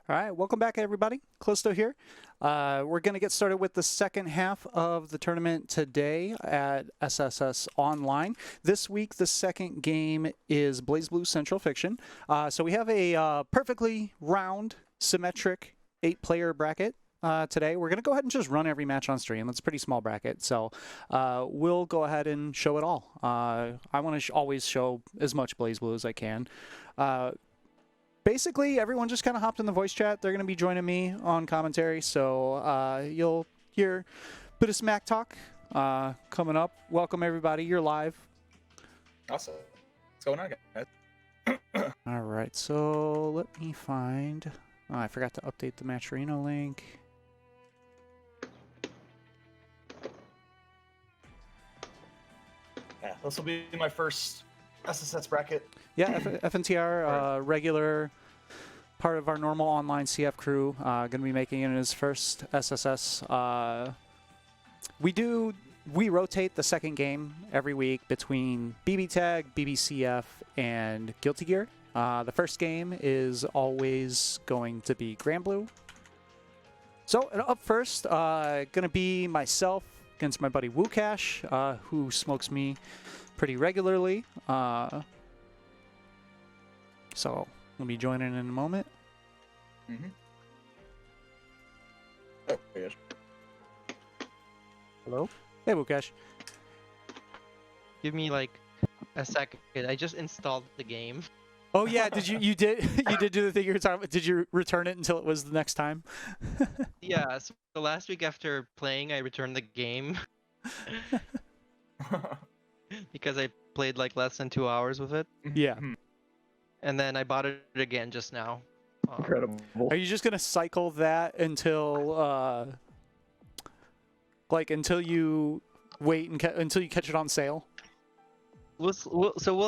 All right, welcome back, everybody. Callisto here. We're going to get started with the second half of the tournament today at SSS Online. This week, the second game is BlazBlue Central Fiction. So we have a perfectly round, symmetric 8-player bracket today. We're going to go ahead and just run every match on stream. It's a pretty small bracket, so we'll go ahead and show it all. I want to always show as much BlazBlue as I can. Basically, everyone just kind of hopped in the voice chat. They're going to be joining me on commentary, so you'll hear a bit of smack talk coming up. Welcome, everybody. You're live. Awesome. What's going on, guys? All right, so let me find... Oh, I forgot to update the Match Arena link. Yeah, this will be my first SSS bracket. Yeah, FNTR, regular part of our normal online CF crew, going to be making it his first SSS. We rotate the second game every week between BB Tag, BBCF, and Guilty Gear. The first game is always going to be BlazBlue. So up first, going to be myself against my buddy Woocash, who smokes me pretty regularly. So we'll be joining in a moment. Mm-hmm. Oh, yes. Hello? Hey, Woocash. Give me like a second. I just installed the game. Oh yeah, did you did do the thing you were talking about? Did you return it until it was the next time? Yeah, so the last week after playing, I returned the game because I played like less than 2 hours with it, Yeah. and then I bought it again just now. Incredible. Are you just gonna cycle that until until you wait and until you catch it on sale? We'll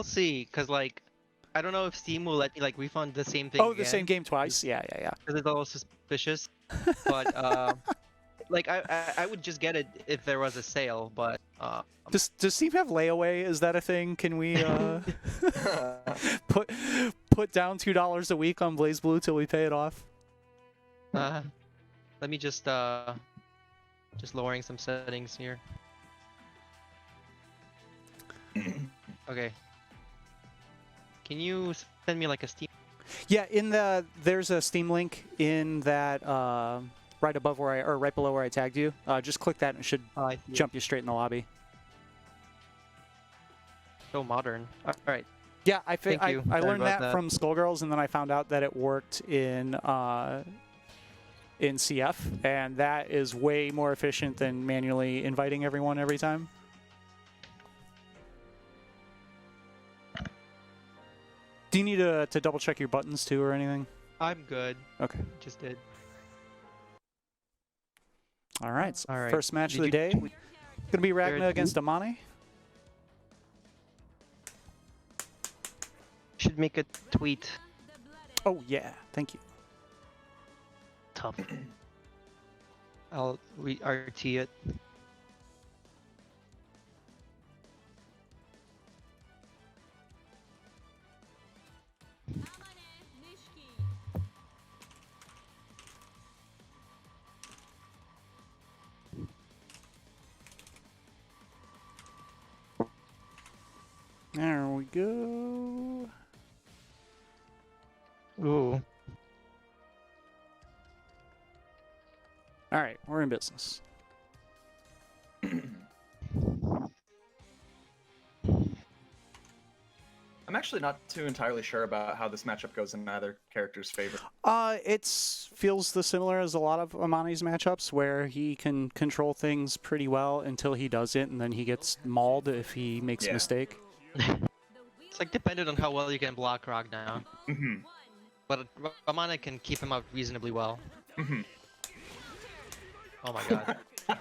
see, cause like I don't know if Steam will let me like refund the same thing. Oh, the same game twice? Yeah. Because it's all suspicious. But like I would just get it if there was a sale. But Does Steam have layaway? Is that a thing? Can we put down $2 a week on BlazBlue till we pay it off? let me just lowering some settings here. Okay. Can you send me like a Steam? Yeah, there's a Steam link in that right above where right below where I tagged you. Just click that and it should jump you straight in the lobby. So modern. All right. Yeah, I you. I Sorry learned about that from Skullgirls, and then I found out that it worked in CF, and that is way more efficient than manually inviting everyone every time. Do you need to double check your buttons too or anything? I'm good. Okay. Just did. All right. So All right. First match Did of the you day. tweet- Gonna be There Ragna it against Amane. Should make a tweet. Oh yeah, thank you. Tough. I'll RT it. There we go. Ooh. All right, we're in business. I'm actually not too entirely sure about how this matchup goes in either character's favor. It feels similar as a lot of Amane's matchups, where he can control things pretty well until he doesn't, and then he gets mauled if he makes a mistake. It's like dependent on how well you can block Ragnar. Mm-hmm. But Amane can keep him out reasonably well. Mm-hmm. Oh my god. And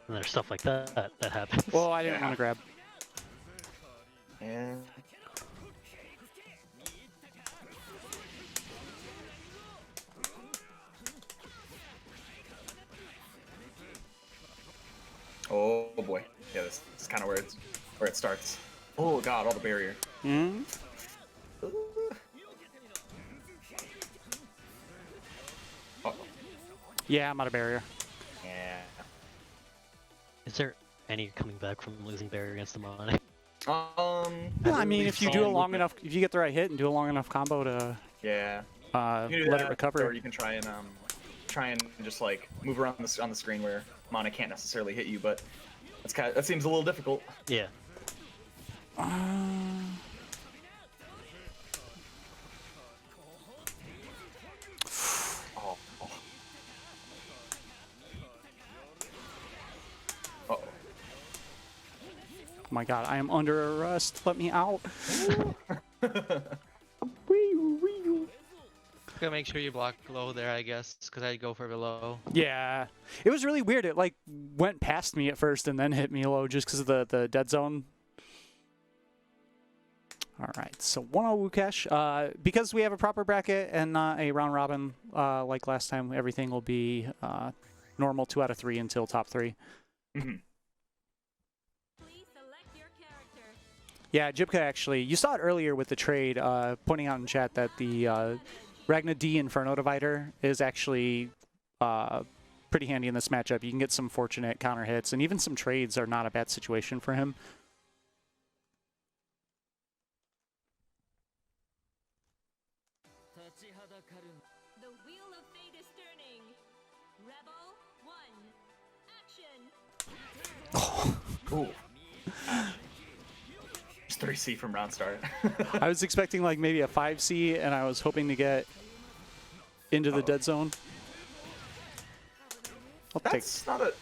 there's stuff like that that happens. Well, I didn't want to grab. And oh boy, yeah, this is kind of where it starts. Oh god, all the barrier. Yeah, I'm out of barrier. Yeah. Is there any coming back from losing barrier against the Mane? Yeah, I mean, if you do a long enough, if you get the right hit and do a long enough combo to Yeah. let You can do it that, recover. Or you can try and just like move around on the screen where Mana can't necessarily hit you, but that seems a little difficult. Yeah. Oh. Uh-oh. Oh my god, I am under arrest. Let me out. Gotta make sure you block low there, I guess, because I go for below. Yeah, it was really weird. It like went past me at first and then hit me low just because of the dead zone. All right, so 1-0 Wukesh. Because we have a proper bracket and not a round robin like last time, everything will be normal 2 out of 3 until top 3. Mm-hmm. Yeah, Jibka actually, you saw it earlier with the trade, pointing out in chat that the Ragna D Inferno Divider is actually pretty handy in this matchup. You can get some fortunate counter hits, and even some trades are not a bad situation for him. The wheel of fate is turning. Rebel 1, action. Ooh. Just 3C from round start. I was expecting like maybe a 5C, and I was hoping to get into the dead zone. That's not a...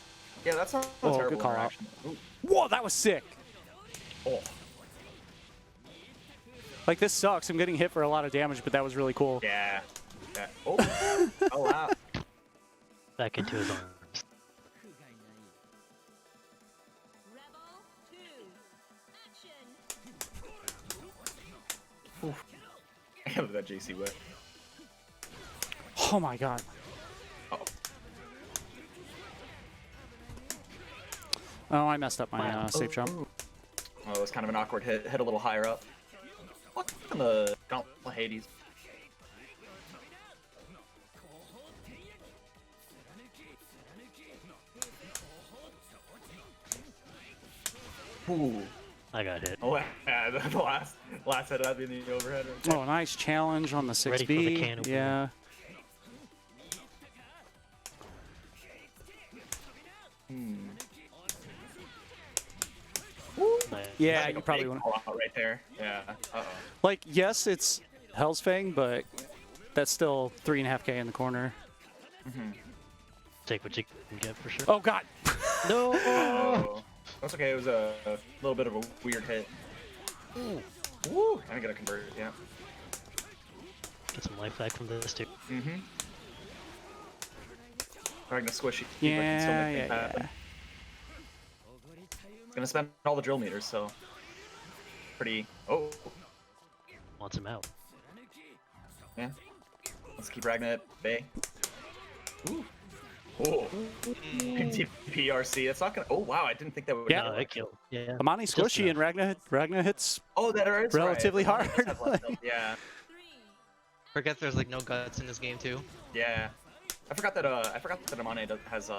Yeah, that's not a Oh, terrible good call out. interaction. Ooh. Whoa, that was sick. Oh. Like, this sucks. I'm getting hit for a lot of damage, but that was really cool. Yeah. Yeah. Oh. Oh, wow. Back into his arms. Rebel 2, action. Oof. I love that JC whip. Oh my god. Uh-oh. Oh, I messed up my safe jump. Oh, it was kind of an awkward hit. Hit a little higher up. What in the Gauntlet Hades? Ooh. I got hit. Oh, yeah, the last hit that'd be in the overhead. Right there. Oh, nice challenge on the 6B. Ready for the can opener. Yeah. Nice. Yeah, That's you a probably big want call out right there. Yeah. Uh-oh. Like, yes, it's Hell's Fang, but that's still 3.5K in the corner. Take what you can get for sure. Oh god. No! Oh. That's okay. It was a little bit of a weird hit. Woo! I'm gonna convert it. Yeah. Get some life back from this too. Mm-hmm. I'm gonna squish it. Yeah. Gonna spend all the drill meters, so pretty. Oh. Wants him out. Yeah. Let's keep Ragnar at bay. Ooh. Oh. PRC. That's not gonna. Oh wow! I didn't think that would. Yeah. No, that killed. Yeah. Amani squishy and Ragna hits. Oh, that is relatively right. hard. Yeah. Forget there's like no guts in this game too. Yeah. I forgot that Amane has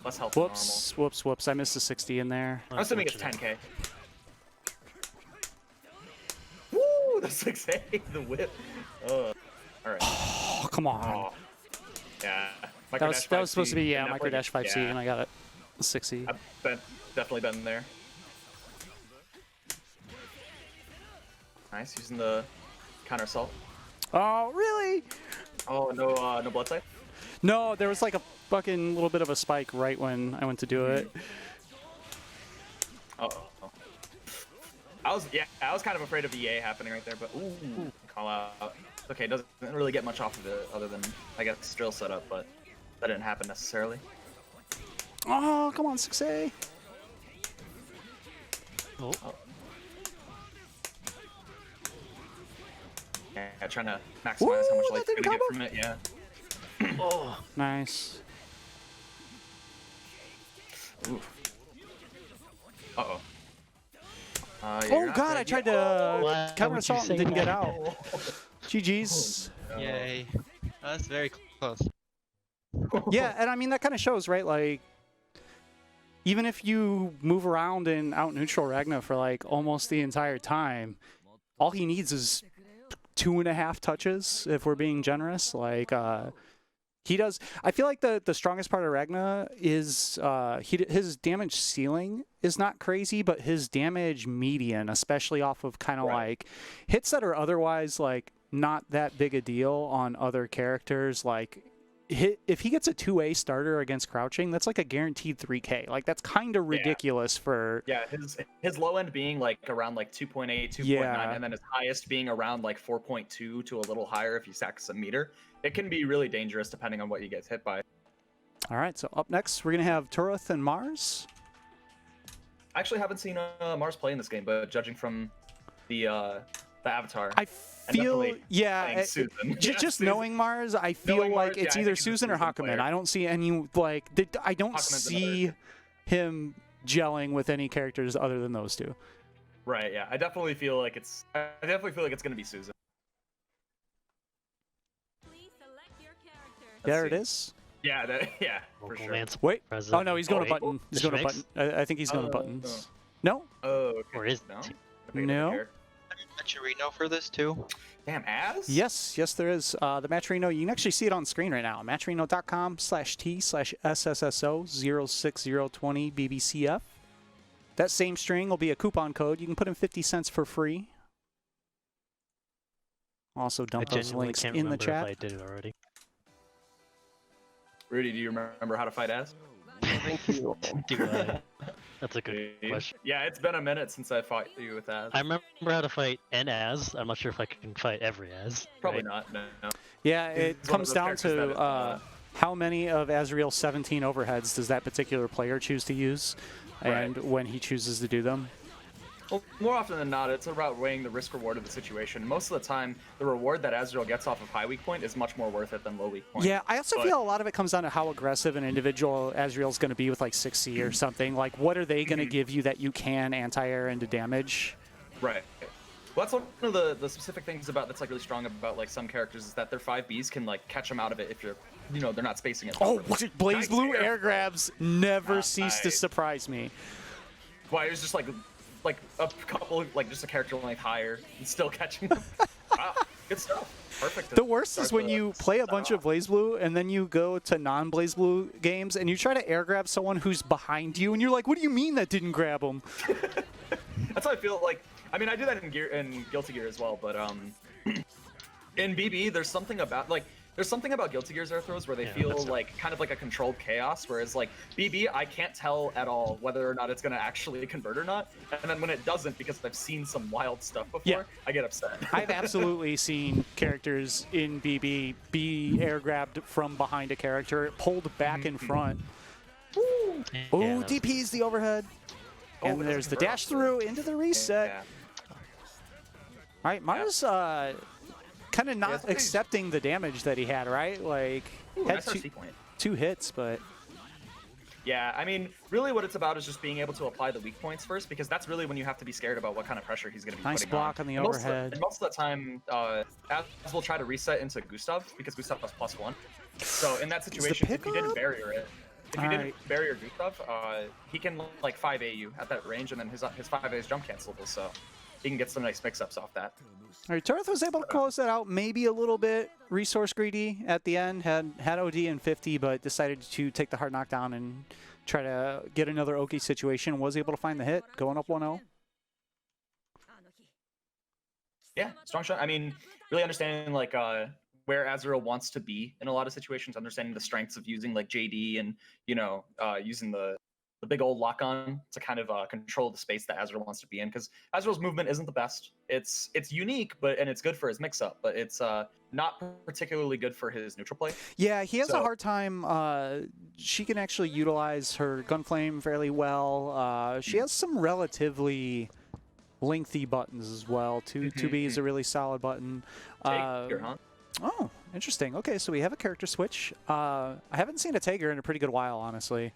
less health Whoops, whoops, whoops. I missed a 60 in there. than normal. I'm assuming it's 10k. Woo! The 6A, the whip. All right. Oh, come on. Oh. Yeah. That was supposed to be, yeah, Network. Micro Dash 5C, Yeah. and I got it. 6C. I've definitely been there. Nice, using the counter assault. Oh, really? Oh, no blood type? No, there was like a fucking little bit of a spike right when I went to do it. Uh-oh. I was kind of afraid of EA happening right there, but ooh, call out. Okay, doesn't really get much off of it other than, I guess, drill setup, but that didn't happen necessarily. Oh, come on, 6A. Oh. Yeah, trying to maximize how much Ooh, life that you're didn't gonna get combo? from it, yeah. Oh. Nice. Ooh. Uh-oh. Yeah, Oh you're not god, gonna I tried get- to Why counter would you assault and say didn't get that? out. GG's. Oh, no. Yay. That's very close. Yeah, and I mean, that kind of shows, right? Like, even if you move around and out neutral Ragna for like almost the entire time, all he needs is 2.5 touches, if we're being generous. Like, he does. I feel like the strongest part of Ragna is his damage ceiling is not crazy, but his damage median, especially off of kind of like hits that are otherwise like not that big a deal on other characters, like. If he gets a 2A starter against crouching, that's like a guaranteed 3K. Like, that's kind of ridiculous for... Yeah, his low end being like around like 2.8, 2.9, and then his highest being around like 4.2 to a little higher if you sack some meter. It can be really dangerous depending on what you get hit by. All right, so up next, we're going to have Turuth and Mars. I actually haven't seen Mars play in this game, but judging from the avatar... I feel, yeah, Susan. Just Susan. Knowing Mars, I feel Knowing like Mars, it's I either think it's a Susan or Susan Hakumen. player. I don't see any, like, I don't Hakumen's see him gelling with any characters other than those two. Right, yeah. I definitely feel like it's gonna be Susan. Please select your character. There Let's it see. is. Yeah, for Local sure. man's Wait. president. Oh, no, he's going to Wait, button. He's Mr. going to Mix? button. I think he's going to buttons. No? Oh, okay. Or is no? it? Okay, No. here. Matcherino for this too. Damn, As? Yes, there is. The Matcherino, you can actually see it on screen right now. Matcherino.com/T/SSSO06020 BBCF. That same string will be a coupon code. You can put in 50 cents for free. Also I dump those genuinely links can't in the remember chat. if I did it already. Rudy, do you remember how to fight As? Thank you. Do I? That's a good question. Yeah, it's been a minute since I fought you with Az. I remember how to fight an as. I'm not sure if I can fight every as. Probably right? not. No. Yeah, it He's one of comes those down characters to that, how many of Azrael's 17 overheads does that particular player choose to use, and Right. when he chooses to do them. Well, more often than not, it's about weighing the risk-reward of the situation. Most of the time, the reward that Azrael gets off of high weak point is much more worth it than low weak point. Yeah, I also But- feel a lot of it comes down to how aggressive an individual Azrael's going to be with like 6C or something. Like, what are they going to give you that you can anti-air into damage? Right. Well, that's one of the specific things about that's like really strong about like some characters is that their 5Bs can like catch them out of it if you're, they're not spacing it. Oh, properly. BlazBlue Nice air grabs never cease to Nice. surprise me. Why it was just like a couple, like just a character length higher and still catching them. Wow, good stuff. Perfect. The worst is when you play a bunch of Blaze. BlazBlue and then you go to non-BlazBlue games and you try to air grab someone who's behind you and you're like, what do you mean that didn't grab him? That's how I feel like. I mean, I do that in Guilty Gear as well, but in BB, there's something about Guilty Gear's air throws where they Yeah, feel that's- like kind of like a controlled chaos, whereas like BB, I can't tell at all whether or not it's gonna actually convert or not, and then when it doesn't, because I've seen some wild stuff before, Yeah. I get upset. I've absolutely seen characters in BB be air grabbed from behind a character, pulled back in front. Oh, Yeah, DP's the overhead. Oh, And but there's the doesn't dash convert through into the reset. Yeah. All right, Mars kind of not it's pretty- accepting the damage that he had, right? Like, Ooh, had nice RC point. two hits, but Yeah, I mean, really what it's about is just being able to apply the weak points first, because that's really when you have to be scared about what kind of pressure he's going to be nice putting block on the And overhead. Most of the time, Az will try to reset into Gustav, because Gustav has +1. So in that situation, if you didn't pickup? barrier it, if you Alright. didn't barrier Gustav, he can like 5A you at that range, and then his 5A is jump cancelable, so he can get some nice mix-ups off that. All right, Turuth was able to close that out, maybe a little bit resource greedy at the end, had OD in 50, but decided to take the hard knockdown and try to get another Oki situation, was able to find the hit, going up 1-0. Yeah, strong shot. I mean, really understanding like where Azrael wants to be in a lot of situations, understanding the strengths of using like JD and using the big old lock on to kind of control the space that Azrael wants to be in, because Azrael's movement isn't the best. It's unique, and it's good for his mix up, but it's not particularly good for his neutral play. Yeah, he has a So- hard time. She can actually utilize her Gunflame fairly well. She has some relatively lengthy buttons as well. 2B is a really solid button. Take your, huh? Oh, interesting. Okay, so we have a character switch. I haven't seen a Tager in a pretty good while, honestly.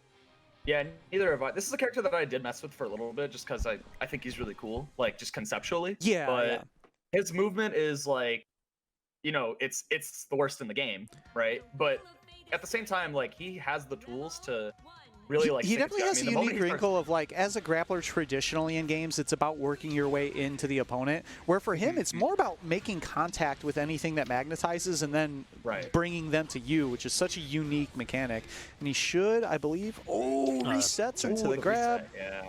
Yeah, neither have I. This is a character that I did mess with for a little bit, just because I think he's really cool, like just conceptually. Yeah, but yeah. his movement is like, it's the worst in the game, right? But at the same time, like he has the tools to really like. He stick it definitely to- I has mean, a the moment unique he starts- wrinkle of like, as a grappler traditionally in games, it's about working your way into the opponent. Where for him, it's more about making contact with anything that magnetizes and then Right. bringing them to you, which is such a unique mechanic. And he should, I believe, resets into Ooh, the grab. reset, yeah.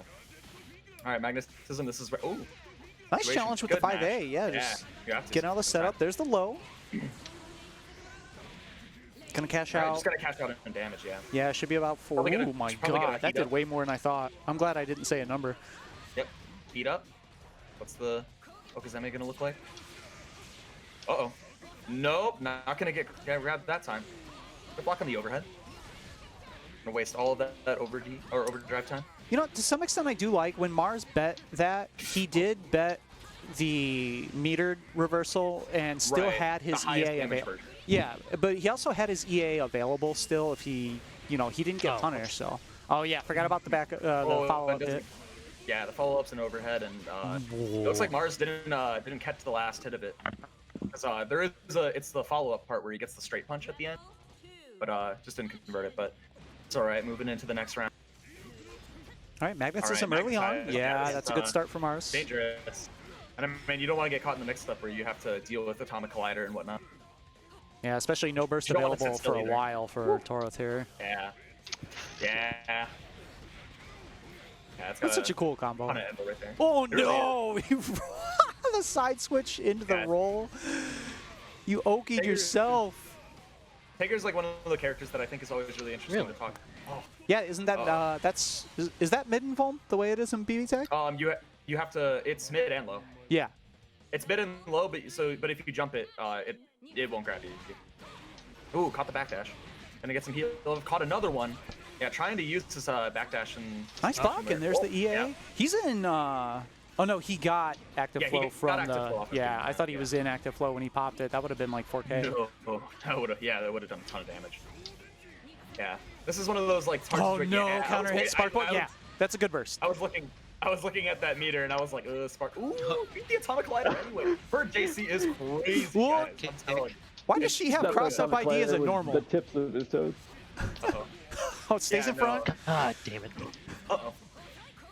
All right, magnetism. This is where. Oh, Nice situation. challenge with the Good 5A. match. Yeah, just you have to. getting out of the setup. There's the low. Gonna cash All right, out. just gotta cash out in damage. Yeah. Yeah, it should be about 4. Probably gonna- Oh my probably gonna god, that heat did up. way more than I thought. I'm glad I didn't say a number. Yep. Heat up. What's the Okazeme gonna look like? Uh-oh. Nope, not gonna get grabbed that time. Good block on the overhead. Gonna waste all of that overdrive time. You know, to some extent, I do like when Mars bet that. He did bet the metered reversal and still Right, had his the highest EA damage available. version. Yeah, but he also had his EA available still if he, you know, he didn't get Oh. punished. So, oh yeah, forgot about the back, the Oh, follow-up that hit. Yeah, the follow-ups and overhead, and it looks like Mars didn't catch the last hit of it. Because there is it's the follow-up part where he gets the straight punch at the end, but just didn't convert it. But it's all right. Moving into the next round. All right, magnetism All right, early on. magnetize. Yeah, Yes, that's a good start for Mars. Dangerous. And I mean, you don't want to get caught in the mix-up where you have to deal with atomic collider and whatnot. Yeah, especially no burst You don't want to available sit still for a either. while for Toroth here. Yeah. Yeah. Yeah, it's got That's such a cool combo. ton of elbow right there. Oh It really no! The side switch into the Yeah. roll. You okied Taker- yourself. Taker's like one of the characters that I think is always really interesting Really? to talk. Oh. Yeah, isn't that is that mid and vuln the way it is in BB Tech? You have to. It's mid and low. Yeah. It's mid and low, but if you jump it, it won't grab you. Ooh, caught the backdash. Gonna get some heal. Caught another one. Yeah, trying to use his backdash and. Nice block, and there's the EA. Yeah. He's in. Oh no, he got active Yeah, he flow got from active the. flow off of Yeah, it. I thought he Yeah. was in active flow when he popped it. That would have been like 4K. No, that would have done a ton of damage. Yeah, this is one of those like. Oh targets where- no, yeah, I counter was- hit spark I point. was- Yeah, that's a good burst. I was looking at that meter and I was like, spark. Ooh, beat the atomic collider anyway. Her JC is crazy, What? guys. I'm telling you. Why does she have That cross-up atomic ID as a collider with normal? The tips of his toes. Uh-oh. Oh, it stays Yeah, in front. no. Ah, damn it. Uh-oh.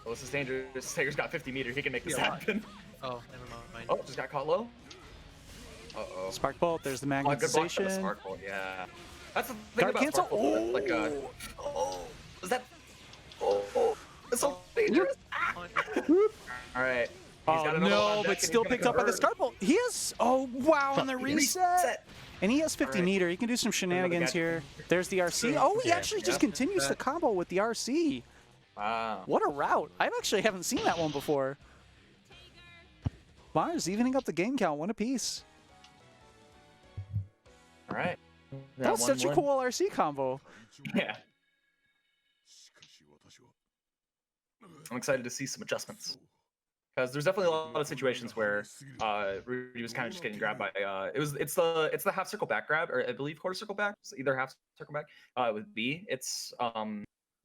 Oh, this is dangerous. Taker's got 50 meter. He can make this Yeah. happen. Oh, never mind. Oh, just got caught low. Uh-oh. Spark bolt. There's the Oh, good block for the magnetization. spark bolt, yeah. That's the thing Guard about cancel. spark bolt. Like, is that? Oh, it's so dangerous. Ah. All right. He's got Oh another one on no, deck but and he's still gonna picked up by the convert. scarp bolt. He is. Oh wow, on the reset. And he has 50 Alright. meter. He can do some shenanigans gadget. here. There's the RC. True. Oh, he Yeah. actually just Yep. continues the combo with the RC. Wow. What a route. I actually haven't seen that one before. Mars evening up the game count, one apiece. All right. That was such a cool RC combo. Yeah. I'm excited to see some adjustments. Because there's definitely a lot of situations where Rudy was kind of just getting grabbed by it's the half circle back grab, or I believe quarter circle back, so either half circle back with B. It's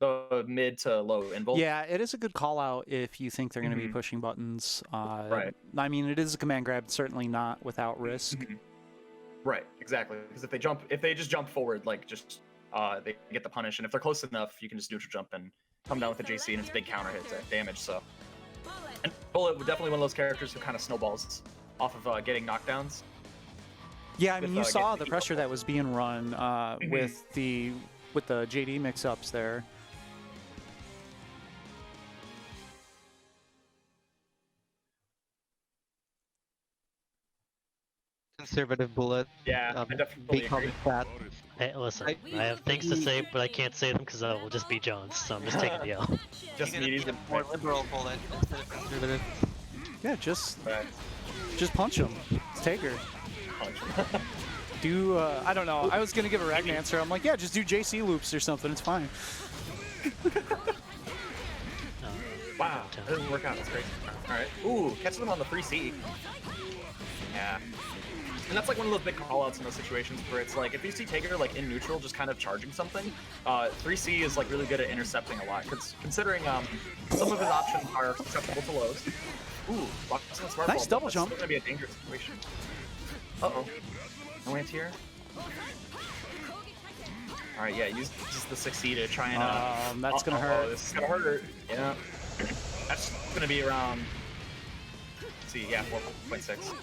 the mid to low invul. Yeah, it is a good call out if you think they're going to be Mhm. pushing buttons. Right. I mean, it is a command grab, certainly not without risk. Right, exactly. Because if they just jump forward, like just they get the punish, and if they're close enough, you can just neutral jump and come down with the JC, and it's big counter hits damage. So, and Bullet was definitely one of those characters who kind of snowballs off of getting knockdowns. Yeah, I mean, you With, saw getting the pressure that was being run with the JD mix-ups there. Conservative bullet. Yeah, I definitely Becoming agree. fat. Hey, listen, I- I have things to say, but I can't say them because I will just be Jones, so I'm just taking the L. Just You're gonna needs be a more liberal bullet instead of conservative. Yeah, just Right. punch him. It's Taker. Punch. Do I don't know. I was gonna give a rag answer. I'm like, yeah, just do JC loops or something. It's fine. Wow, that didn't work out. That's crazy. All right. Ooh, catch them on the 3C. Yeah. And that's like one of those big callouts in those situations where it's like if you see Taker like in neutral, just kind of charging something, 3C is like really good at intercepting a lot. Considering some of his options are susceptible to lows. Ooh, lots of smart Nice ball, double but jump. It's gonna be a dangerous situation. Uh oh. No anti-air. All right, yeah, use the 6C to try and. That's gonna hurt. This is gonna hurt. Yeah. That's gonna be around. Let's see, yeah, 4.6.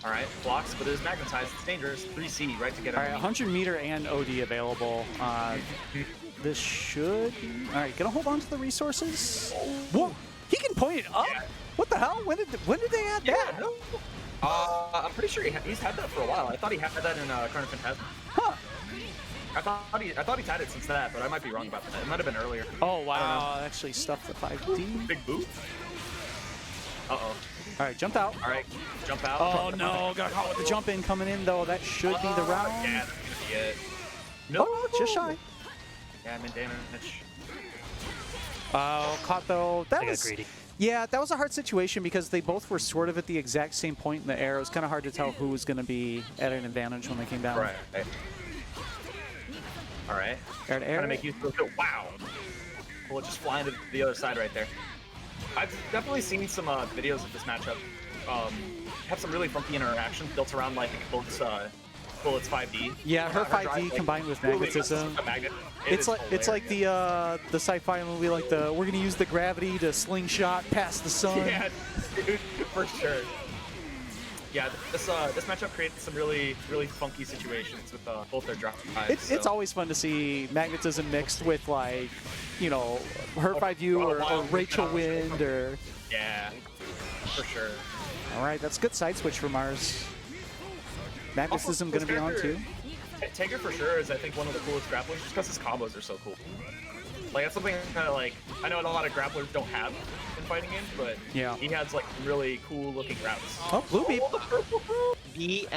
All right, blocks, but it is magnetized. It's dangerous. 3C, right to get. All right, 100 meter and OD available. This should. All right, gonna hold on to the resources. Whoa, he can point it up. Yeah. What the hell? When did they add that? No. I'm pretty sure he's had that for a while. I thought he had that in Chrono Phantasm. Huh. I thought he's had it since that, but I might be wrong about that. It might have been earlier. Oh wow, actually stuffed the 5D. Big boot. Uh-oh. All right, jumped out. All right, jump out. Oh no, got caught with the jump in coming in though. That should be the round. Yeah, that's gonna be it. No. Oh, just shy. Yeah, I'm in damage. Oh, caught though. That I got was greedy. yeah, that was a hard situation because they both were sort of at the exact same point in the air. It was kind of hard to tell who was going to be at an advantage when they came down. Right. All right. Air to air. Trying to make you feel wow. Bullet just flying to the other side right there. I've definitely seen some videos of this matchup. Have some really funky interactions built around like Bullet's 5D. Yeah, her 5D drive, combined with really magnetism. a magnet. It's like the sci-fi movie, like we're gonna use the gravity to slingshot past the sun. Yeah, dude, for sure. Yeah, this matchup created some really funky situations with both their drives. It's always fun to see magnetism mixed with like, you know, her 5U or Rachel Wind or. Yeah, for sure. All right, that's good side switch for Mars. Magnetism Also, gonna be on too. Taker for sure is I think one of the coolest grapplers just because his combos are so cool. Like that's something kind of like I know a lot of grapplers don't have in fighting games, but Yeah. he has like really cool looking routes. Oh, blue beep. BM.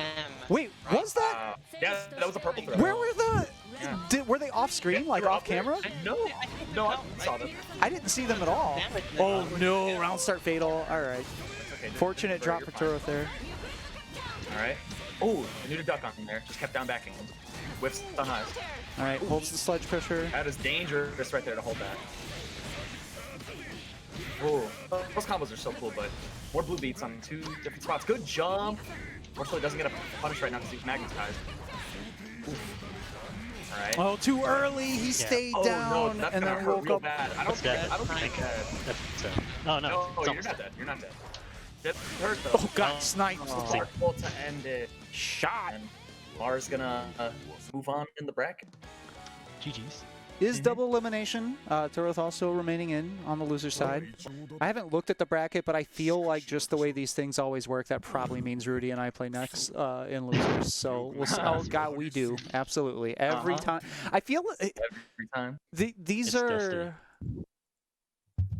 Wait, was that? Yeah, that was a purple throw. Where were the? Yeah. Were they off screen, like They're off up there. camera? No, I saw them. I didn't see them at all. Oh no, round start fatal. All right. Okay, Fortunate drop for you're fine. Turok there. All right. Oh, I knew to duck on him there. Just kept down backing. Whiffs on highs. All right, holds the sludge pressure. That is dangerous right there to hold that. Oh, those combos are so cool, but more blue beats on 2 different spots. Good jump. Fortunately, doesn't get a punish right now because he's magnetized. All right. Oh, too early. He stayed Oh down no, that's and gonna then hurt woke real up. bad. I don't think I'm dead. So, oh no, No, it's you're almost not dead. You're not dead. That hurt though. Oh, got sniped. Powerful to end it. Shot. And Mars gonna move on in the bracket. GG's. Is double elimination. Turok also remaining in on the loser side. I haven't looked at the bracket, but I feel like just the way these things always work, that probably means Rudy and I play next in losers. So we'll see. Oh, God, we do. Absolutely. Every time. I feel Every time. these It's are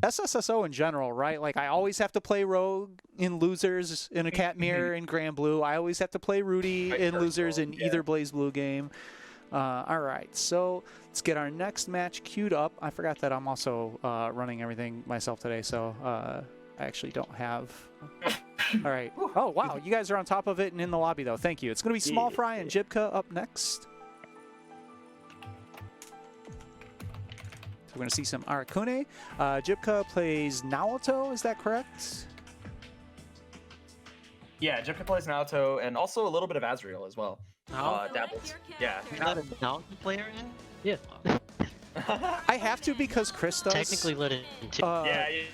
SSSO in general, right? Like I always have to play Rogue in losers in a Cat Mirror in Grand Blue. I always have to play Rudy in losers in either BlazBlue game. All right, so let's get our next match queued up. I forgot that I'm also running everything myself today, so I actually don't have. All right. Oh wow, you guys are on top of it and in the lobby though. Thank you. It's gonna be Small Fry and Jibka up next. We're going to see some Arakune. Jibka plays Naoto, is that correct? Yeah, Jibka plays Naoto and also a little bit of Azrael as well. Dabbles. Yeah. You're not a Naoto player in? Yeah. I have to because Chris does. Technically let it into. I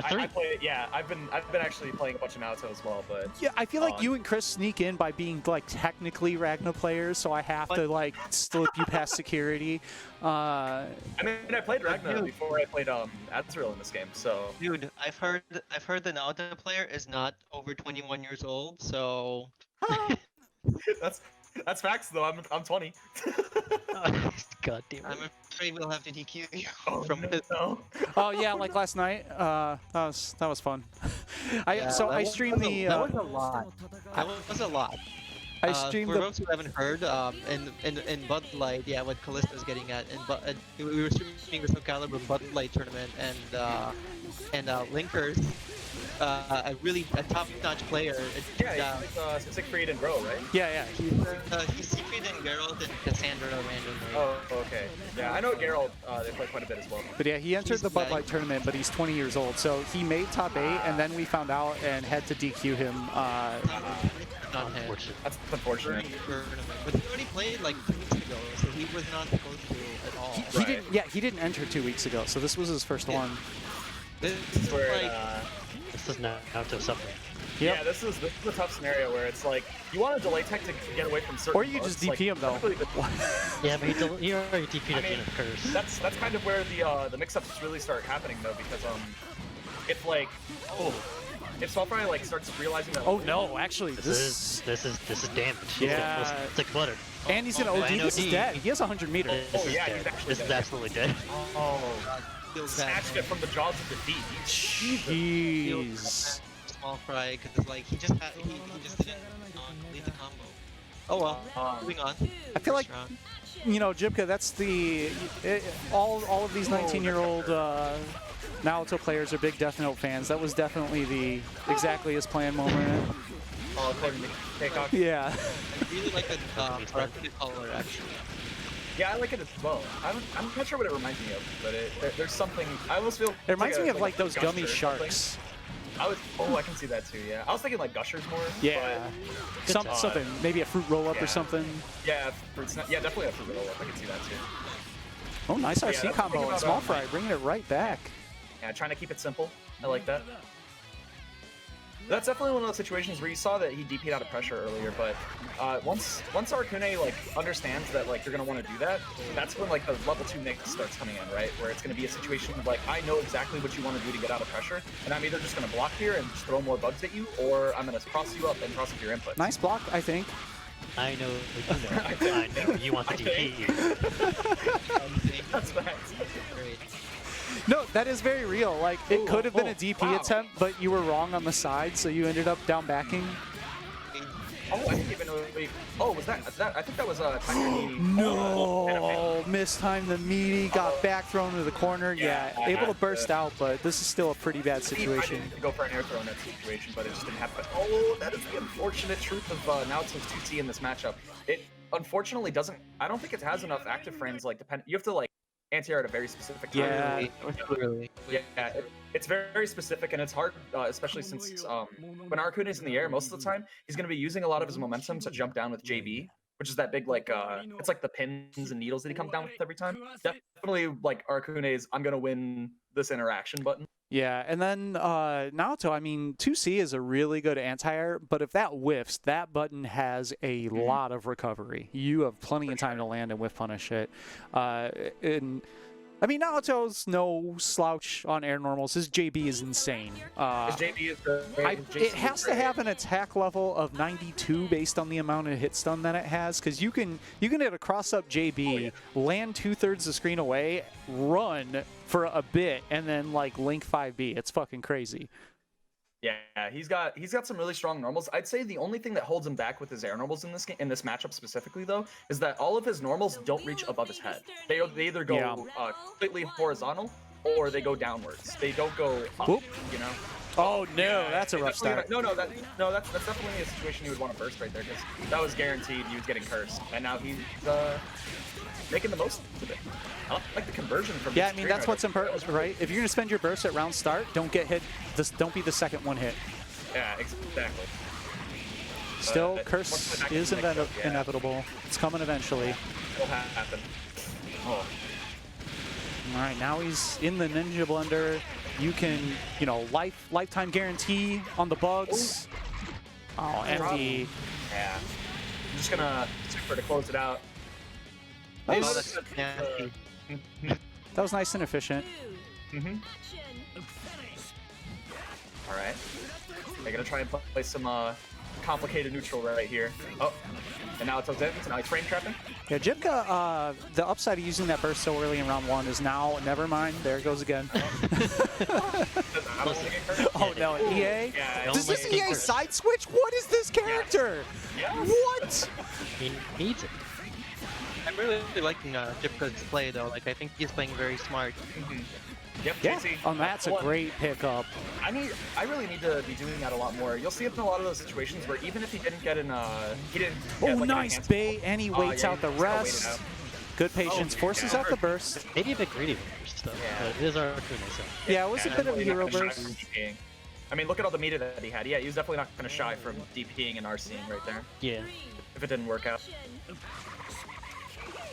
three. play. Yeah, I've been actually playing a bunch of Naoto as well, but Yeah, I feel like you and Chris sneak in by being like technically Ragna players, so I have to like slip you past security. I mean, I played Ragnar before I played Azrael in this game, so. Dude, I've heard the Naoto player is not over 21 years old, so. That's facts though. I'm 20. God damn it. I'm afraid we'll have to DQ you from this. no. Oh yeah, like last night. That was fun. I streamed the. That was a lot. That was a lot. I streamed for those who haven't heard, in Bud Light, yeah, what Callista's getting at, we were streaming the Soul Calibur Bud Light tournament, and Linkers, a top-notch player. Yeah, he's like Siegfried and Bro, right? Yeah. He's Siegfried and Geralt and Cassandra randomly. Oh, okay. Yeah, I know Geralt. They play quite a bit as well. But yeah, he entered the Bud Light tournament, but he's 20 years old, so he made top 8, and then we found out and had to DQ him. Unfortunate. That's unfortunate. But he already played like 2 weeks ago. ago, so he was not supposed to at all. He Right. didn't. Yeah, he didn't enter 2 weeks ago, so this was his first Yeah. one. This is Where like, This is Naruto suffering. Yep. yeah, this is a tough scenario where it's like you want to delay tech to get away from certain. Or you just bugs, DP him though. typically Yeah, but he already DP'd I at the mean, end of Curse. That's kind of where the mix-ups really start happening though, because if like if Swapfry like starts realizing that. Oh no, actually, This is damage. Yeah. It's like butter. And he's gonna Oh, OD. and This is OD. dead. He has 100 meters. This is yeah, dead. he's actually This is dead. absolutely dead. Oh, feels bad. snatched it from the jaws of defeat. Jeez. Small fry because it's like he just didn't lead the combo. Oh well, moving on. I feel like, First round. you know, Jibka, that's all of these 19-year-old Naruto players are big Death Note fans. That was definitely the exactly as planned moment. Oh, according to Takeoff. Yeah. I really like the Arctic color actually. Yeah, I like it as well. I'm not sure what it reminds me of, but there's something. I almost feel. It reminds me of like a those Gusher gummy or something. sharks. I can see that too. Yeah, I was thinking like gushers more. Yeah. Something. Maybe a fruit roll-up or yeah. something. But, yeah, yeah, definitely a fruit roll up. I can see that too. Oh, nice Yeah, RC that's the combo thing and about, Small Fry, bringing it right back. Yeah, trying to keep it simple. I like that. That's definitely one of those situations where you saw that he DP'd out of pressure earlier, but once Arcune like understands that like you're gonna want to do that, that's when like the level 2 mix starts coming in, right? Where it's gonna be a situation of like I know exactly what you want to do to get out of pressure, and I'm either just gonna block here and just throw more bugs at you, or I'm gonna cross you up and cross up your input. Nice block, I think. I know, I know. You want the DP. That's facts. Great. No, that is very real. Like, it could have been a DP wow. attempt, but you were wrong on the side, so you ended up down backing. Oh, I didn't even know. Oh, was that? I think that was Tiger Knee. No, mistimed the meaty, got back thrown to the corner. Yeah, Yeah, able to burst out, but this is still a pretty bad I situation. didn't go for an air throw in that situation, but it just didn't happen. Oh, that is the unfortunate truth of Naoto's 2C in this matchup. It unfortunately doesn't. I don't think it has enough active frames. Like, you have to like anti-air at a very specific time. Yeah. Really. Yeah, it's very specific, and it's hard, especially since when Arcune is in the air, most of the time he's going to be using a lot of his momentum to jump down with JB, which is that big like it's like the pins and needles that he comes down with every time. Definitely like Arcune's "I'm going to win this interaction" button. Yeah, and then Naoto, I mean, 2C is a really good anti-air, but if that whiffs, that button has a lot of recovery. You have plenty of time to land and whiff punish it. And I mean, Naoto's no slouch on air normals. His JB is insane. His JB is the. It has to have an attack level of 92 based on the amount of hit stun that it has, because you can hit a cross-up JB, land 2/3 the screen away, run for a bit, and then like link 5B. It's fucking crazy. Yeah, he's got some really strong normals. I'd say the only thing that holds him back with his air normals in this game, in this matchup specifically, though, is that all of his normals don't reach above his head. They either go completely horizontal or they go downwards. They don't go up. Whoop. You know. Oh no, Yeah, that's a rough start. That's definitely a situation you would want to burst right there, because that was guaranteed he was getting cursed, and now he's making the most of it. I like the conversion from. Yeah, I mean that's what's important, right? If you're gonna spend your burst at round start, don't get hit. Don't be the second one hit. Yeah, exactly. Still, But curse once the back is to the next up, yeah. inevitable. It's coming eventually. It'll happen. Oh. All right, now he's in the Ninja Blender. You can, you know, lifetime guarantee on the bugs. Oh, empty. Yeah. I'm just gonna super to close it out. That Oh, was, that's nasty. that was nice and efficient. Mm-hmm. All right. They're gonna try and play some complicated neutral right here. Oh, and now it's in. So now he's frame trapping. Yeah, Jibka, the upside of using that burst so early in round 1 is now, never mind, there it goes again. I don't want to get hurt. Oh no, an EA? Yeah, Does this Don't EA like side switch? What is this character? Yeah. What? He needs it. I'm really liking Jipka's play though. Like I think he's playing very smart. Mm-hmm. Yep. Yeah, JC. that's a Well, great pickup. I really need to be doing that a lot more. You'll see it in a lot of those situations where even if he didn't get he didn't. Oh, get, like, an nice enhanced bait, and he waits yeah, out the he's gotta wait it rest. out. Good patience, Oh, forces yeah. out the burst. Maybe a bit greedy with stuff, Yeah. but it is Arcune, so. Yeah, it was a bit of a definitely hero not gonna shy burst. from DPing. I mean, look at all the meter that he had. Yeah, he was definitely not going to shy from DPing and RCing right there Yeah. if it didn't work out.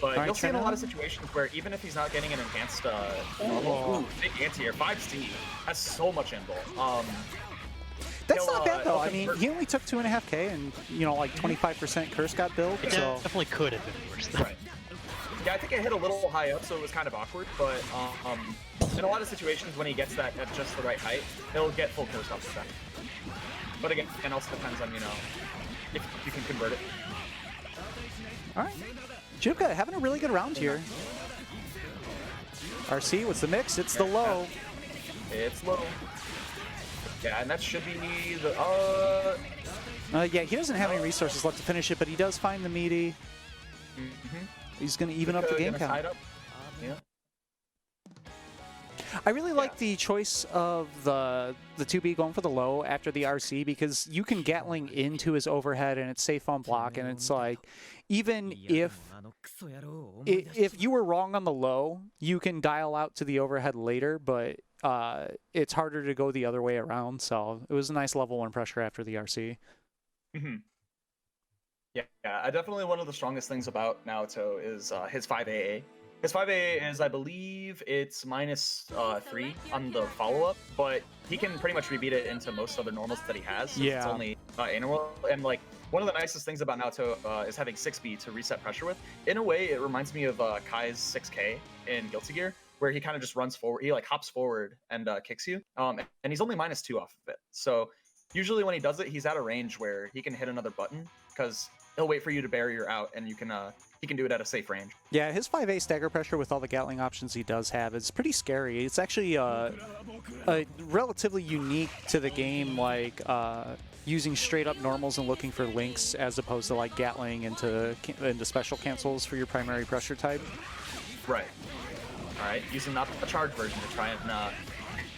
But Alright, you'll see in a Trina. lot of situations where even if he's not getting an enhanced, big anti-air, 5C has so much inbuilt. That's he'll, not bad though. he'll I mean, convert- he only took 2.5k, and you know, like 25% curse got built. It So definitely could have been worse. Though. Right. Yeah, I think it hit a little high up, so it was kind of awkward. But in a lot of situations, when he gets that at just the right height, he'll get full curse off the back. But again, it also depends on, you know, if you can convert it. all right, Juka having a really good round here. RC, what's the mix? It's the low. It's low. Yeah, and that should be the Yeah, he doesn't have any resources left to finish it, but he does find the meaty. He's going to even up the game gonna side count. up. Yeah. I really like the choice of the 2B going for the low after the RC, because you can Gatling into his overhead and it's safe on block, and it's like, even if you were wrong on the low, you can dial out to the overhead later, but it's harder to go the other way around. So it was a nice level 1 pressure after the RC. Yeah, definitely one of the strongest things about Naoto is his 5AA. His 5AA is, I believe, it's -3 on the follow-up, but he can pretty much rebeat it into most other normals that he has. Since It's only annual, and like one of the nicest things about Naoto is having 6B to reset pressure with. In a way, it reminds me of Kai's 6K in Guilty Gear, where he kind of just runs forward, he like hops forward and kicks you, and he's only -2 off of it. So usually when he does it, he's at a range where he can hit another button, because he'll wait for you to barrier out, and you can he can do it at a safe range. Yeah, his 5A stagger pressure with all the Gatling options he does have is pretty scary. It's actually relatively unique to the game, like using straight up normals and looking for links as opposed to like Gatling into special cancels for your primary pressure type. Right. All right, using not the charge version to try and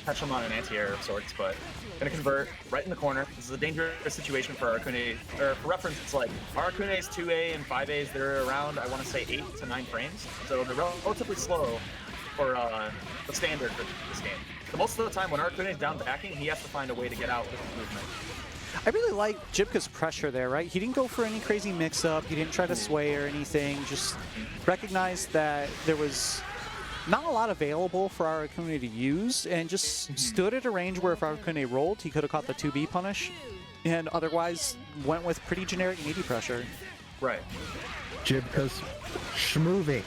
catch him on an anti-air of sorts, but gonna convert right in the corner. This is a dangerous situation for Arakune. Or for reference, it's like Arakune's 2A and 5As, they're around, I want to say 8 to 9 frames. So they're relatively slow for the standard for this game. So most of the time when Arakune's down backing, he has to find a way to get out with his movement. I really like Jibka's pressure there, right? He didn't go for any crazy mix-up. He didn't try to sway or anything. Just recognized that there was not a lot available for Arakune to use, and just stood at a range where if Arakune rolled, he could have caught the 2B punish, and otherwise went with pretty generic meaty pressure. Right. Jibka's schmoving.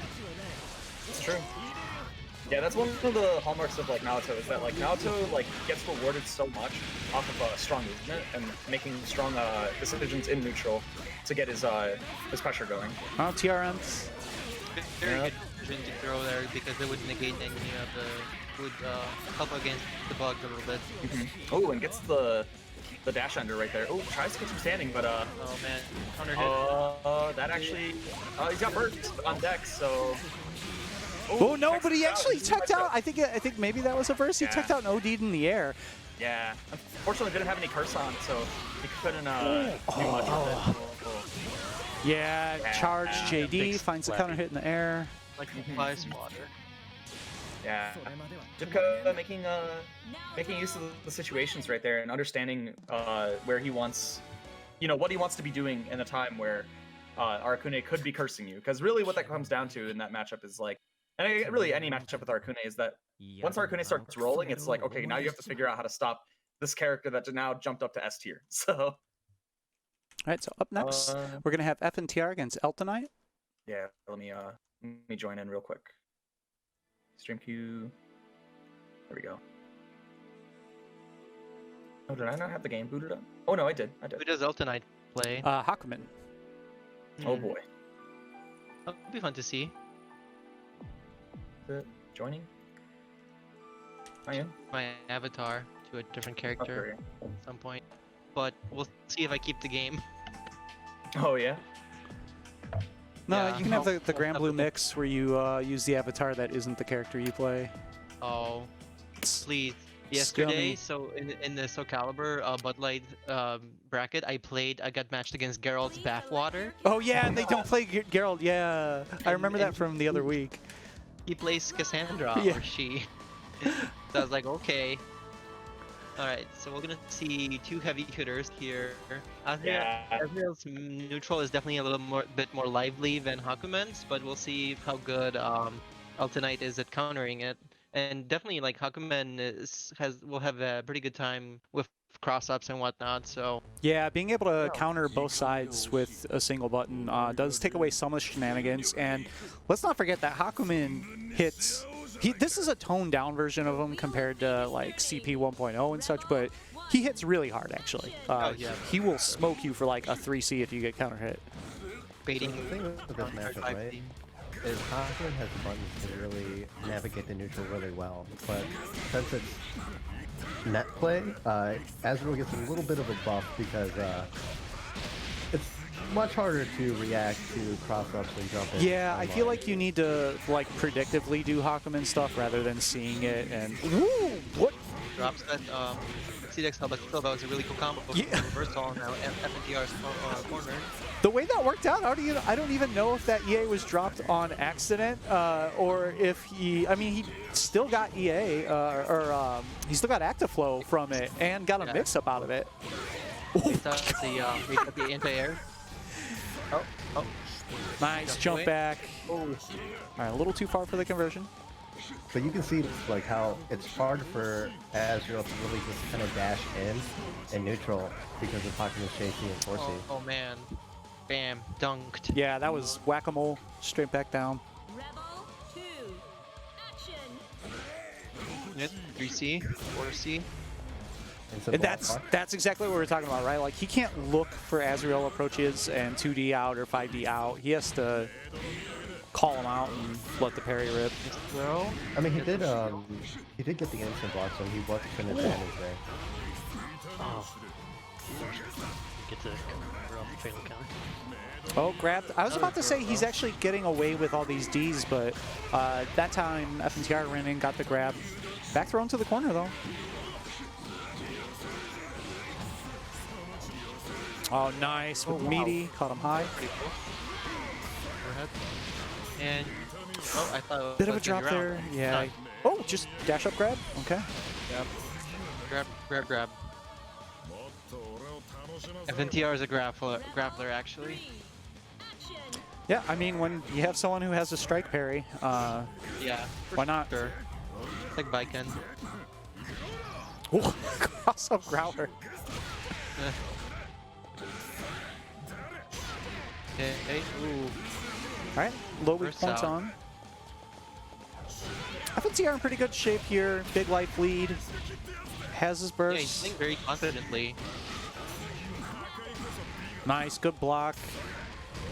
It's true. Yeah, that's one of the hallmarks of like Naoto, is that like Naoto like gets rewarded so much off of strong movement and making strong decisions in neutral to get his pressure going. Oh, TRMs. Very good decision to throw there, because it would negate any of the, would help against the bugs a little bit. Oh, and gets the dash under right there. Oh, tries to get him standing, but Oh man, counter hit. that actually he's got burst on deck, so. Oh no, but he checks actually out. checked out. I think maybe that was a verse. He Yeah. checked out and OD'd in the air. Yeah, unfortunately didn't have any curse on, so he couldn't do much with it. Yeah, charge Yeah, JD, big finds a slappy. counter hit in the air. Like fly swatter. Yeah, Jibka making use of the situations right there and understanding where he wants, you know, what he wants to be doing in a time where Arakune could be cursing you. Because really what that comes down to in that matchup is like, and really any matchup with Arakune is that once Arakune starts rolling, it's like, okay, now you have to figure out how to stop this character that now jumped up to S tier. So. All right, so up next, we're going to have F and TR against Eltonite. Yeah, let me join in real quick. Stream queue. There we go. Oh, did I not have the game booted up? Oh no, I did. Who does Eltonite play? Hakumen. Oh boy. That'll be fun to see. Joining? I am. My avatar to a different character at some point. But we'll see if I keep the game. Oh yeah. No, Yeah, you can have I'll- the Grand I'll Blue have to- mix where you use the avatar that isn't the character you play. Oh, please. Scummy. Yesterday, so in the Soul Calibur Bud Light bracket, I got matched against Geralt's Bathwater. Oh yeah, and they don't play Geralt. Yeah, I remember that from the other week. He plays Cassandra, Yeah. or she. So I was like, okay. Alright, so we're gonna see two heavy hitters here. Yeah. Azrael's neutral is definitely a little bit more lively than Hakumen's, but we'll see how good Altanite is at countering it. And definitely, like, Hakumen will have a pretty good time with cross-ups and whatnot, so... Yeah, being able to counter both sides with a single button does take away some of the shenanigans. And let's not forget that Hakumen hits... This is a toned-down version of him compared to, like, CP 1.0 and such, but he hits really hard, actually. yeah. He will smoke you for, like, a 3C if you get counter hit. Baiting The thing with this matchup, right, is Hakumen has buttons to really navigate the neutral really well, but since it's net play, Azrael gets a little bit of a buff because it's much harder to react to cross-ups and jump-ins. Yeah, I feel like you need to, like, predictively do Hakumen stuff rather than seeing it and... Woo! What? drops that CDX held, but still that was a really cool combo. Yeah. Reversal on FNTR's corner. The way that worked out, I don't even know if that EA was dropped on accident or if he... I mean, he still got EA, he still got Active Flow from it and got a mix-up out of it. They got the anti-air. Oh. Nice jump back. Oh. All right, a little too far for the conversion. But you can see like how it's hard for Azrael to really just kind of dash in neutral because of Hakumen's chasing and forcing. Oh man. Bam. Dunked. Yeah, that was whack-a-mole, straight back down. Rebel 2. Action. Yep. 3C. 4C. And that's exactly what we're talking about, right? Like, he can't look for Azrael approaches and 2D out or 5D out. He has to call him out and let the parry rip. Throw. I mean, he did get the instant block, so he was an advantage there. Oh. Get to cover off the fatal counter. Oh, grabbed. I was about to say he's actually getting away with all these Ds, but that time FNTR ran in, got the grab. Back thrown to the corner, though. Oh, nice. With meaty. Caught him high. Overhead. And I thought it Bit of a was drop gonna be there. round. Yeah. No. Oh, just dash up grab. Okay. Yep. Grab. FNTR is a grappler actually. Action. Yeah, I mean, when you have someone who has a strike parry, Yeah. why not? Sure. Like Baiken. Oh, cross-up growler. Okay. Ooh. All right, low weak First points out. on. FNTR in pretty good shape here. Big life lead. Has his Yeah, he's burst. playing very confidently. Nice, good block.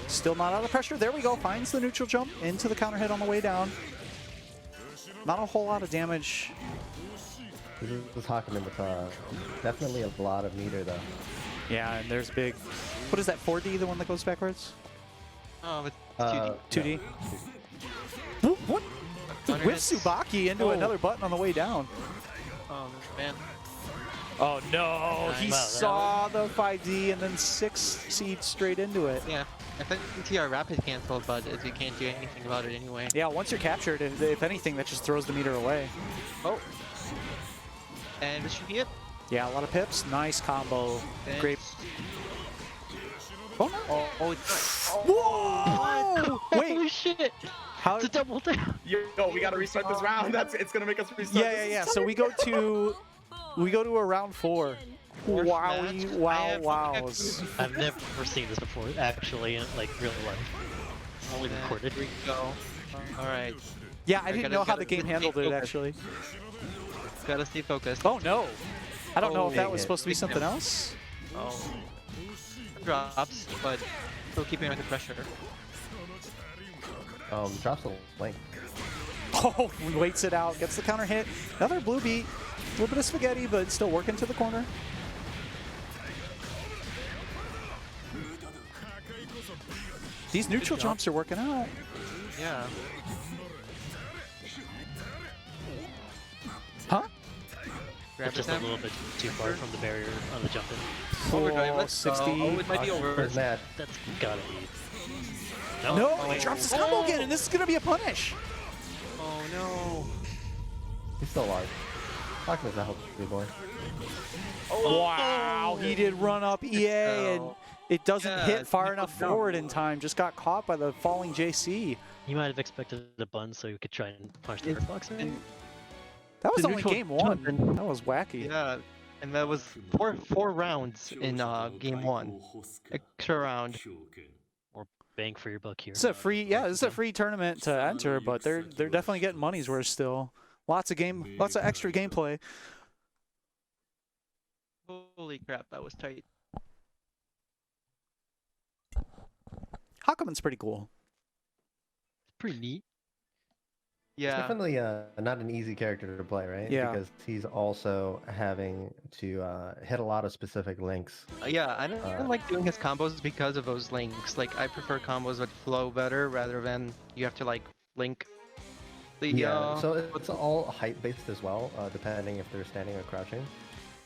Still not out of pressure. There we go. Finds the neutral jump into the counter hit on the way down. Not a whole lot of damage. This is Hakumen with definitely a lot of meter though. Yeah, and there's big. What is that? 4D, the one that goes backwards? Oh, with 2D. Yeah. What? Whip Tsubaki into another button on the way down. Oh man. Oh no, he Nice. saw the 5D and then 6C'd straight into it. Yeah. FNTR rapid canceled, but you can't do anything about it anyway. Yeah, once you're captured, if anything, that just throws the meter away. Oh. And this should be it. Yeah, a lot of pips. Nice combo. And Great. Oh, no. Oh, it's Whoa! Holy Wait, shit! how? It's a double down. Yo, we gotta restart this round. It's gonna make us restart. Yeah. So we go to a round 4. Fourth Wowie, match. wow, wows. I've never seen this before, actually, in like real life. Only recorded. Here we go. All right. Yeah, I didn't know how the game gotta handled stay it focused. actually. Gotta stay focused. Oh no! I don't know if that Oh, was yeah. supposed to be something else. Oh. Drops, but still keeping under pressure. Drops a link. Oh, waits it out, gets the counter hit. Another blue beat. A little bit of spaghetti, but still working to the corner. These neutral jumps are working out. Yeah. Huh? Grab It's just a attempt. little bit too far from the barrier on the jump in. Overdrive. Let's 60. go. Oh, it might be over. Where's Matt? That's gotta be. No, he drops his combo again, and this is gonna be a punish. Oh no. He's still alive. Hakumen's a healthy boy. Wow, he did run up EA, and it doesn't hit far enough forward in time. Just got caught by the falling JC. You might have expected a bun so you could try and punch the Earthbox in. That was The only neutral game one. jump That was wacky. Yeah, and that was four rounds in game one. Extra round. Or bang for your buck here. It's a free, this is a free tournament to enter, but they're definitely getting money's worth still. Lots of extra gameplay. Holy crap, that was tight. Hakumen's pretty cool. Pretty neat. Yeah. Definitely not an easy character to play, right? Yeah. Because he's also having to hit a lot of specific links. Yeah, I don't like doing his combos because of those links. Like, I prefer combos that flow better rather than you have to, like, link the... Yeah, so it's all height-based as well, depending if they're standing or crouching.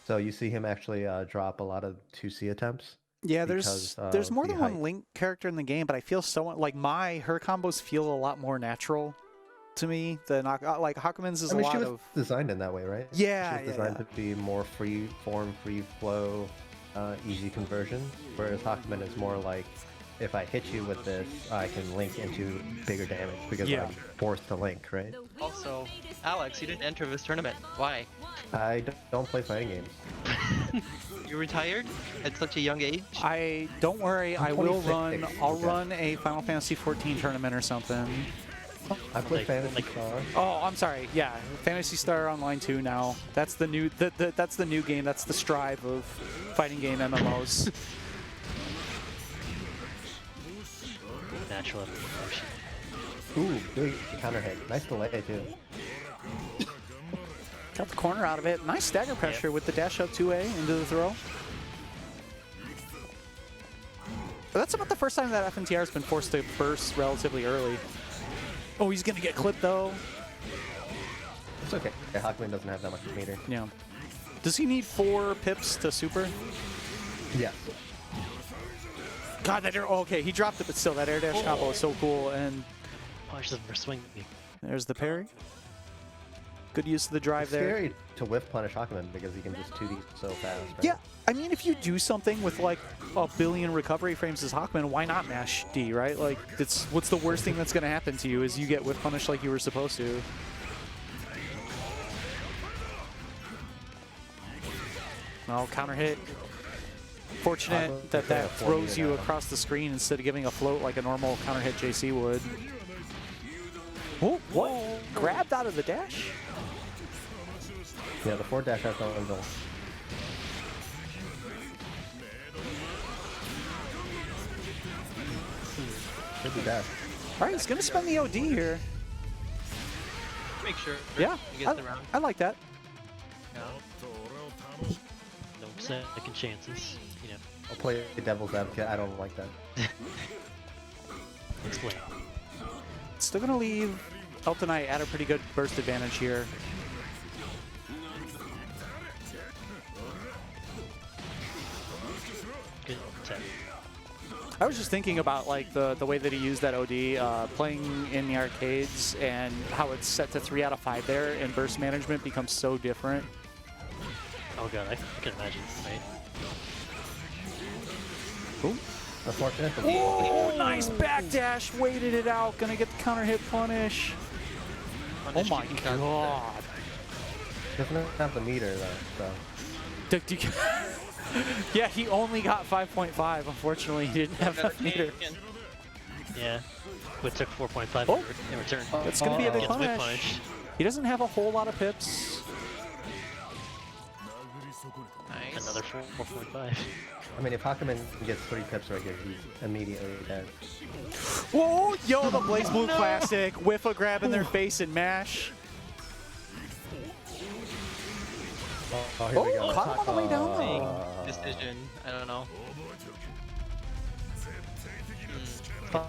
So you see him actually drop a lot of 2C attempts. Yeah, because there's more the than one height. Link character in the game, but I feel so like her combos feel a lot more natural to me than like Hakumen's is I mean, a she lot was of designed in that way, right? Yeah, She was designed to be more free form, free flow, easy conversion. Whereas Hakumen is more like, if I hit you with this, I can link into bigger damage because I'm forced to link, right? Also, Alex, you didn't enter this tournament. Why? I don't play fighting games. You retired at such a young age? Don't worry, I'm I will 26. I'll Okay. run a Final Fantasy 14 tournament or something. I play Like- Fantasy like- Star. Oh, I'm sorry. Yeah, Fantasy Star Online 2 now. That's the new that's the new game. That's the strive of fighting game MMOs. Natural evolution. Ooh, big counter hit. Nice delay too. Got the corner out of it. Nice stagger pressure with the dash up 2A into the throw. But that's about the first time that FNTR has been forced to burst relatively early. Oh, he's gonna get clipped though. It's okay. Yeah, Hakumen doesn't have that much meter. Yeah. Does he need 4 pips to super? Yes. God, that air. Oh, okay, he dropped it, but still, that air dash combo is so cool. And Punch doesn't swing me. there's the parry. Good use of the drive It's there. scary to whiff punish Hakumen because he can just 2D so fast, right? Yeah, I mean, if you do something with like a billion recovery frames as Hawkman, why not mash D, right? Like, what's the worst thing that's going to happen to you is you get whiff punished like you were supposed to. Well, counter hit. Fortunate that that throws you across the screen instead of giving a float like a normal counter hit JC would. Oh, what? Grabbed out of the dash? Yeah, the 4 dash has no angle. Should be dash. All right, he's going to spend the OD here. Make sure. Yeah, He gets the round. I like that. Yeah. No second chances. You know, I'll play the devil's advocate. I don't like that. explain. Still going to leave Eltonite at a pretty good burst advantage here. Good attack. I was just thinking about like the way that he used that OD, playing in the arcades and how it's set to 3 out of 5 there, and burst management becomes so different. Oh god, I can imagine, right? Unfortunate. But Oh, nice backdash, waited it out, gonna get the counter hit punish. Oh my god. doesn't have the meter though, so. Yeah, he only got 5.5. Unfortunately, he didn't have that meter. Yeah. But took 4.5 Oh. in return. That's gonna be a big Gets whip punish. punished. He doesn't have a whole lot of pips. Nice. Another 4.5. I mean, if Hakumen gets 3 pips right here, he's immediately dead. Whoa, yo, the BlazBlue classic. Whiff a grab in their face and mash. Oh, here we go. Caught him on the way down though. Decision. I don't know.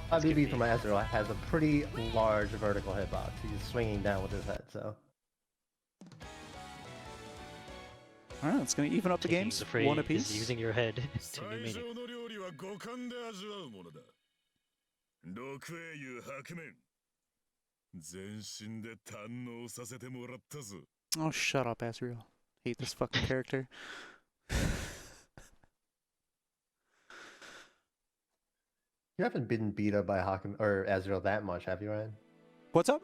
5BB from my Ezreal has a pretty large vertical hitbox. He's swinging down with his head, so. All right, it's going to even up the Taking games. the phrase 1 apiece. Using your head to new meaning. の料理は五感で味わうものだ。六英雄白面。全身で堪能させてもらったぞ。Oh, shut up, Azriel. Hate this fucking character. You haven't been beat up by Hakim or Azrael that much, have you, Ryan? What's up?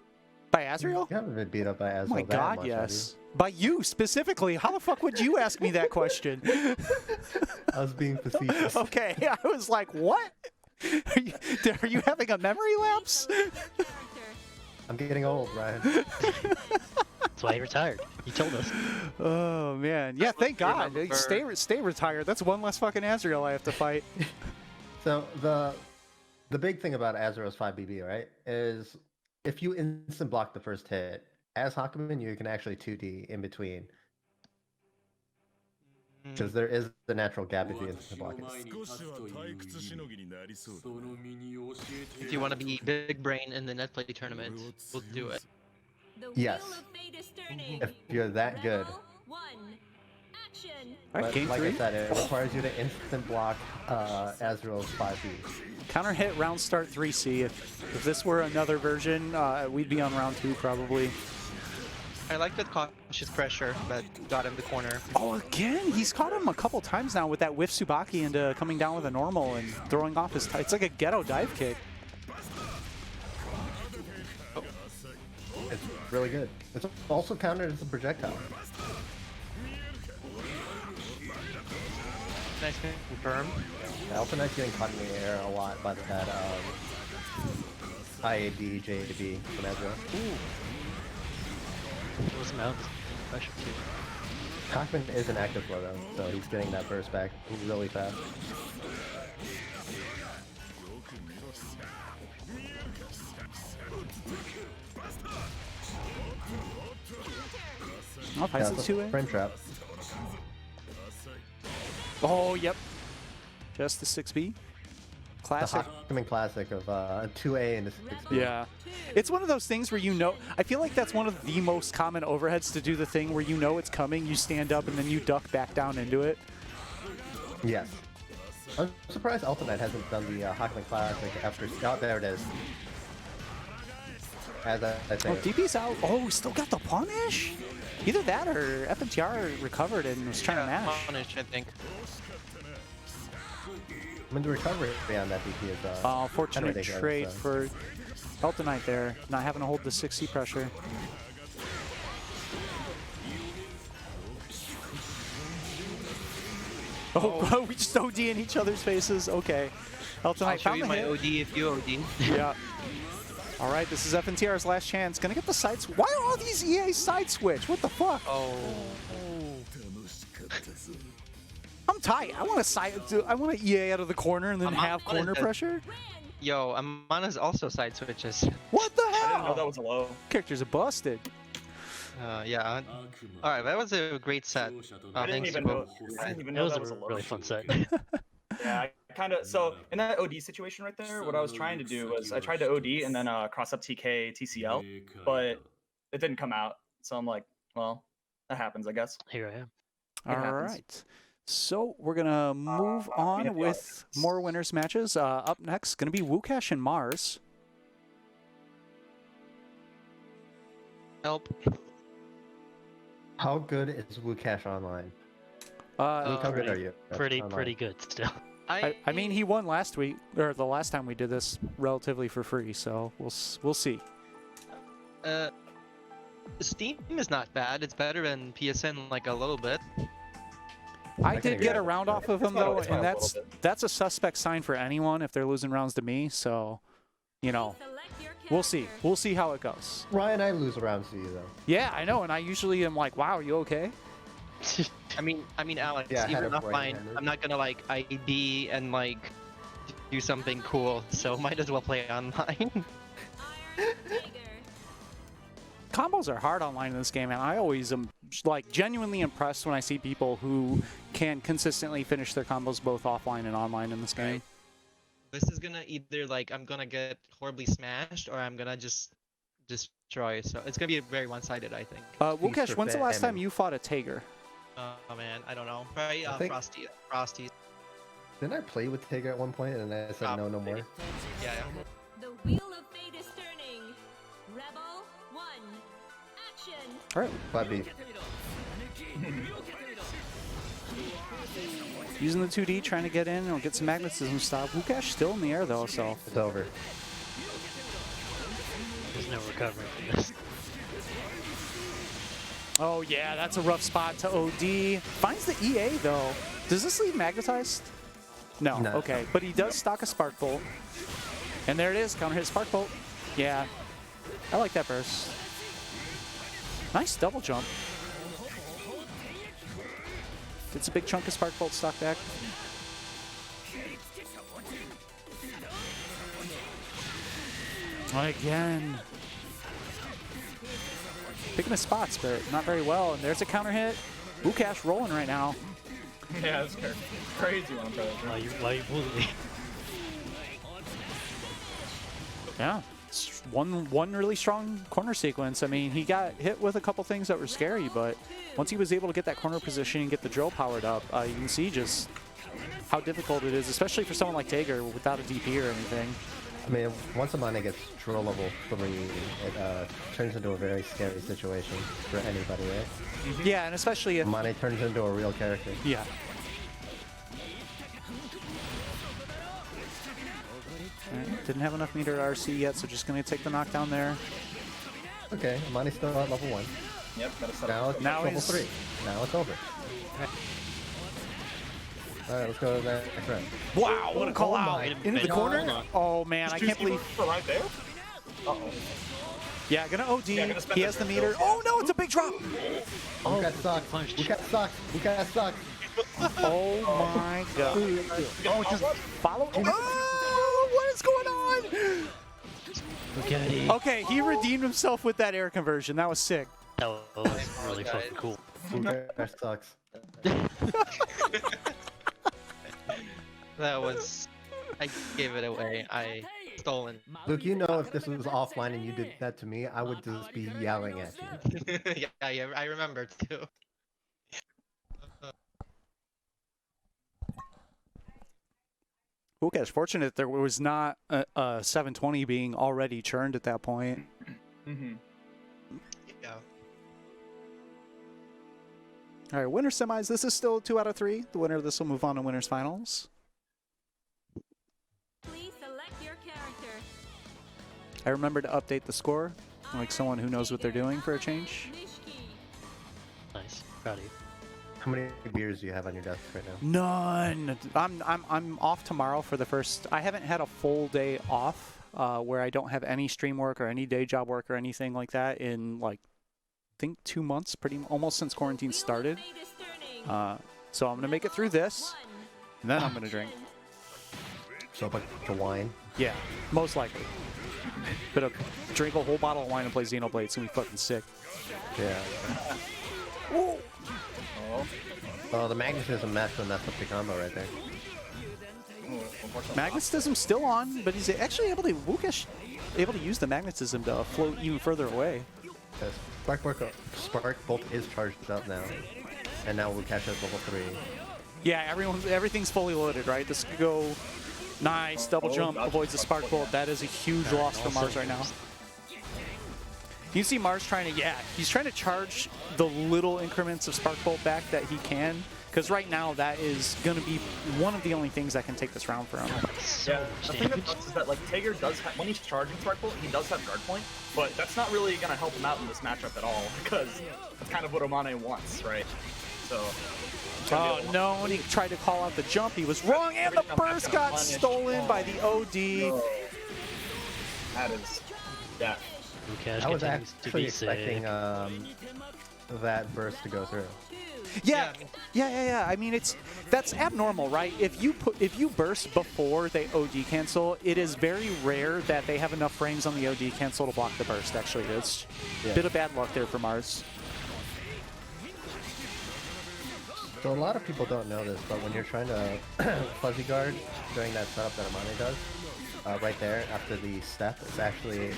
By Azriel? You haven't been beat up by Oh Azrael my that god, much, yes. By you specifically. How the fuck would you ask me that question? have you? I was being facetious. Okay, I was like, what? Are you having a memory lapse? I'm getting old, Ryan. That's why he retired. He told us. Oh man, yeah. Thank God. remember- Stay retired. That's one less fucking Azrael I have to fight. So the big thing about Azrael's 5BB, right, is if you instant block the first hit, as Hakumen, you can actually 2D in between. Because there is the natural gap if you instant block it. 少しは退屈しのぎになりそうだな。 If you want to be big brain in the net play tournament, we'll do it. Yes. If you're that good. Alright, But game like 3. I said, it requires you to instant block Azrael's 5B. Counter hit round start 3C. If this were another version, we'd be on round 2 probably. I like that cautious pressure that got him the corner. Oh, again? He's caught him a couple times now with that whiff Tsubaki into coming down with a normal and throwing off his... It's like a ghetto dive kick. It's really good. It's also countered as a projectile. Nice confirm. Alpha Knight's getting caught in the air a lot by that IAD JB from Ezra. There was some out pressure too. Cockman is an active flow though, so he's getting that burst back really fast. Oh, Yeah, Pisces it's a 2A. frame trap. Oh, yep. Just the 6B. The Classic. Hakumen classic of 2A and a 6B. Yeah. It's one of those things where you know, I feel like that's one of the most common overheads to do the thing where you know it's coming, you stand up, and then you duck back down into it. Yes. I'm surprised Alpha Knight hasn't done the Hakumen classic after. Oh, there it is. As I say. Oh, DP's out. Oh, we still got the punish? Either that or FMTR recovered and was trying to mash. Punish, I think. I mean, the recovery on that DP is kinda Fortunate ridiculous, trade so. for Delta Knight there, not having to hold the 6C pressure. Oh, we just OD in each other's faces. Okay. Delta I'll Knight show found you the my hit. OD if you OD. Yeah. All right, this is FNTR's last chance. Gonna get the side. Why are all these EA side switch? What the fuck? Oh. I'm tight. I want to I want to EA out of the corner and then I'm have not corner gonna- pressure. Yo, Amana's also side switches. What the I didn't know that hell? was a low. Characters are busted. Yeah. Alright, that was a great set. I didn't Thanks even to know. both. I didn't even It know was that a was a low. really fun set. Yeah, I kind of. So in that OD situation right there, what I was trying to do was I tried to OD and then cross up TK TCL, but it didn't come out. So I'm like, well, that happens, I guess. Here I am. All happens. right. So we're gonna move on with more winners matches. Up next, gonna be Wukash and Mars. Help. How good is Wukash online? Uh, How good are you? Pretty online? good still. I mean, he won last week or the last time we did this relatively for free. So we'll see. Steam is not bad. It's better than PSN like a little bit. I can did agree get a with round that. off of him It's fine- though, it's fine and a little that's a suspect sign for anyone if they're losing rounds to me. So, you know, we'll see. We'll see how it goes. Ryan, I lose rounds to you though. Yeah, I know, and I usually am like, "Wow, are you okay?" I mean, Alex, Yeah, I had even a brain offline, hemorrhage. I'm not gonna like ID and like do something cool, so might as well play online. Combos are hard online in this game, and I always am like genuinely impressed when I see people who can consistently finish their combos both offline and online in this game. Right. This is gonna either like I'm gonna get horribly smashed or I'm gonna just destroy. So it's gonna be very one-sided, I think. Wukash, for when's the last time famine. you fought a Tiger? Oh man, I don't know. Probably I think- Frosty. Didn't I play with Tiger at one point and then I said no more? Yeah. The wheel of fate is turning. Rebel 1. All right, Flat B. using the 2D, trying to get in and get some magnetism stop. Wukash still in the air though, so It's over. There's no recovering from this. oh yeah, that's a rough spot to OD. Finds the EA though. Does this leave magnetized? No. No. Okay, but he does stock a Spark Bolt. And there it is, counter hit Spark Bolt. Yeah, I like that burst. Nice double jump. Gets a big chunk of Spark Bolt stock back. Again. Picking his spots, but not very well. And there's a counter hit. Wukash rolling right now. Yeah, it's crazy one, brother. Why you bully me? Yeah, it's one really strong corner sequence. I mean, he got hit with a couple things that were scary, but once he was able to get that corner position and get the drill powered up, you can see just how difficult it is, especially for someone like Tager without a DP or anything. I mean, once Amane gets drill level 3, it turns into a very scary situation for anybody, right? Yeah, and especially if... Amane turns into a real character. Yeah. Alright, didn't have enough meter to RC yet, so just going to take the knockdown there. Okay, Amane's still at level 1. Yep, gotta set Now up. it's Now level he's- 3. Now it's over. Alright, let's go to the next round. Wow, what a call Oh out. my Into the God. corner? Oh man, I can't believe... Right there? Uh-oh. Yeah, gonna OD. Yeah, gonna spend He this has the round. meter. Oh no, it's a big drop! Wukash sucks. punch. Wukash sucks. Wukash sucks. Oh my god. Oh, just Follow... Oh, what is going on? Okay. Okay, he redeemed himself with that air conversion. That was sick. That was really fucking cool. Wukash sucks. That was. I gave it away. I stolen. Luke, you know if this was offline and you did that to me, I would just be yelling at you. Yeah, I remember too. Wukash, fortunate there was not a 720 being already churned at that point. Mm-hmm. Yeah. All right, winner semis. This is still 2 out of 3. The winner of this will move on to winners finals. Please select your character. I remember to update the score, like someone who knows what they're doing for a change. Nishiki. Nice. Proud of you. How many beers do you have on your desk right now? None. I'm off tomorrow for the first. I haven't had a full day off where I don't have any stream work or any day job work or anything like that in like I think 2 months, almost since quarantine started. Fate is turning. So I'm gonna make it through this, and then I'm gonna drink. So a bunch of wine. Yeah, most likely. But drink a whole bottle of wine and play Xenoblade. It's gonna be fucking sick. Yeah. Oh. Oh, the magnetism match will mess up the combo right there. Magnetism's still on, but he's actually able to Wukash able to use the magnetism to float even further away. Yes. Spark Bolt is charged up now. And now Wukash has level 3. Yeah, everything's fully loaded, right? This could go nice double jump, avoids the spark bolt. That is a huge loss for Mars right now. You see Mars trying to, he's trying to charge the little increments of spark bolt back that he can, because right now that is going to be one of the only things that can take this round for him. Yeah, the thing that sucks is that like Tager does have, when he's charging Spark Bolt, he does have guard point, but that's not really gonna help him out in this matchup at all because that's kind of what Amane wants, right? So. Oh no, when he tried to call out the jump, he was wrong, and the burst got stolen by the OD. Oh. That is, yeah. Wukash I was continues to actually be expecting sick. that burst to go through. Yeah. I mean, that's abnormal, right? If you burst before they OD cancel, it is very rare that they have enough frames on the OD cancel to block the burst. Actually, it's a bit of bad luck there for Mars. So a lot of people don't know this, but when you're trying to fuzzy guard during that setup that Amane does, right there after the step, it's actually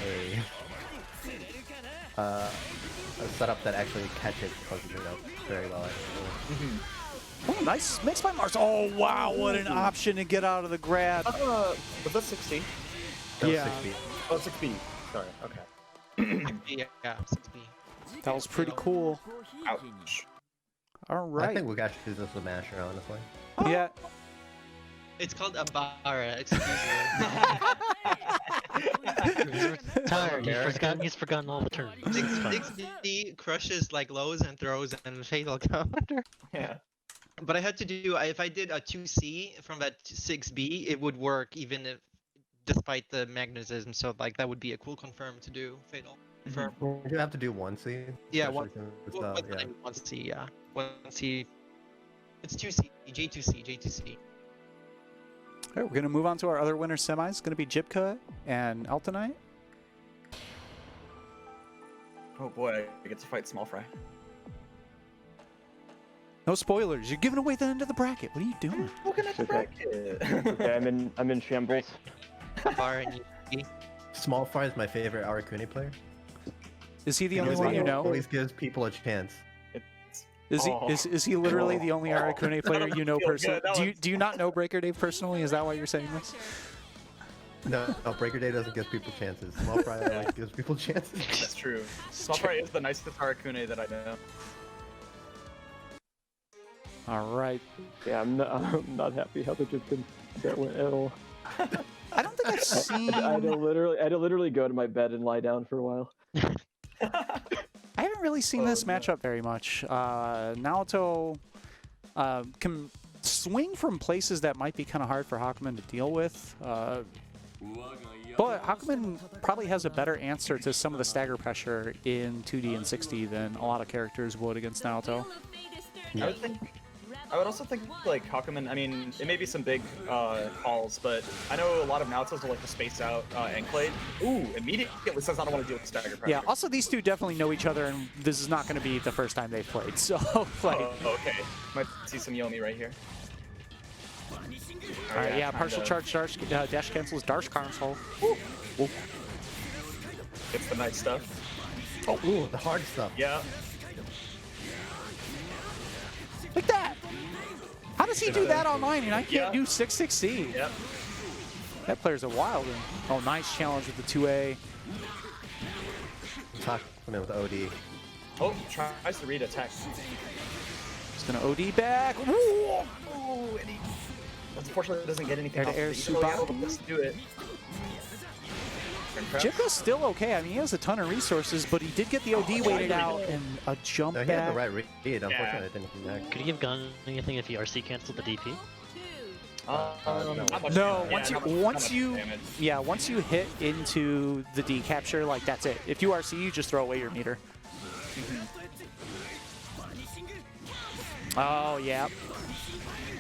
a setup that actually catches fuzzy guard very well. Oh, nice mix by Mars. Oh wow, what an option to get out of the grab. Was that 16? That was Yeah. 6 feet. Oh, 6B. Sorry. Okay. Yeah, 6B. That was pretty cool. Ouch. All I right. think we got to do this with Masher, honestly. Yeah. It's called a bara, excuse me. Tired. He's forgotten all the terms. It's fine. 6D crushes like lows and throws and fatal counter. Yeah. But I had to do, if I did a 2C from that 6B, it would work even if, despite the magnetism. So like that would be a cool confirm to do fatal confirm. You have to do 1C. Yeah, especially since, yeah. 1C, yeah. 1C. It's 2C, J2C, J2C. All right, we're gonna move on to our other winner semis. It's gonna be Jibka and Eltonite. Oh boy, I get to fight Small Fry. No spoilers. You're giving away the end of the bracket. What are you doing? Looking at the bracket. Okay, I'm in shambles. Bar and E. Small Fry is my favorite Arakuni player. Is he the He only one you know? always gives people a chance. Is he literally the only Arakune player you know personally? Do you not know Breaker Dave personally? Is that why you're saying this? No, Breaker Day doesn't give people chances. Small Fry like, gives people chances. That's true. Small Fry is the nicest Harakune that I know. All right. Yeah, I'm not happy how the Jibkin that went at all. I don't think I've seen. I had to literally go to my bed and lie down for a while. I haven't really seen this matchup very much. Naoto can swing from places that might be kind of hard for Hakumen to deal with. But Hakumen probably has a better answer to some of the stagger pressure in 2D and 6D than a lot of characters would against Naoto. I would also think like Hakumen. I mean, it may be some big calls, but I know a lot of Naotos will like to space out Enclave. Ooh, immediately says I don't want to deal with stagger pressure. Yeah. Also, these two definitely know each other, and this is not going to be the first time they've played. So, like. Okay. Might see some Yomi right here. All right. Yeah. Partial charge dash cancels dash cancel. Ooh. It's the nice stuff. Oh, ooh, the hard stuff. Yeah. Like that. How does he do that online and I can't do 6-6C? Yep. That player's a wild one. Oh, nice challenge with the 2A. Talk with OD. Oh, tries to read a text. He's gonna OD back. Ooh. Ooh, and he unfortunately doesn't get anything. Air He's super. still able to do it. Jibka's still okay. I mean, he has a ton of resources, but he did get the OD weighted out and a jump No, he back. had the right read. Unfortunately, it didn't connect. Could he have gone anything if he RC canceled the DP? No, once you hit into the D capture, like that's it. If you RC, you just throw away your meter. Oh yeah,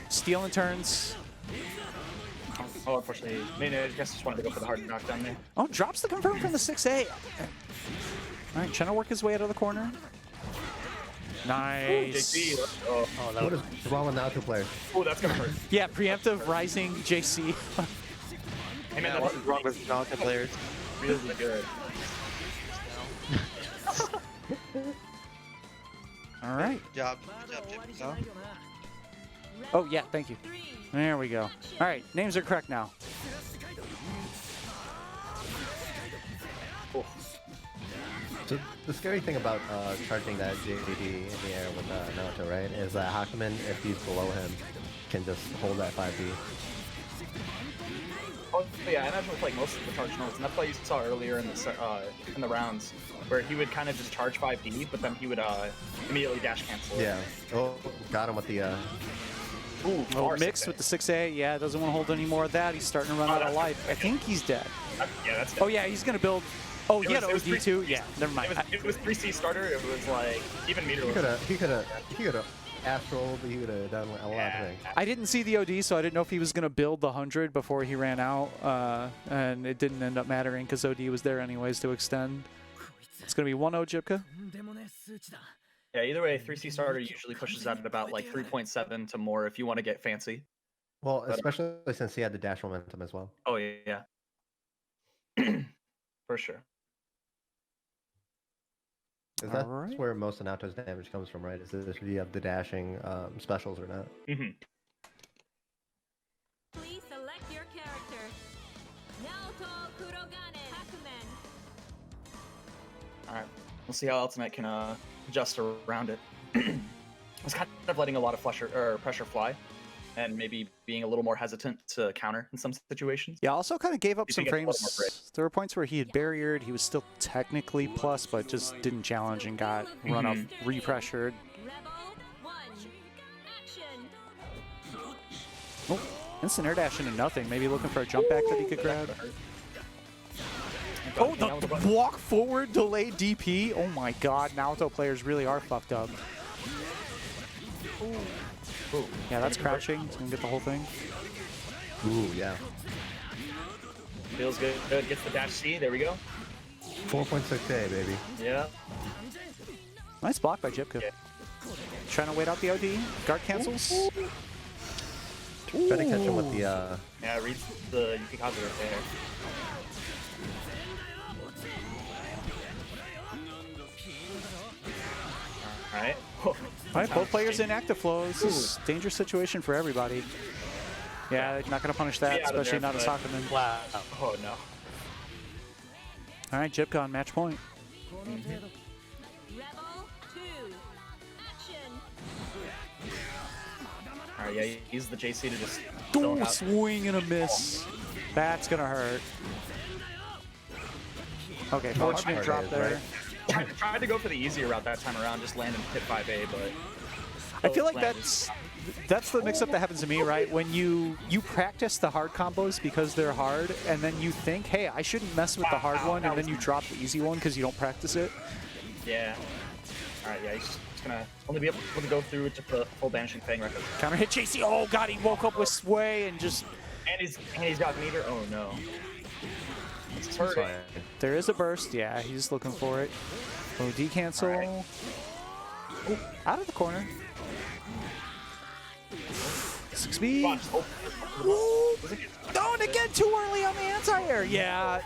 stealing turns. Oh, unfortunately, I guess just wanted to go for the hard knockdown there. Oh, drops the confirm from the 6A. All right, trying to work his way out of the corner. Nice. JC, oh, What is wrong with Naoto players? oh, that's gonna hurt. Yeah, preemptive rising JC. Hey man, What is wrong with Naruto players? really good. All right. Good job, Jibkin. Oh yeah, thank you. There we go. All right, names are correct now. So the scary thing about charging that JD in the air with Naoto, right, is that Hakumen, if he's below him, can just hold that 5B. Oh yeah, I imagine with like most of the charge notes, and that's why you saw earlier in the rounds, where he would kind of just charge 5D, but then he would immediately dash cancel it. Yeah. Oh, got him with the. Ooh, Oh, mixed with the 6A. Yeah, doesn't want to hold any more of that. He's starting to run out of life. I think he's dead. Yeah, that's. Oh yeah, he's gonna build. Oh, he had It was OD too. Yeah, never mind. It was 3C starter. It was like even meterless. He could have astral, but he would have done a lot of things. I didn't see the OD, so I didn't know if he was gonna build the 100 before he ran out, and it didn't end up mattering because OD was there anyways to extend. It's gonna be 1-0 Jibka. Yeah, either way, 3C starter usually pushes out at about like 3.7 to more if you want to get fancy. Well, especially since he had the dash momentum as well. Oh yeah. For sure. Because that's Alright. where most of Naoto's damage comes from, right? Is this if you have the dashing specials or not? Mm-hmm. Please select your character. Naoto Kurogane Hakumen. All right. We'll see how Ultimate can adjust around it. I was kind of letting a lot of pressure fly, and maybe being a little more hesitant to counter in some situations. Yeah, also kind of gave up You some think it's a little more frames. There were points where he had barriered, he was still technically plus, but just didn't challenge and got run up, repressured. Rebel 1. Action. Oh, instant air dash into nothing. Maybe looking for a jump back that he could grab. Oh, the walk forward delay DP. Oh my god, Naruto players really are fucked up. Ooh. Yeah, that's crouching. He's gonna get the whole thing. Ooh, yeah. Feels good. Gets the dash C. There we go. 4.6K, baby. Yeah. Nice block by Jipka. Yeah. Trying to wait out the OD. Guard cancels. Try to catch him with the, Yeah, reads the Yukikaze right there. Alright. Alright, both players in active flow. This is a dangerous situation for everybody. Yeah, they're not going to punish that, Yeah, especially they're not a Sakaman. Wow. Oh no. Alright, Jipka on match point. Rebel 2. Action. Alright, yeah, use the JC to just Ooh, zone out. swing and a miss. That's going to hurt. Okay, fortunate part drop is, there. right? Tried to go for the easier route that time around, just land and hit 5A, but I feel like landed. that's the mix-up that happens to me, right? When you practice the hard combos because they're hard, and then you think, hey, I shouldn't mess with the hard one, and then you drop the easy one because you don't practice it. Yeah. Alright, yeah, he's just gonna only be able to go through just the full banishing thing right. Counter hit JC. Oh god, he woke up with sway and just. And he's got meter. Oh no. It's hurting. There is a burst. Yeah, he's looking for it. OD cancel. Right. Ooh, out of the corner. 6B. Come on, just open. No, and again, too early on the anti-air. Yeah.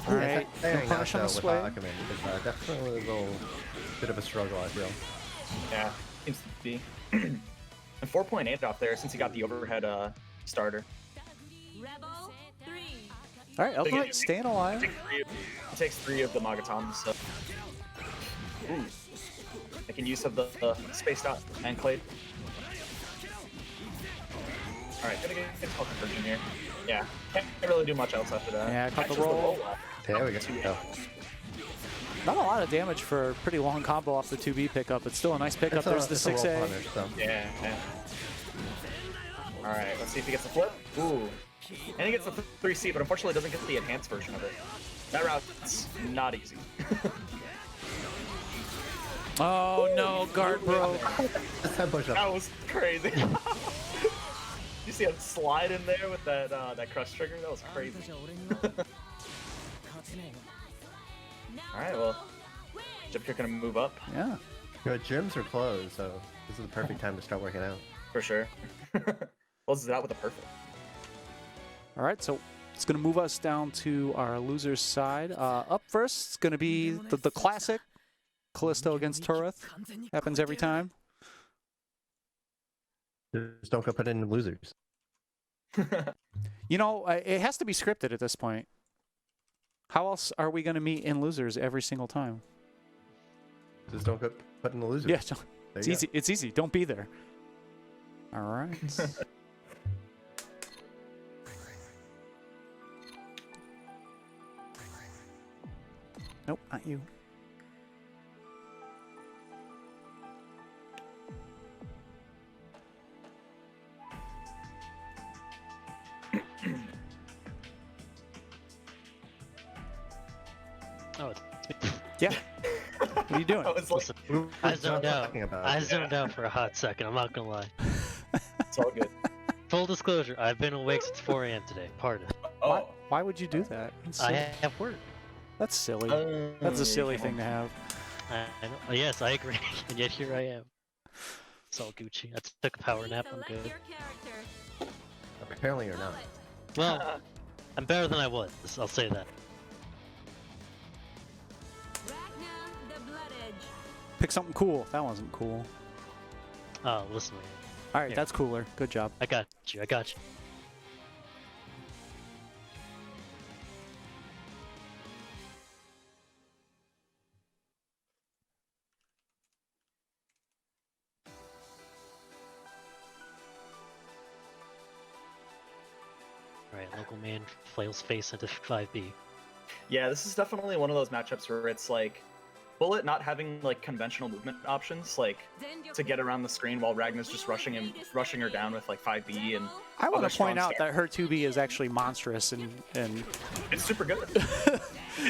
All right. No Staying out punish on though the with sway. Akaman is definitely a little bit of a struggle, I feel. Yeah, seems to be. And 4.8 off there since he got the overhead starter. Rebel 3. All right, Ultimate staying alive. He takes 3 of the Magatoms, so. Ooh. Making use of the spaced out enclave. Alright, gonna get a conversion here. Yeah, can't really do much else after that. Yeah, caught the Catches roll. There we go. Not a lot of damage for a pretty long combo off the 2B pickup. It's still a nice pickup. There's the 6A. Punish, so. Yeah. Alright, let's see if he gets the flip. Ooh. And he gets the 3C, but unfortunately doesn't get the enhanced version of it. That route's not easy. Oh no, guard broke. That was crazy. You see him slide in there with that that crush trigger? That was crazy. Alright, well, Jipka gonna move up. Yeah. Your gyms are closed, so this is the perfect time to start working out. For sure. Closes it out with a perfect. All right, so it's going to move us down to our loser's side. Up first, it's going to be the classic Callisto against Toreth. Happens every time. Just don't go put in losers. You know, it has to be scripted at this point. How else are we going to meet in losers every single time? Just don't go put in the losers. Yeah, There it's you easy. go. It's easy. Don't be there. All right. Nope, not you. Oh, Yeah. What are you doing? I was like, listen, I zoned out. talking about? I zoned out for a hot second. I'm not gonna lie. it's all good. Full disclosure: I've been awake since 4 a.m. today. Pardon. Oh. Why would you do that? That's I silly. have work. That's silly. That's a silly thing to have. I know. Yes, I agree. And yet here I am. It's all Gucci. I took a power nap. I'm Select good. your character. Apparently you're not. Well, I'm better than I was. I'll say that. Ragna the Blood Edge. Pick something cool. That wasn't cool. Oh, listen, man. All right, Here. that's cooler. Good job. I got you. I got you. Man flails face into 5B. Yeah, this is definitely one of those matchups where it's like Bullet not having like conventional movement options, like to get around the screen while Ragna's just rushing her down with like 5B and. I want other to point strong out that her 2B is actually monstrous and it's super good.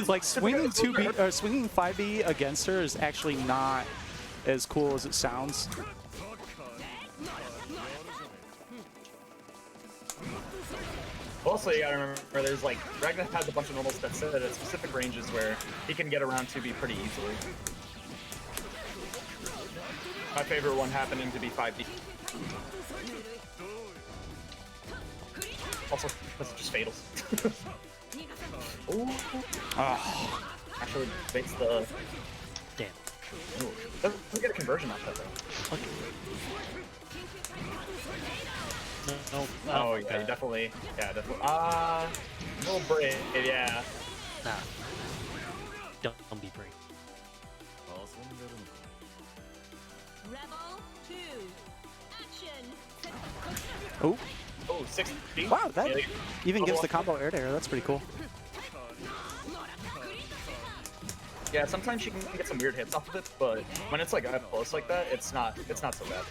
like swinging 2B or swinging 5B against her is actually not as cool as it sounds. Also, you gotta remember, there's like Ragnar has a bunch of normals that sit at specific ranges where he can get around 2B pretty easily. My favorite one happening to be 5D. Also, because it just fatals. Ooh. Oh. Actually, baits the. Damn. Ooh. Doesn't get a conversion off that though. No. Oh yeah, definitely. Yeah, definitely. Little brave. Yeah. Nah. Don't be brave. Rebel 2. Action. Oh, Oh, 60. wow, that Yeah, even gives the combo air to air. That's pretty cool. Yeah, sometimes she can get some weird hits off of it, but when it's like up close like that, it's not so bad.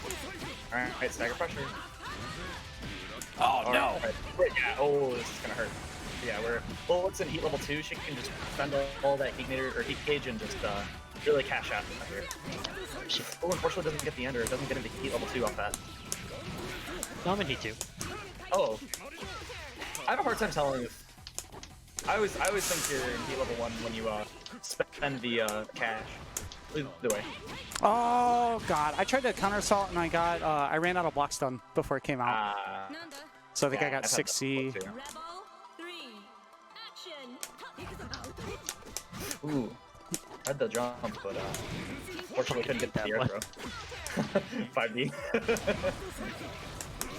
Alright, stagger pressure. Oh, no. Right, yeah, oh, this is gonna hurt. Yeah, Bullet's in heat level 2, she can just spend all that heat meter or heat gauge and just really cash out here. Oh, unfortunately doesn't get the ender, it doesn't get into heat level 2 off that. No, I'm in heat 2. Oh. I have a hard time telling if I always think you're in heat level 1 when you spend the cash. Either way. Oh god, I tried to counter assault and I ran out of block stun before it came out. So I think I got 6C. Rebel 3. Action. Ooh. I had the jump, but fortunately couldn't get the air throw. 5D.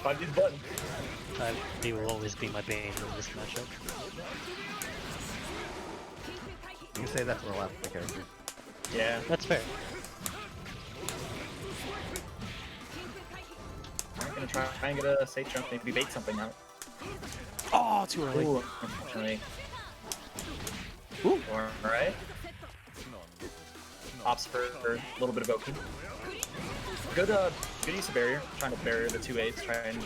5D's button. He will always be my bane in this matchup. You can say that for a lot of the characters. Yeah. That's fair. I'm gonna try and get a safe jump, maybe bait something out. Oh, too early. Ooh, unfortunately. Ooh. Alright. Ops for a little bit of Goku. Good use of barrier. Trying to barrier the 2As, try and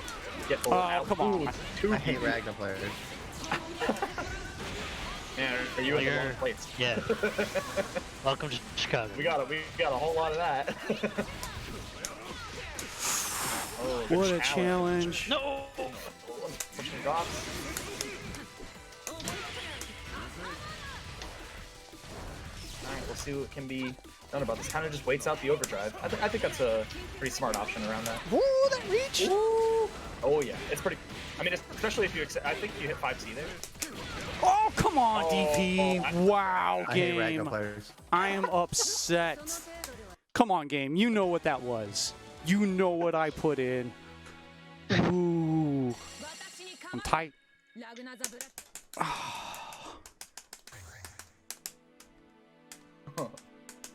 get Bullet out. Come on. I hate Ragnar players. Man, are you in the wrong place? Yeah. Welcome to Chicago. We got a whole lot of that. Oh, good What a challenge. No! Pushing drops. Alright, we'll see what can be done about this. Kind of just waits out the overdrive. I think that's a pretty smart option around that. Woo, that reach! Ooh. Oh yeah, it's pretty. I mean, especially if you accept. I think you hit 5C there. Oh, come on, Oh, DP. Wow, I hate Ragnar game. players. I am upset. Come on, game. You know what that was. You know what I put in. Ooh. I'm tight.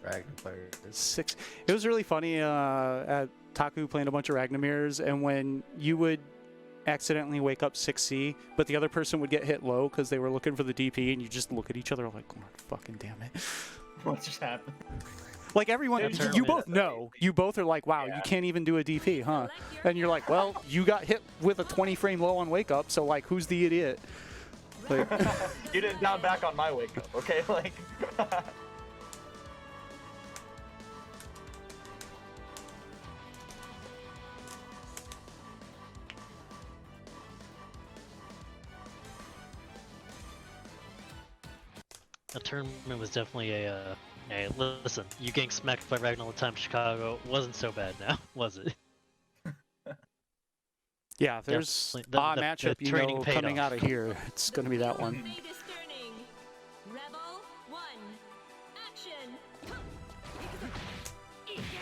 Ragnar players. 6. It was really funny at Taku playing a bunch of Ragnamirs, and when you would accidentally wake up 6C, but the other person would get hit low because they were looking for the DP, and you just look at each other like, oh, fucking damn it. What just happened? Like everyone, you both know. You both are like, wow, Yeah. you can't even do a DP, huh? And you're like, well, you got hit with a 20 frame low on wake up, so like, who's the idiot? Like, You didn't down back on my wake up, okay? Like. That tournament was definitely a. Hey, listen, you getting smacked by Ragnar all the time in Chicago wasn't so bad now, was it? yeah, if there's Definitely. a matchup, the you training know, paid coming off. out of here, it's going to be that one. Fate is turning. Rebel 1. Action.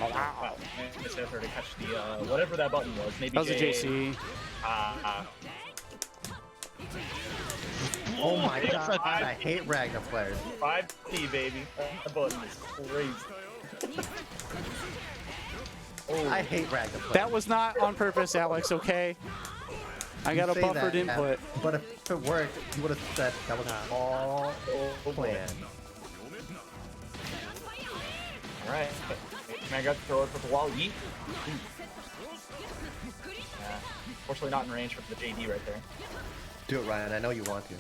Wow. I just have her to catch the whatever that button was. Maybe That was a JC. Oh my It's god, a- I hate Ragnar players. 5D, baby. That button is crazy. I hate Ragnar players. That was not on purpose, Alex, okay? I got a say buffered that, input. But if it worked, you would have said that was all planned. All right. Man, got to throw it for the wall. Yeet. Yeah. Fortunately, not in range for the JD right there. Do it, Ryan. I know you want to.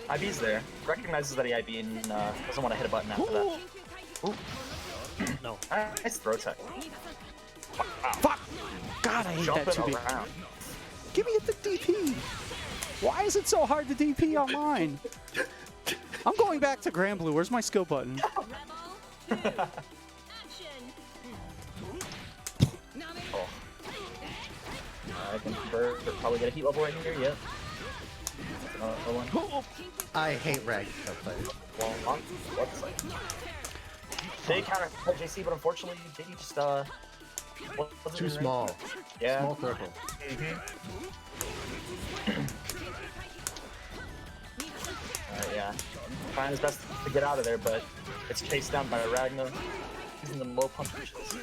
IB's there. Recognizes that he IB and doesn't want to hit a button after that. Ooh. No. Nice throw tech. Wow. Fuck! God, I hate that Jumping 2B. around. Give me the DP. Why is it so hard to DP online? I'm going back to BlazBlue. Where's my skill button? Action. Oh. I can convert, but probably get a heat level right here. Yep. Another one. I hate Rag players. Well, on website. They counter JC, but unfortunately, JD just wasn't Too in small. range. Yeah. Small circle. Yeah. Trying his best to get out of there, but it's chased down by Ragnar. Using the low punch pushes.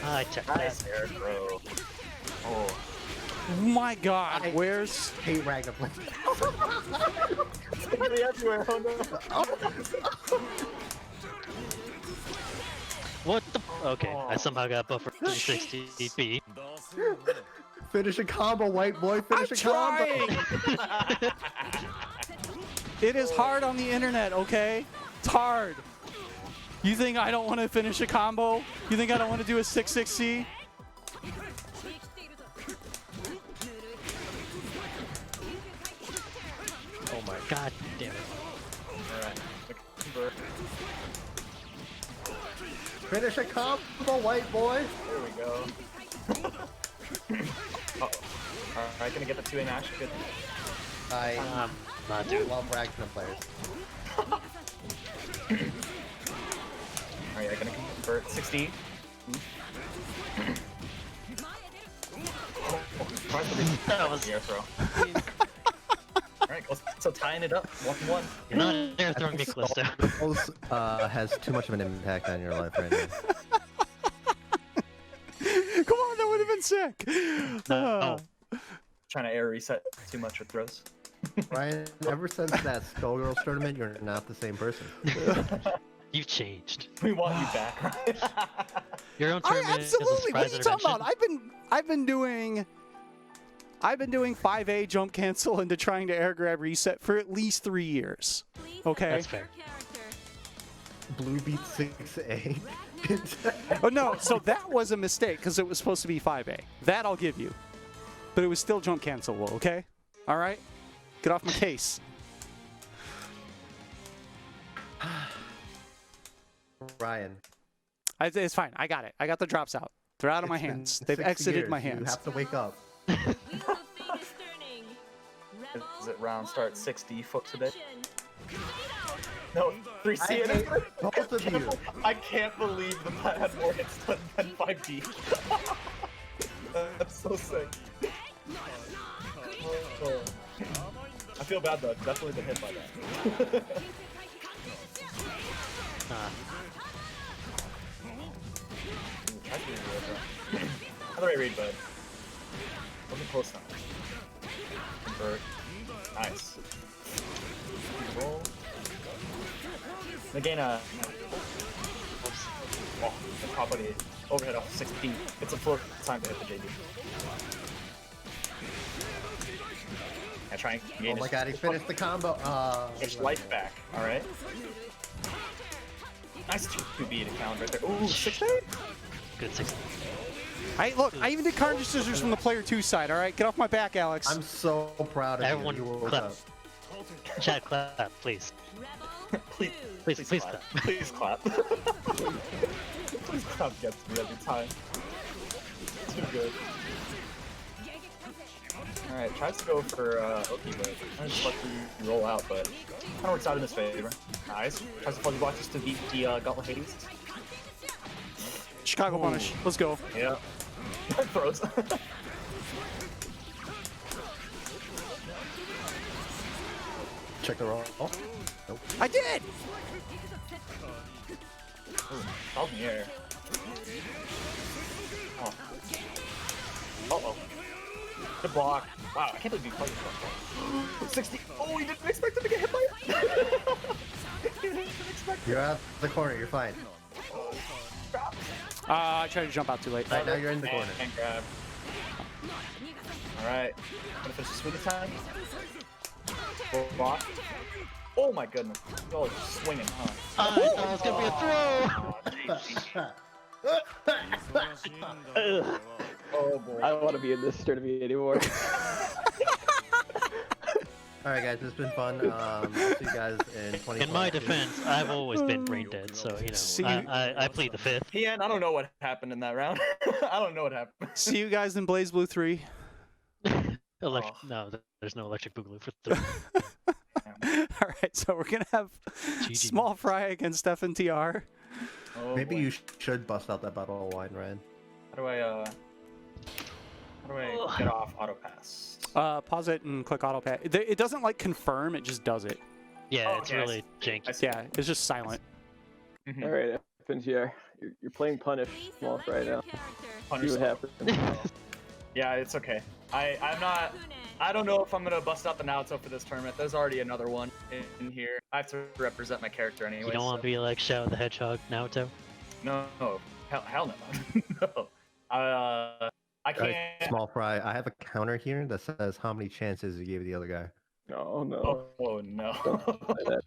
I checked Nice that. air throw. Oh. My God, where's... Hate Ragnar players. Somebody everywhere, oh no. What the? Okay, I somehow got buffer 360 DP. Finish a combo, white boy. Finish a combo. trying! It is hard on the internet, okay? It's hard. You think I don't want to finish a combo? You think I don't want to do a 6-6C? Oh my god damn it. Alright. Convert. Finish a combo, white boy. There we go. Uh-oh. Alright, gonna get the 2A match. Good. I Not doing love Ragnar players. Alright, gonna convert 60. That was- the air throw. Alright, so tying it up, 1-1. You're not air throwing me, Callisto. Pulse has too much of an impact on your life right now. Come on, that would have been sick. No. Trying to air reset too much with throws. Ryan, ever since that Skullgirls tournament, you're not the same person. You've changed. We want you back. Your own I tournament is a absolutely. What surprise are you talking intervention. about? I've been doing 5A jump cancel into trying to air grab reset for at least 3 years. Okay. That's fair. Blue beat 6A. Oh no, so that was a mistake because it was supposed to be 5A. That I'll give you. But it was still jump cancelable, okay? All right? Get off my case. Ryan. It's fine. I got it. I got the drops out. They're out of my it's been hands. They've 6 exited years. my You hands. have to wake up. Is it round start 6D folks today? No, 3C. I hate both of you. I can't believe the plat had more hits than 5D. That's so sick. Oh. I feel bad though. I've definitely been hit by that. How do I read, bud? Wasn't close enough. Convert. Nice. Roll. Again, oh, the top of the overhead off 16. It's a full time to hit the JD. I try and gain Oh my god, he finished the combo. his life back. All right. Nice 2B to count right there. Ooh, 6A. Good 60. Look, I even did cartridge scissors from the player 2 side, all right? Get off my back, Alex. I'm so proud of Everyone you. You woke clap. up. Chat clap, please. Please, Please clap. clap. Please clap. Please clap gets me every time. Too good. Alright, tries to go for Oki, but I just let you roll out, but kind of works out in his favor. Nice. Tries to fuzzy block just to beat the Gauntlet Hades. Chicago punish. Let's go. Yeah. Throws. check the roll. Nope. I did! Out in the air. Oh. Uh-oh. Good block. Wow, I can't believe he played that. 60. Oh, he didn't expect him to get hit by it. He didn't expect it. You're out the corner. You're fine. I tried to jump out too late. Right now you're in the corner. And grab. Alright. Gonna finish this this time. Full block. Oh my goodness. Oh, it's swinging, huh? I thought it was gonna be a throw! Oh boy. I don't want to be in this tournament anymore. Alright guys, it's been fun. See you guys in 2020. In my defense, I've always been brain dead, so you know, See, I plead the fifth. Yeah, I don't know what happened in that round. I don't know what happened. see you guys in BlazBlue 3. No, there's no electric boogaloo for 3. All right, so we're gonna have GG. Small Fry against FNTR. Oh, Maybe boy. you should bust out that bottle of wine, Ryan. How do I get off auto pass? Pause it and click auto pad. It doesn't like confirm; it just does it. Yeah, Oh, it's okay, I really janky. see. Yeah, it's just silent. Mhm. All right, FNTR, you're playing Punish Small Reselect right your now. character. Punish See what yourself. happens. Yeah, it's okay. I don't know if I'm gonna bust out the Naruto for this tournament. There's already another one in here. I have to represent my character anyway. You don't want to be like Shadow the Hedgehog Naruto? No, hell no. No. I can't. Alright, Small Fry, I have a counter here that says how many chances you gave the other guy. No, no. Oh no. Don't play that.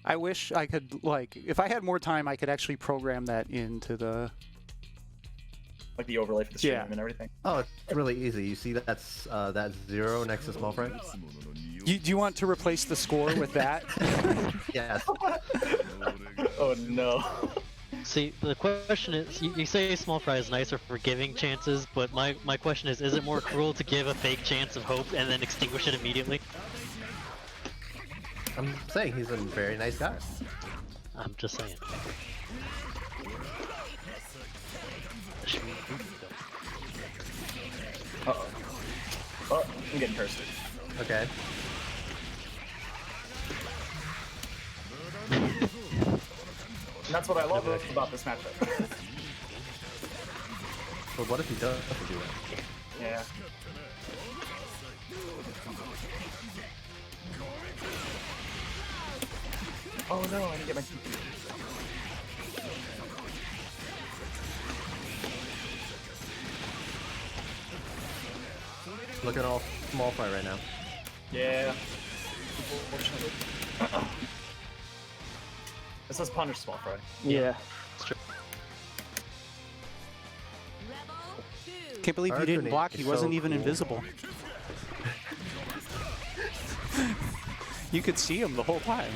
I wish I could if I had more time, I could actually program that into the. Like the overlay for the stream Yeah. and everything. Oh, it's really easy. You see that's that 0 next to Small Fry? Do you want to replace the score with that? Yes. Oh no. See, the question is, you say Small Fry is nicer for giving chances, but my question is it more cruel to give a fake chance of hope and then extinguish it immediately? I'm saying he's a very nice guy. I'm just saying. Uh-oh. Oh, I'm getting cursed. Okay. And that's what I love about this matchup. But what if he does do that? Yeah. Oh no, I didn't get my TP. Look at all Small Fry right now. Yeah. Unfortunately. This says punish Small Fry. Yeah. Rebel 2. Can't believe you didn't Arcane block. is He wasn't so even cool. invisible. You could see him the whole time.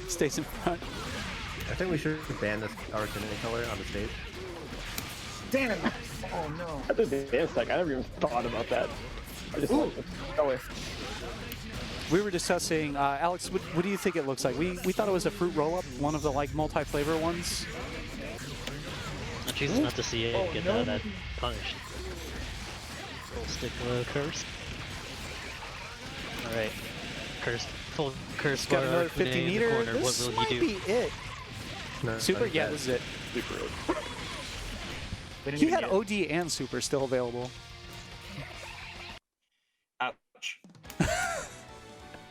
Stays in front. I think we should ban this Arcane color on the stage. Damn it! Oh no. I did the dance tech. I never even thought about that. I just went color. We were discussing, Alex, what do you think it looks like? We thought it was a fruit roll-up, one of the like multi-flavor ones. I choose not to see it Oh, get no. that punished. Full stick curse. Alright. Full curse He's got bar another Arcane 50 in the meter. corner. This What will might he do? be it. No, Super? like Yeah, that. this is it. Super. They didn't He even had get it. OD and Super still available. Ouch.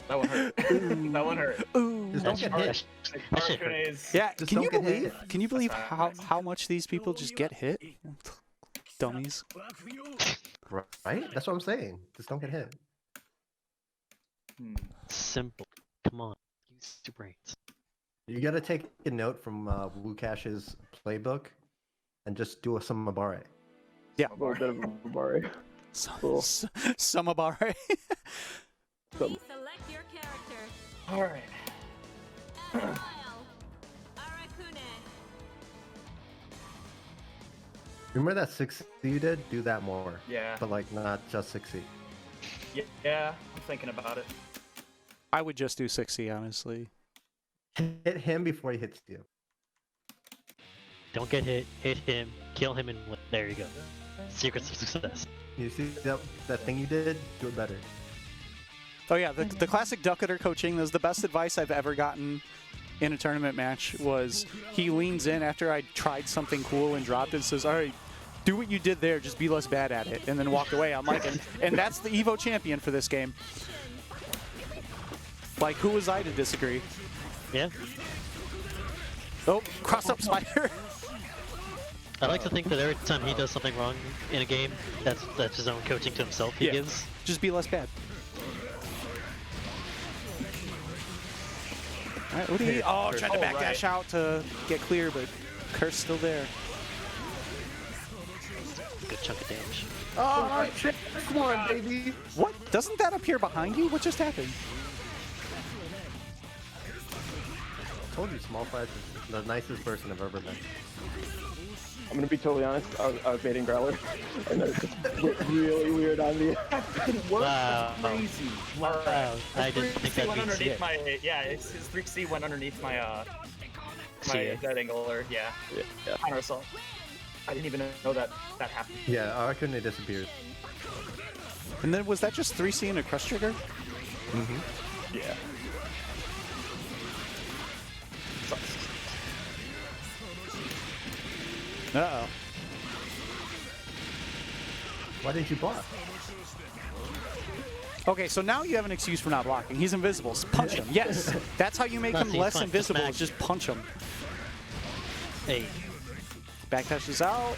That one hurt. That one hurt. Ooh. Just don't get hit. That shit hurt. Arcane's- Yeah, Just can you don't get believe? hit. Can you believe That's how much these people just get hit? Dummies. Right? That's what I'm saying. Just don't get hit. Simple. Come on. Use your brains. You gotta take a note from Wukash's playbook and just do some Mabare. Yeah. A little bit of a Mabari. Cool. Samabare. Reselect your character. Alright. Exile. Arakune. Remember that 6C you did? Do that more. Yeah. But like not just 6C. Yeah, I'm thinking about it. I would just do 60, honestly. Hit him before he hits you. Don't get hit. Hit him. Kill him and win. There you go. Secrets of success. You see that thing you did? Do it better. Oh yeah, the classic ducketer coaching is the best advice I've ever gotten in a tournament match. Was he leans in after I tried something cool and dropped it and says, "All right, do what you did there, just be less bad at it," and then walked away. I'm like, and that's the Evo champion for this game. Like, who was I to disagree? Yeah. Oh, cross up spider. I like to think that every time he does something wrong in a game, that's his own coaching to himself he gives. Just be less bad. All right, Udi. Oh, tried to backdash out to get clear, but Curse still there. Good chunk of damage. Oh, shit. Come on, baby. What? Doesn't that appear behind you? What just happened? I told you, Small Fries is the nicest person I've ever met. I'm gonna be totally honest. I was baiting Growler, and that just looked really weird on me. Wow. Crazy. Wow. I didn't think that went beats underneath it. my his 3C went underneath my CA. dead angle or counter assault. I didn't even know that happened. Yeah, Arcane disappeared. And then was that just 3C and a crush trigger? Mm-hmm. Yeah. Uh-oh. Why didn't you block? Okay, so now you have an excuse for not blocking. He's invisible. Punch him. Yes. That's how you make him He's less fine. invisible, Smack. is just punch him. Hey. Backdash is out.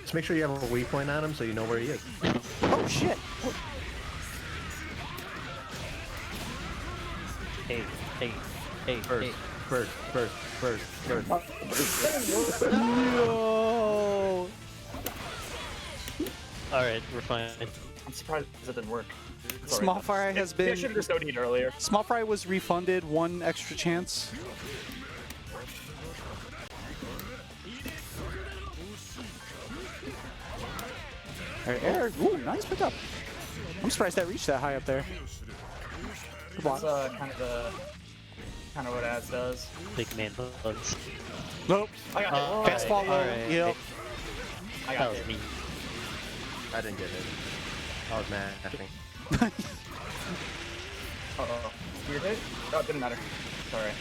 Just make sure you have a waypoint on him so you know where he is. Oh, shit. Hey. Hey. Hey. First, Hey. first. No. Alright, we're fine. I'm surprised it didn't work. Small Fry has been... I should have just OD'd earlier. Small Fry was refunded one extra chance. All right, Eric. Ooh, nice pickup. I'm surprised that reached that high up there. Good block. That's kind of what Az does. Big man bugs. Nope. I got it. Fastball low. alright. Yep. I That got was it. me. I didn't get it. I was mashing. Uh-oh. Weird hit? Oh, it didn't matter. It's alright.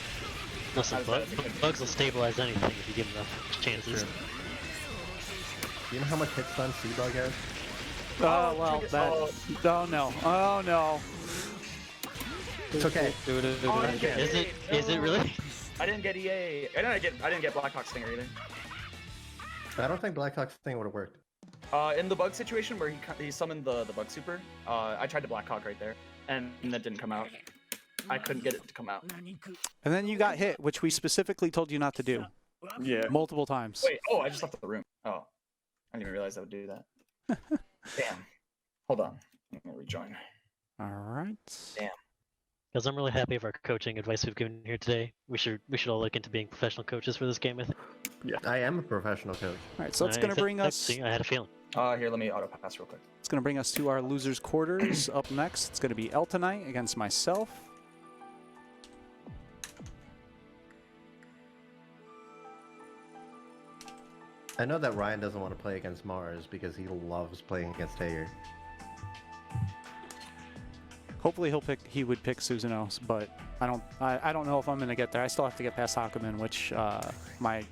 Listen, I was bad as it could be. bugs will stabilize anything if you give them enough chances. True. Do you know how much hit stun Seabug has? Oh, well, that... Oh, no. Oh, no. It's okay. Is it really? I didn't get EA. I didn't get Blackhawk Stinger either. I don't think Blackhawk's thing would have worked. In the bug situation where he summoned the bug super, I tried to Blackhawk right there, and that didn't come out. I couldn't get it to come out. And then you got hit, which we specifically told you not to do. Yeah. Multiple times. Wait, I just left the room. Oh, I didn't even realize I would do that. Damn. Hold on. I'm gonna rejoin. All right. Damn. Because I'm really happy with our coaching advice we've given here today. We should all look into being professional coaches for this game, I think. I am a professional coach. All right, so it's Alright, going to bring us... see, I had a feeling. Here, let me auto pass real quick. It's going to bring us to our losers' quarters. Up next, it's going to be Eltonite against myself. I know that Ryan doesn't want to play against Mars because he loves playing against Hager. Hopefully he would pick Susanoo, but I don't know if I'm going to get there. I still have to get past Hakumen, which my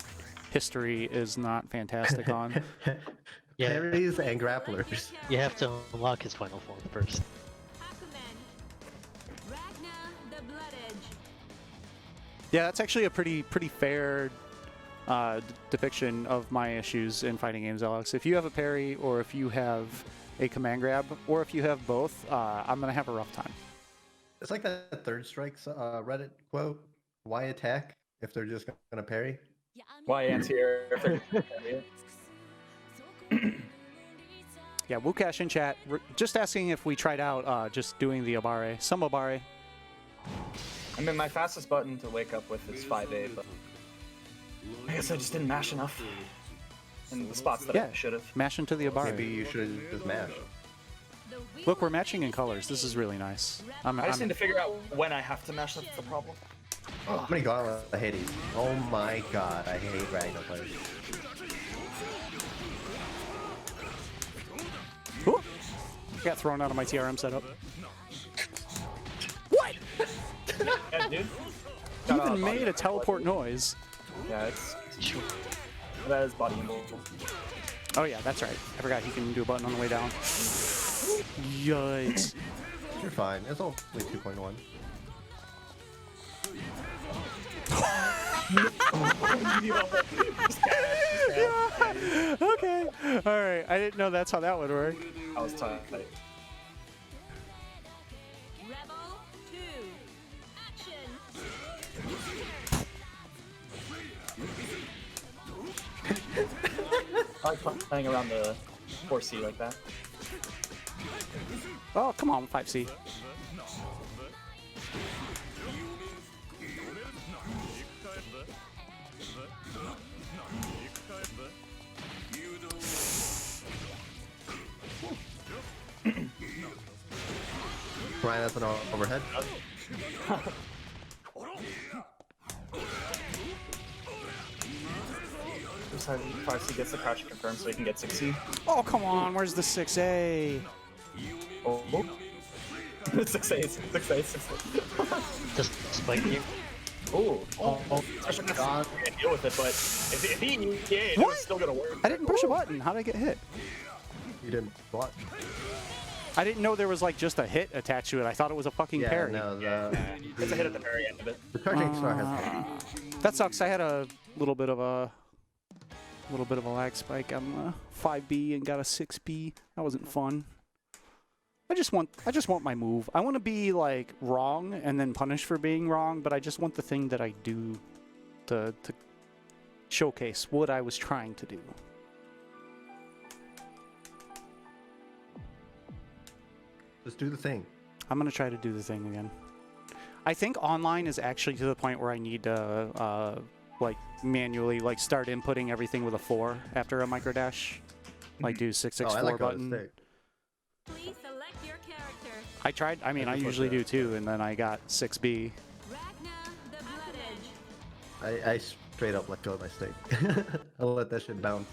history is not fantastic on. Yeah. Parries and grapplers. You have to unlock his final form first. Hakumen. Ragna the Blood Edge. Yeah, that's actually a pretty fair depiction of my issues in fighting games, Alex. If you have a parry, or if you have a command grab, or if you have both, I'm going to have a rough time. It's like that Third Strike's Reddit quote. Why attack if they're just going to parry? Why anti-air? Yeah, Wukash in chat, just asking if we tried out just doing the Abare. Some Abare. I mean, my fastest button to wake up with is 5A, but I guess I just didn't mash enough in the spots that I should have. Mash into the Abare. Maybe you should just mash. Look, we're matching in colors. This is really nice. I just need to figure out when I have to mash. That's the problem. How many Gauntlet Hades? Oh my god, I hate Ragnar players. Ooh. I got thrown out of my TRM setup. What? Yeah, dude. He even made a teleport noise. Yeah, it's that is body involved. Oh yeah, that's right. I forgot he can do a button on the way down. Yikes. You're fine. It's only 2.1. Okay. All right. I didn't know that's how that would work. I was tight. Rebel 2. Action. I like playing around the 4C like that. Oh, come on, 5C. Ryan, that's an overhead. Just have 5C gets the crouch confirmed so he can get 6C. Oh, come on. Where's the 6A? Oh. 6A, 6A, 6A. Just spike you. Oh, especially if God. he can't deal with it, but if he EA'd, What? it's still gonna work. I didn't push a button. How did I get hit? You didn't block. I didn't know there was like just a hit attached to it. I thought it was a fucking Yeah, parry. no, It's a hit at the very end of it. the charging star has. That sucks. I had a little bit of a lag spike on 5B and got a 6B. That wasn't fun. I just want my move. I want to be like wrong and then punished for being wrong, but I just want the thing that I do to showcase what I was trying to do. Just do the thing. I'm gonna try to do the thing again. I think online is actually to the point where I need to like manually like start inputting everything with a 4 after a micro dash. Like do 664 I like button. Please select your character. I tried. I mean, I usually do too, and then I got 6B. Ragna the Blood Edge. I straight up let go of my stick. I'll let that shit bounce.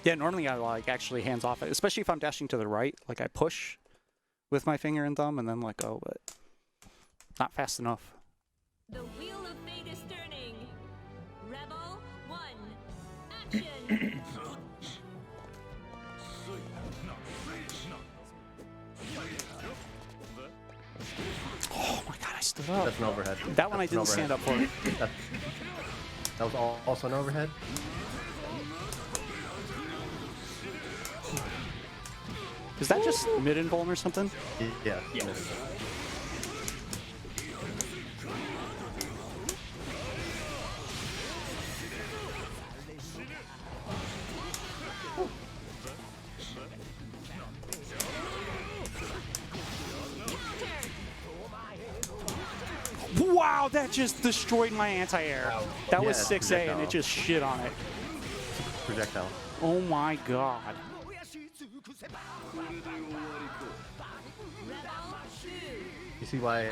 Yeah, normally I like actually hands off it, especially if I'm dashing to the right. Like I push with my finger and thumb and then let go, but not fast enough. The wheel of fate is turning. Rebel 1. Action. Oh my god, I stood up. That's an overhead. That one I That's an didn't stand up overhead. for. That was also an overhead. Is that just mid-invuln or something? Yeah. Wow, that just destroyed my anti-air. That was Yeah, 6A and it projectile. just shit on it. Projectile. Oh my god. Rebel 2. You see why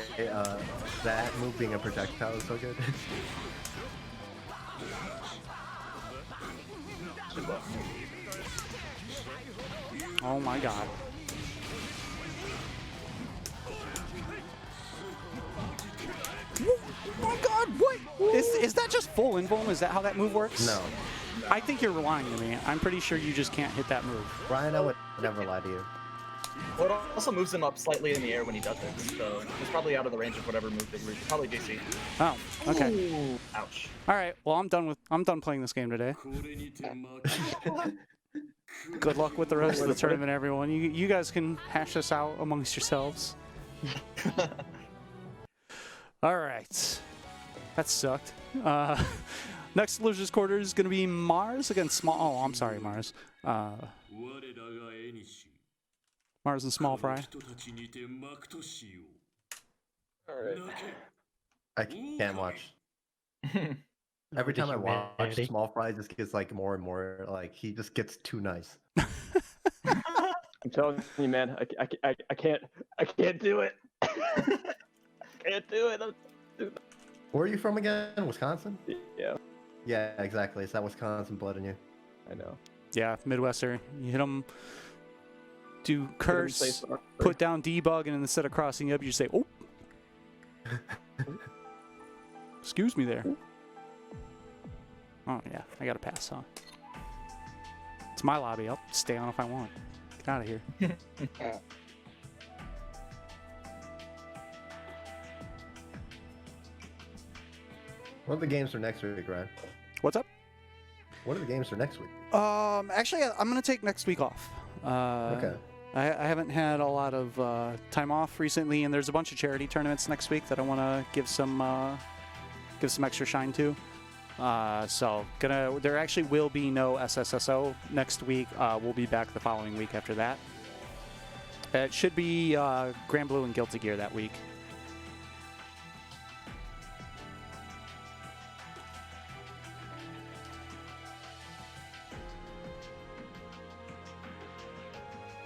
that move being a projectile is so good? Oh my god. Oh god, what? Is that just full invuln? Is that how that move works? No. I think you're lying to me. I'm pretty sure you just can't hit that move. Ryan, I would never lie to you. Well, it also moves him up slightly in the air when he does it, so he's probably out of the range of whatever move they use. Probably DC. Oh, okay. Ooh. Ouch. All right. Well, I'm done playing this game today. Good luck with the rest of the tournament, everyone. You guys can hash this out amongst yourselves. All right. That sucked. Next losers quarter is going to be Mars against Small. Oh, I'm sorry, Mars. Mars and Small Fry. Alright. I can't watch. Every time I watch, Small Fry just gets like more and more like he just gets too nice. I'm telling you, man, I can't do it. Can't do it. Where are you from again? Wisconsin? Yeah, Yeah, exactly. It's that Wisconsin blood in you. I know. Yeah, Midwestern. You hit them, do Say curse, sorry. put down debug, and instead of crossing up, you say, oh. Excuse me there. Oh, yeah, I got to pass, huh? It's my lobby. I'll stay on if I want. Get out of here. What are the games for next week, Ryan? What's up? What are the games for next week? Actually, I'm going to take next week off. Okay. I haven't had a lot of time off recently, and there's a bunch of charity tournaments next week that I want to give some extra shine to. So there actually will be no SSSO next week. We'll be back the following week after that. It should be BlazBlue and Guilty Gear that week.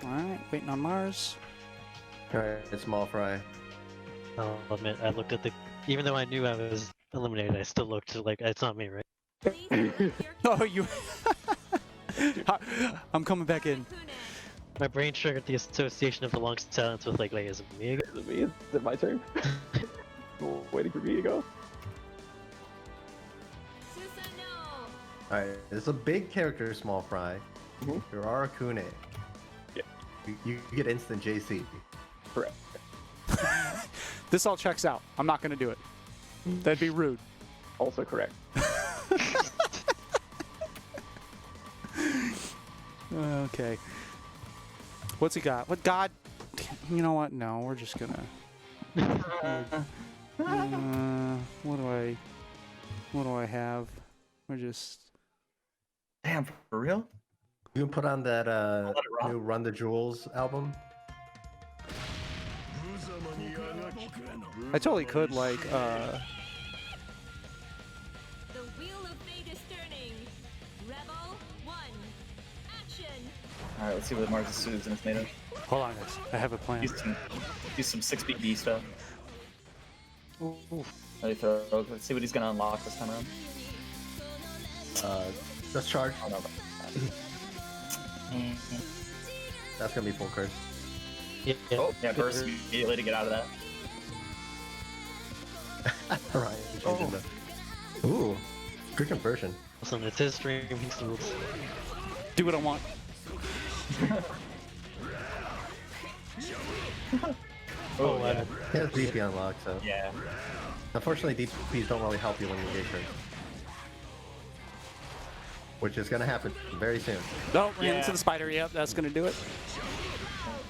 Alright, waiting on Mars. Alright, it's small fry. I'll admit, I looked at the. Even though I knew I was eliminated, I still looked like it's not me, right? Oh, you. I'm coming back in. My brain triggered the association of the long silence with like, is it me again? Is it me? Is it my turn? Waiting for me to go. Susanoo. Alright, it's a big character, small fry. Mhm. You're Arakune. Yeah. You get instant JC. Correct. This all checks out. I'm not going to do it. That'd be rude. Also correct. Okay. What's he got? What God? You know what? No, we're just gonna. What do I have? We're just. Damn, for real? You can put on that Let it rock. new Run the Jewels album. I totally could like. The wheel of fate is turning. Rebel 1. Action. Alright, let's see what Mars' Susan is made of. Hold on, guys. I have a plan. Do some 6BB stuff. Ooh. Ready throw. Let's see what he's gonna unlock this time around. Just charge. Oh no. That's gonna be full curse. Yeah. Oh, yeah, burst immediately to get out of that. Alright, changing the. Ooh, good conversion. Listen, it's his stream. He's the rules. Do what I want. Oh, yeah. He has DP unlocked, so. Yeah. Unfortunately, DPs don't really help you when you get curse. Which is gonna happen very soon. No, ran Yeah. into the spider. Yep, that's gonna do it.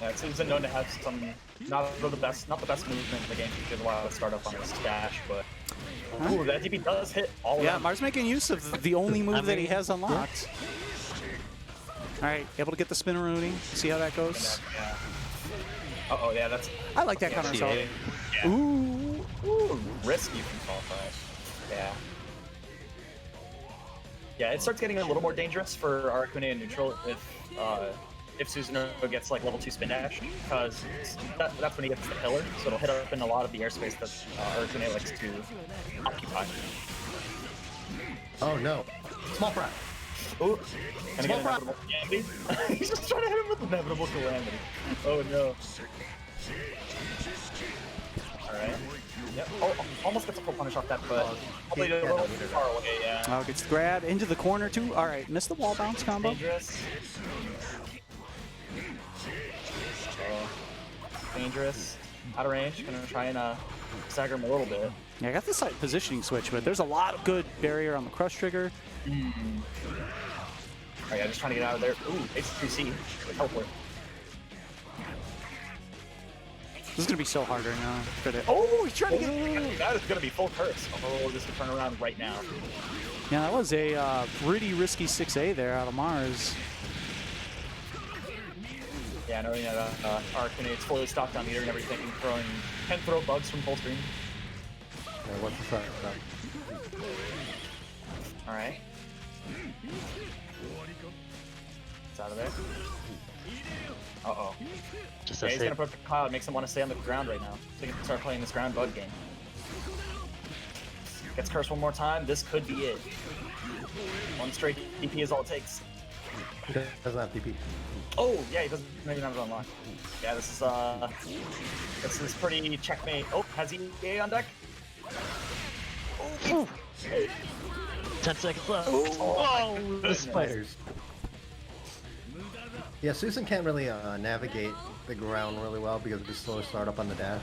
Yeah, Susan known to have some not the best movement in the game. He did a lot of startup on his dash, but ooh, that DP does hit all Yeah, around. Mars making use of the only move that he mean, has unlocked. All right, able to get the spinneroonie. See how that goes. Yeah. Uh-oh, yeah, that's I like that counter assault. yeah. Ooh. Ooh, risky from qualify. Yeah. Yeah, it starts getting a little more dangerous for Arakune in neutral if Susanoo gets like level 2 spin dash, because that's when he gets the pillar, so it'll hit up in a lot of the airspace that Arakune likes to occupy. Oh no. Small fry. Ooh, gonna get Small inevitable calamity. He's just trying to hit him with inevitable calamity. Oh no. Alright. Yep. Oh, almost gets a full punish off that, but probably a little too far away, yeah. Oh, gets the grab into the corner too. All right, missed the wall bounce combo. Dangerous. Dangerous. Out of range. Gonna try and stagger him a little bit. Yeah, I got the slight positioning switch, but there's a lot of good barrier on the crush trigger. Alright, yeah, just trying to get out of there. Ooh, H3C. Teleport. This is gonna be so hard right now. For the, oh, he's trying to get. That is gonna be full curse. Oh, this could turn around right now. Yeah, that was a pretty risky 6A there out of Mars. Yeah, knowing that Arcane's fully stocked on meter and everything, can throw bugs from full screen. Yeah, what's the start? Alright. It's out of there. Uh-oh. Just Yeah, a he's save. gonna put the cloud, makes him want to stay on the ground right now. So he can start playing this ground bug game. Gets cursed one more time, this could be it. One straight DP is all it takes. He doesn't have TP. Oh, yeah, he doesn't maybe not unlock. Yeah, this is pretty checkmate. Oh, has he EA on deck? 10 seconds left. Oh, The spiders. Yeah, Susan can't really navigate the ground really well because of his slow startup on the dash.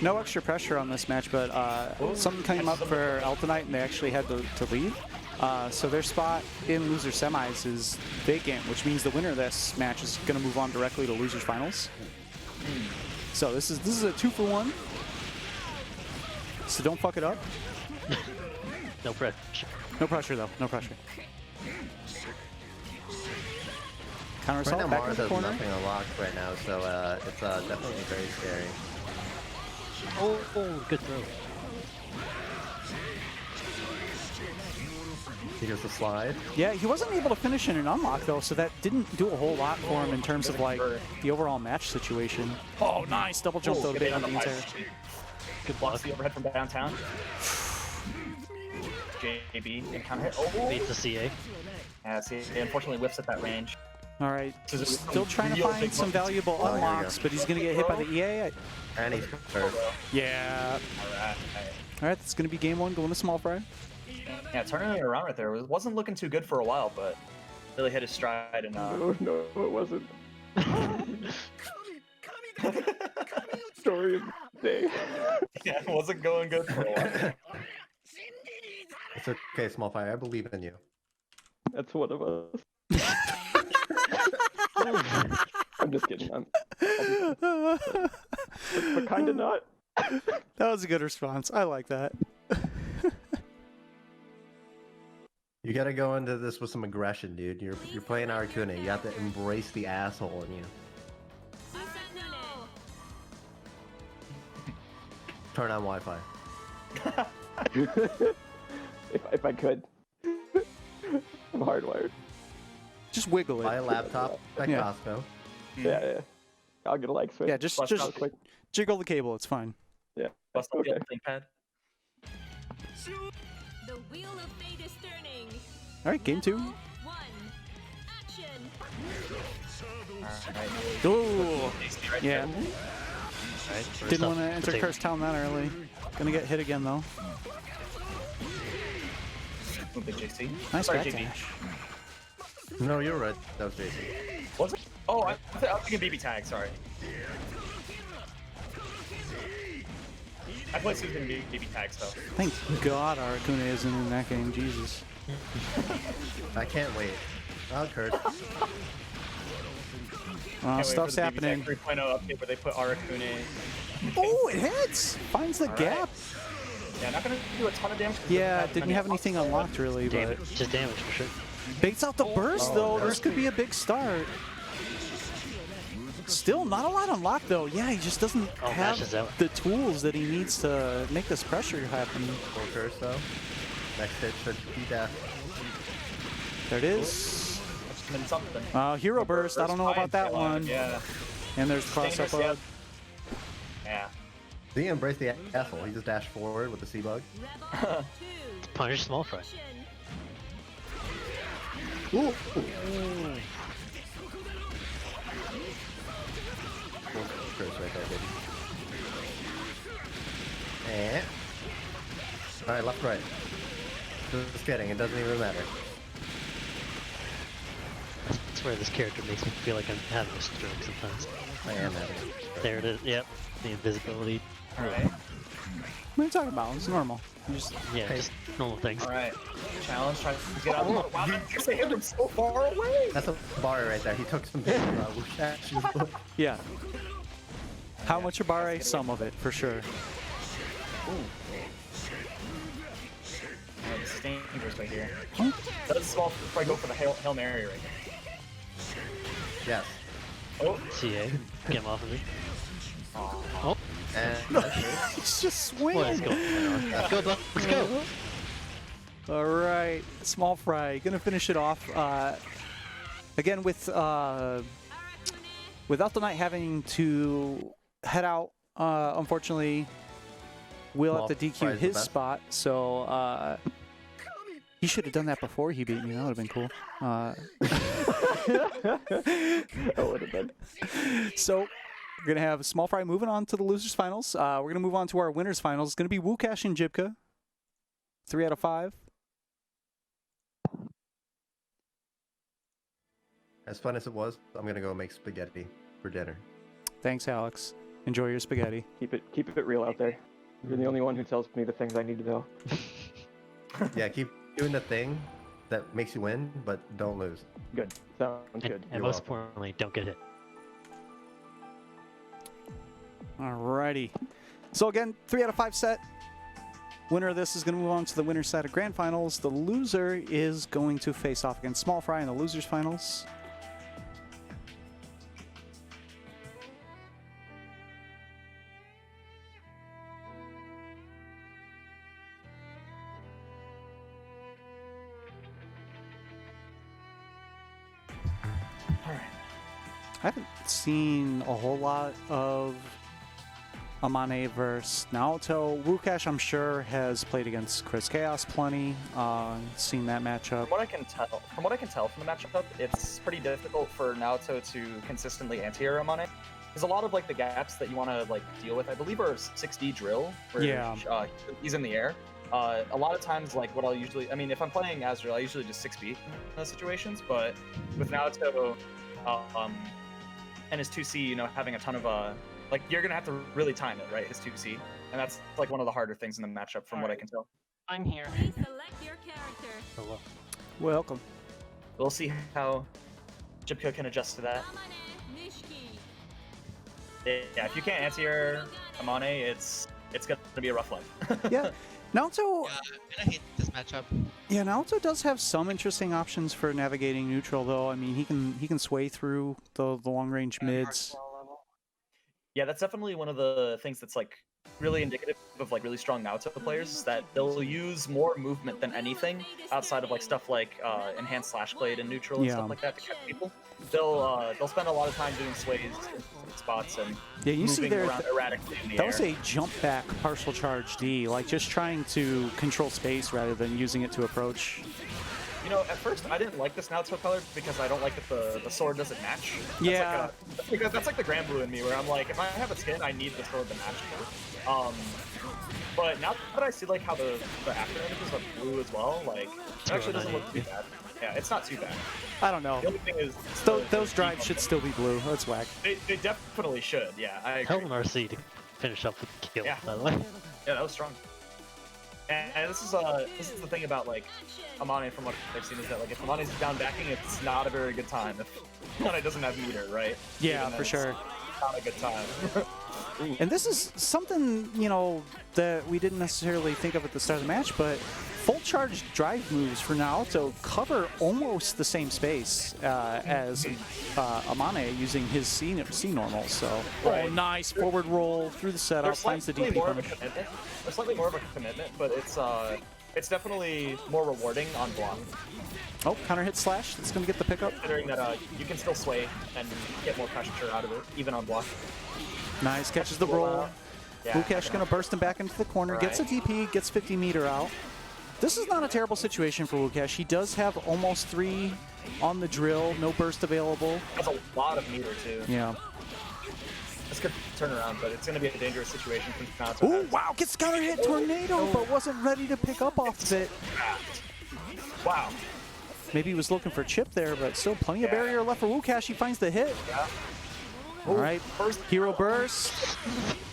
No extra pressure on this match, but something came up for Eltonite and they actually had to leave. So their spot in loser semis is vacant, which means the winner of this match is going to move on directly to losers finals. So this is a 2-for-1. So don't fuck it up. No pressure. No pressure though. No pressure. Counter Right assault now, back in Mars the has corner. nothing unlocked right now, so it's definitely very scary. Oh, good throw. He goes to slide. Yeah, he wasn't able to finish in an unlock though, so that didn't do a whole lot for him in terms of like the overall match situation. Oh, nice double jump though, bait on the entire. Good blocks the overhead from downtown. JB and counter hit. Oh, Beats the CA. yeah, see, he unfortunately whiffs at that range. All right, This is still trying to real find big some buttons. valuable Oh, here we unlocks, go. but he's gonna get hit by the EA. And he's hurt. Yeah. Alright. All right, that's gonna be game one. Going to small fry. Yeah, turning it around right there wasn't looking too good for a while, but really hit his stride and No, it wasn't. Story of the day. yeah, it wasn't going good for a while. It's okay, Small Fire. I believe in you. That's one of us. I'm just kidding. But kind of not. That was a good response. I like that. You gotta go into this with some aggression, dude. You're playing Aracune. You have to embrace the asshole in you. Turn on Wi-Fi. if I could. I'm hardwired. Just wiggle Buy a it. laptop at Yeah. Costco. Yeah. I'll get a like switch. Yeah, just quick. jiggle the cable. It's fine. Yeah. Bust up Okay. the ThinkPad. The wheel of fate is turning. All right, game two. Level 1. Action. Alright. Ooh. Right Yeah. there. Alright, first Didn't up, want to enter potato. Curse Town that early. Gonna get hit again though. Move the JC. Nice Sorry, back JB. dash. No, you're right. That was Jason. Was it? Oh, I was thinking BB tag. Sorry. I played Susan BB tag stuff. Thank God Aracune isn't in that game. Jesus. I can't wait. I'll curse. Stuff's happening. 3.0 update where they put Aracune. Oh, it hits! Finds the All gap. Yeah, not gonna do a ton of damage. 'cause it Yeah, doesn't have didn't many have anything blocks. unlocked really, but Damage, just damage for sure. baits out the burst though. no. This could be a big start. Still not a lot unlocked though. Yeah, he just doesn't mashes have out. the tools that he needs to make this pressure happen. Full curse though. Next hit should be death. There it is. And something. Hero burst. I don't know about that one. Yeah. And there's cross up. Dangerous, yeah. Did he embrace the asshole? He just dashed forward with the C-Bug. Rebel 2. Punish small fry. Action. Ooh! Full curse right there, baby. And... Alright, left, right. Just kidding, it doesn't even matter. I swear this character makes me feel like I'm having a stroke sometimes. I am having it. There it is. Yep. The invisibility. Alright. What are you talking about? It's normal. You just Yeah, just normal things. Alright. Challenge, try to get out. Oh, wow, you hit him so far away. That's a bar right there. He took some big whoosh actions. yeah. How much a barre? Some of it for sure. Alright, this is dangerous right here. Does small probably go for the Hail Mary right here. Yes. Oh, CA. Get him off of me. Oh, And He's just what is swinging. going on? Let's go, Buck. Let's go. All right, small fry gonna finish it off. Again with Elton Knight having to head out. Unfortunately, we'll have to Small DQ Fry's the his best. spot. So He should have done that before he beat me. That would have been cool. That would have been. So we're going to have Small Fry moving on to the losers finals. We're going to move on to our winners finals. It's going to be Wukash and Jibka. 3 out of 5. As fun as it was, I'm gonna go make spaghetti for dinner. Thanks, Alex. Enjoy your spaghetti. Keep it real out there. You're the only one who tells me the things I need to know. Yeah, keep doing the thing that makes you win, but don't lose. Good. Sounds good. And most importantly, don't get hit. Alrighty. So again, 3 out of 5 set. Winner of this is going to move on to the winner's side of grand finals. The loser is going to face off against Small Fry in the losers finals. I haven't seen a whole lot of Amane versus Naoto. Wukash, I'm sure, has played against Chris Chaos plenty. Seen that matchup. From what I can tell from the matchup, it's pretty difficult for Naoto to consistently anti-air Amane. There's a lot of like the gaps that you want to like deal with. I believe are 6D drill, where he's in the air. A lot of times, like what I'll usually, I mean, if I'm playing Azrael, I usually just 6B in those situations. But with Naoto, and his 2C, you know, having a ton of like you're gonna have to really time it, right? His 2C, and that's like one of the harder things in the matchup, from what I can tell. I'm here. Please select your character. Hello. Welcome. We'll see how Jibka can adjust to that. Yeah, if you can't anti-air Amane, it's gonna be a rough life. Yeah. Naoto, Yeah, and I hate this matchup. yeah, Naoto does have some interesting options for navigating neutral, though. I mean, he can sway through the long range mids. Yeah, that's definitely one of the things that's like really indicative of like really strong Naoto players, is that they'll use more movement than anything outside of like stuff like enhanced slash blade and neutral and stuff like that to catch people. They'll spend a lot of time doing sways in spots and Yeah, you see there, around erratically in the that air. was a jump back partial charge D, like just trying to control space rather than using it to approach. You know, at first I didn't like this Naoto color because I don't like that the sword doesn't match. Yeah. That's like the BlazBlue in me, where I'm like, if I have a skin, I need the sword to match me. But now that I see like how the after images are blue as well, like it actually doesn't look too bad. Yeah, it's not too bad. I don't know. The only thing is Those drives should still be blue. That's whack. They definitely should. Yeah, I agree. Hell RC to finish up with the kill, Yeah. by the way. Yeah, that was strong. And this is the thing about like Amane, from what I've seen, is that like if Amane's down backing, it's not a very good time. If Amane doesn't have meter, right? Yeah, Even then, for sure. it's not a good time. And this is something, you know, that we didn't necessarily think of at the start of the match, but full charge drive moves for Naoto cover almost the same space as Amane using his C normal. So, Right. oh, nice forward roll through the setup, They're finds the slightly DP more of a punish. commitment. They're slightly more of a commitment, but it's definitely more rewarding on block, Oh, counter hit slash. That's going to get the pickup. considering that you can still sway and get more pressure out of it, even on block. Nice, catches the roll. Yeah, Wukash going to burst him back into the corner, gets a DP, gets 50 meter out. This is not a terrible situation for Wukash. He does have almost 3 on the drill, no burst available. That's a lot of meter too. Yeah. This could turn around, but it's going to be a dangerous situation for Naoto. Ooh, wow, gets counter hit tornado, but wasn't ready to pick up off of it. Wow. Maybe he was looking for chip there, but still plenty of barrier left for Wukash. He finds the hit. Yeah. All right, First hero burst.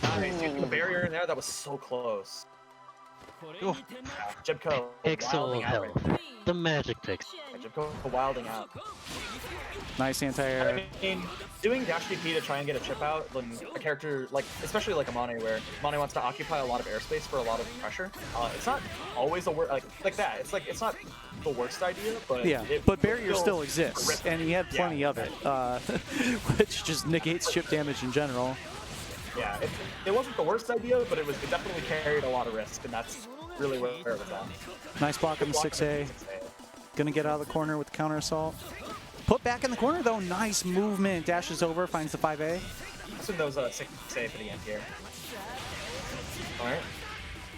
Nice. Using the barrier in there, that was so close. Ooh. Jibko Pixel wilding out right health. there. The magic pixel. Yeah, Jibko wilding out. Nice anti-air. I mean, doing dash DP to try and get a chip out when a character, like, especially like Amane, where Amane wants to occupy a lot of airspace for a lot of pressure, it's not always a like that. It's not the worst idea, but Yeah, but barrier still exists, horrific. and he had plenty of it, which just negates chip damage in general. Yeah, it wasn't the worst idea, but it definitely carried a lot of risk, and that's really where it was at. Nice block on the 6A. Gonna get out of the corner with the counter assault. Put back in the corner though. Nice movement. Dashes over, finds the 5A. Assume those 6A for the end here. All right.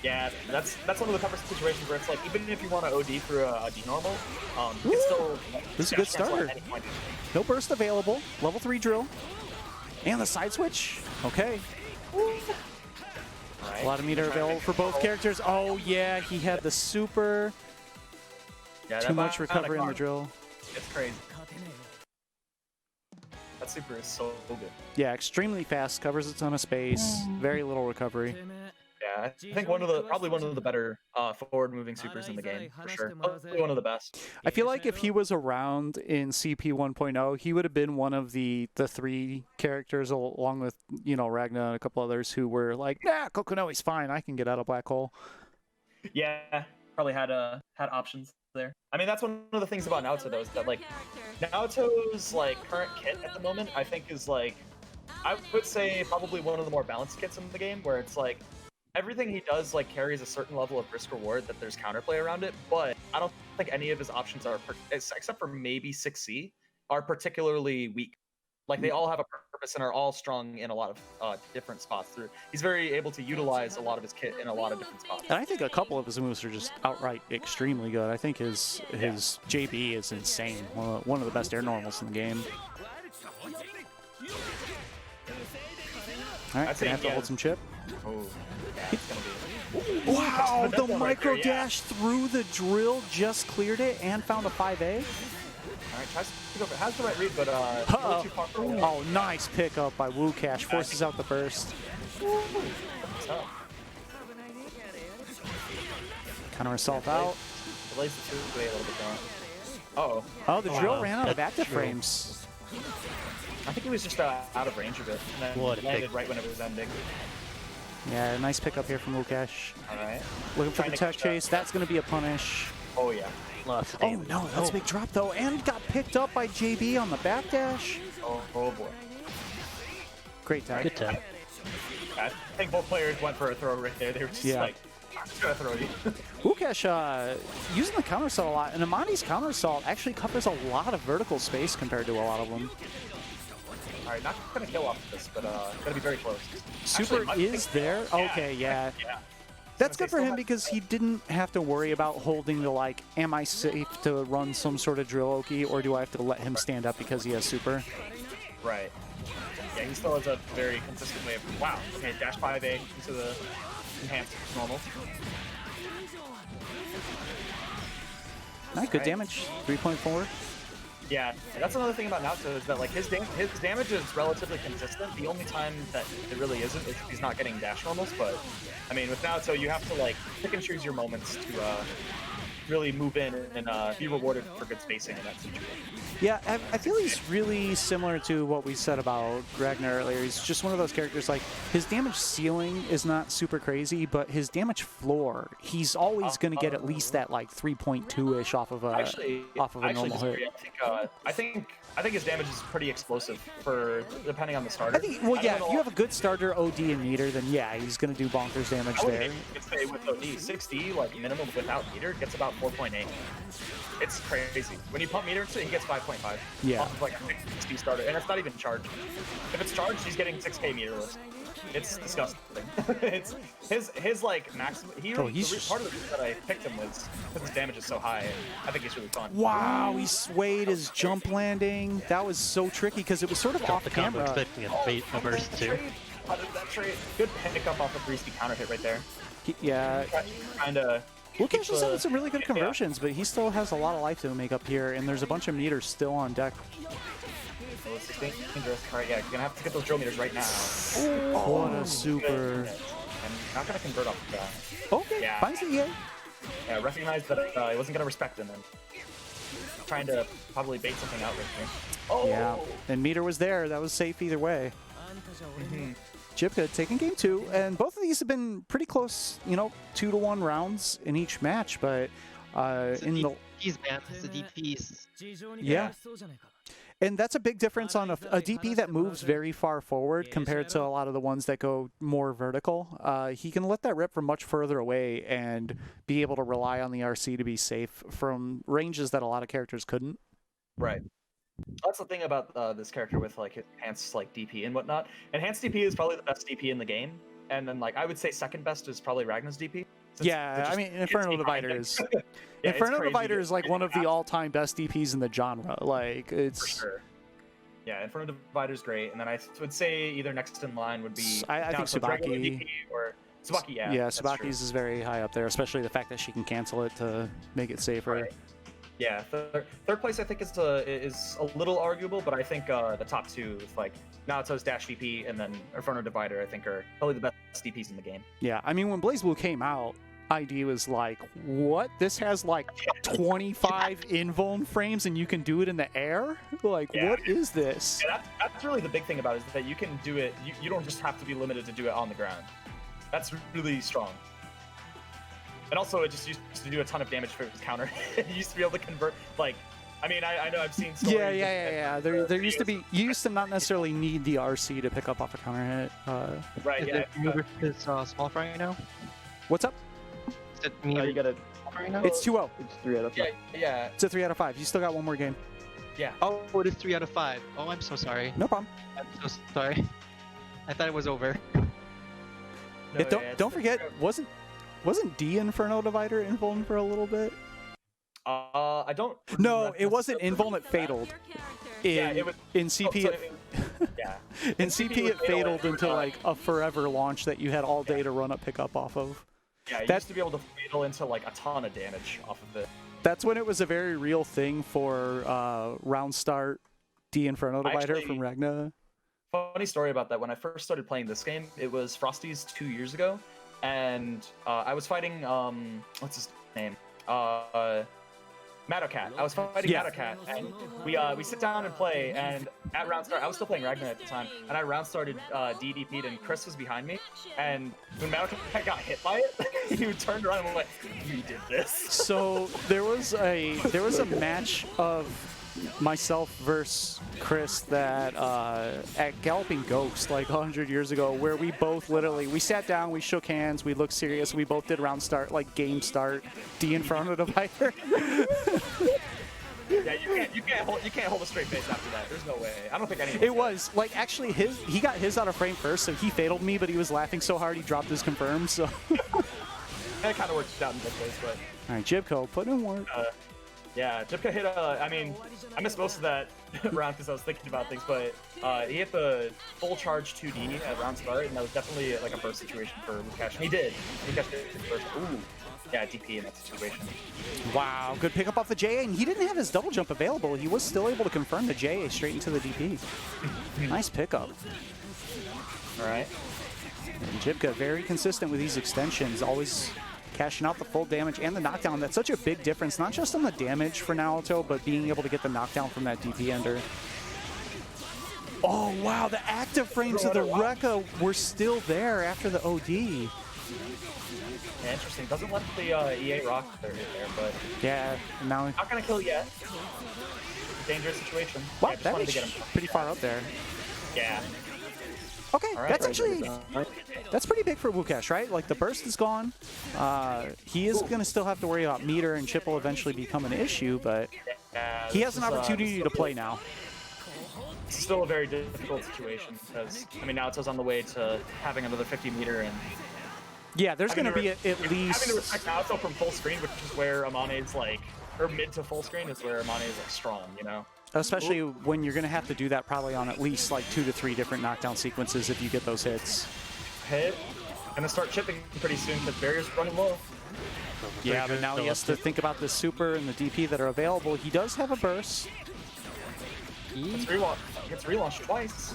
Yeah, that's one of the tougher situations where it's like even if you want to OD through a D normal, you can still. This is a good dash cancel at starter. any point. No burst available. Level 3 drill. And the side switch. Okay. Right. A lot of meter available for both characters. Oh, yeah, he had the super. Yeah, Too much recovery in the drill. It's crazy. That super is so good. Yeah, extremely fast, covers a ton of space, very little recovery. Yeah, I think probably one of the better forward-moving supers in the game for sure. Probably one of the best. I feel like if he was around in CP 1.0, he would have been one of the 3 characters along with, you know, Ragna and a couple others who were like, nah, Kokonoe's fine, I can get out of Black Hole. Yeah, probably had options there. I mean, that's one of the things about Naoto though, is that like Naoto's like current kit at the moment, I think is like, I would say probably one of the more balanced kits in the game, where it's like everything he does like carries a certain level of risk reward that there's counterplay around it, but I don't think any of his options are, except for maybe 6C, are particularly weak. Like they all have a purpose and are all strong in a lot of different spots. He's very able to utilize a lot of his kit in a lot of different spots. And I think a couple of his moves are just outright extremely good. I think his JB is insane. One of the best air normals in the game. All right, gonna have to hold some chip. Oh, yeah, it's gonna be. Wow, the right micro there, yeah. dash through the drill, just cleared it and found a 5A. All right, tries to pick up. It has the right read, but a little too far for him. Oh, nice pickup by Wukash. Forces out the burst. Counter assault out. Delays the 2-way a little bit more. Uh-oh. Oh, the drill Wow, ran out of that's active drill. frames. I think he was just out of range of it. And then What a landed pick. right when it was ending. Yeah, nice pickup here from Wukash. All right. Looking for Trying the to tech catch chase. That's going to be a punish. Oh, yeah. Oh, no, that's a big drop, though. And got picked up by JB on the backdash. Oh boy. Great tech. Good tech. I think both players went for a throw right there. They were just like, I'm just going to throw you. Wukash using the counter assault a lot, and Amani's counter assault actually covers a lot of vertical space compared to a lot of them. All right, not going to kill off this, but going to be very close. Super Actually, is there? Okay, yeah. That's good for him because he didn't have to worry about holding the, like, am I safe to run some sort of drill Oki, or do I have to let him stand up because he has super? Right. Yeah, he still has a very consistent way of, wow, okay, dash 5A into the enhanced normal. Nice, good damage. 3.4. Yeah, that's another thing about Naoto is that like his damage is relatively consistent. The only time that it really isn't is if he's not getting dash normals. But I mean, with Naoto, you have to like pick and choose your moments to really move in and be rewarded for good spacing in that situation. Yeah, I feel he's really similar to what we said about Ragnar earlier. He's just one of those characters, like, his damage ceiling is not super crazy, but his damage floor, he's always going to get at least that, like, 3.2-ish off of a normal hit. I think his damage is pretty explosive for depending on the starter. I think, well, yeah, if you have a good starter OD and meter, then yeah, he's going to do bonkers damage there. I would say with OD, 60, like minimum without meter, gets about 4.8. It's crazy. When you pump meter into it, he gets 5.5. Yeah. Off of like a 60 starter, and it's not even charged. If it's charged, he's getting 6K meterless. It's disgusting. It's his like maximum. Part of the reason that I picked him was because his damage is so high. I think he's really fun. Wow, he swayed his jump landing. That was so tricky because it was sort of off The combo camera. expecting a burst too. How did that trade? Good pickup off a 3C counter hit right there. Yeah. Kind of. Lukash is having some really good conversions, but he still has a lot of life to make up here, and there's a bunch of meters still on deck. Oh, it's dangerous. All right, yeah, you're gonna have to get those drill meters right now. What a super. And not gonna convert off of that. Okay, Yeah. finds the EA. Yeah, recognize that he wasn't gonna respect him and trying to probably bait something out right here. Oh! Yeah, and meter was there. That was safe either way. Jipka taking game 2, and both of these have been pretty close, you know, 2-to-1 rounds in each match, but in the... DPs, man. It's the DPs. Yeah. And that's a big difference on a DP that moves very far forward compared to a lot of the ones that go more vertical. He can let that rip from much further away and be able to rely on the RC to be safe from ranges that a lot of characters couldn't. Right. That's the thing about this character with like his enhanced like DP and whatnot. Enhanced DP is probably the best DP in the game. and then like I would say second best is probably Ragna's DP. since Yeah, they're I just mean, kids Inferno behind Divider him. is Yeah, it's Inferno crazy. Divider is like one of the Crazy. all-time best DPs in the genre. Like For it's, sure. Yeah, Inferno Divider is great, and then I would say either next in line would be I think Naoto's regular Tsubaki. DP or Tsubaki. Yeah, yeah, that's true. Tsubaki's is very high up there, especially the fact that she can cancel it to make it safer. Right. Yeah, third place I think is a little arguable, but I think the top two, with like Naoto's Dash DP and then Inferno Divider, I think are probably the best DPs in the game. Yeah, I mean, when BlazBlue came out, ID was like, what? This has like 25 invuln frames and you can do it in the air? Like, Yeah. what is this? Yeah, that's really the big thing about it, is that you can do it. You don't just have to be limited to do it on the ground. That's really strong. And also, it just used to do a ton of damage for its counter. It used to be able to convert, like, I mean, I know I've seen stories. Yeah. There used to be, you used to not necessarily need the RC to pick up off a counter hit. Right, Is yeah. it me versus small fry now? What's up? Is it me You versus gotta. small fry now? It's 2-0. It's 3 out of 5. Yeah, It's a 3 out of 5. You still got one more game. yeah. Oh, it is 3 out of 5. Oh, I'm so sorry. No problem. I'm so sorry. I thought it was over. No, Yeah, yeah, don't forget, wasn't D Inferno Divider invuln for a little bit? I don't. No, remember it wasn't necessarily invuln, it that. fataled. Yeah, In, it was. in Oh, CP, so it, yeah. in CP was it fatal fataled and, into like a forever launch that you had all day Yeah. to run up pick up off of. Yeah, you That- used to be able to fatal into like a ton of damage off of it. That's when it was a very real thing for round start D Inferno Divider Actually- from Ragna. Funny story about that. When I first started playing this game, it was Frosty's 2 years ago, and I was fighting what's his name? Madocat. I was fighting Yeah. Madocat, and we sit down and play. And at round start, I was still playing Ragnar at the time, and I round started DDP'd, and Chris was behind me. And when Madocat got hit by it, he turned around and was like, "You did this." So there was a match of myself versus Chris that at Galloping Ghost like 100 years ago, where we both literally we sat down, we shook hands, we looked serious, we both did round start, like game start, D Inferno Divider. Yeah, you can't hold a straight face after that. There's no way. I don't think anyone. It was like actually he got his out of frame first, so he fataled me, but he was laughing so hard he dropped his confirm. So That kind of worked out in both ways, but. all right, Jibko, put in work. Yeah, Jipka hit I mean, I missed most of that round because I was thinking about things, but he hit the full charge 2D at round start, and that was definitely like a burst situation for Lukash. And he did. Lukash did first. Ooh. Yeah, DP in that situation. Wow, good pickup off the JA, and he didn't have his double jump available. He was still able to confirm the JA straight into the DP. Nice pickup. All right. And Jibka very consistent with these extensions, always cashing out the full damage and the knockdown. That's such a big difference, not just on the damage for Naoto, but being able to get the knockdown from that DP ender. Oh wow, the active frames of the Rekka were still there after the OD. Yeah, interesting. Doesn't let the EA rock there, but Yeah, and now not gonna kill yet. Dangerous situation. wow, Yeah, just that wanted is to get him. pretty far up there. Yeah. Okay, All right, that's very actually that's pretty big for Wukesh, right? Like the burst is gone. He is going to still have to worry about meter, and chip will eventually become an issue, but Yeah, he this has an is, opportunity to play now. It's still a very difficult situation because I mean now it's on the way to having another 50 meter and Yeah, there's going to be at having to least respect Naoto from full screen, which is where Amane's like, or mid to full screen is where Amane is like strong, you know. especially when you're going to have to do that probably on at least like 2 to 3 different knockdown sequences if you get those hits. Hit. Gonna start chipping pretty soon because barrier's running low. Yeah, but now he has to think about the super and the DP that are available. He does have a burst. Gets relaunched twice.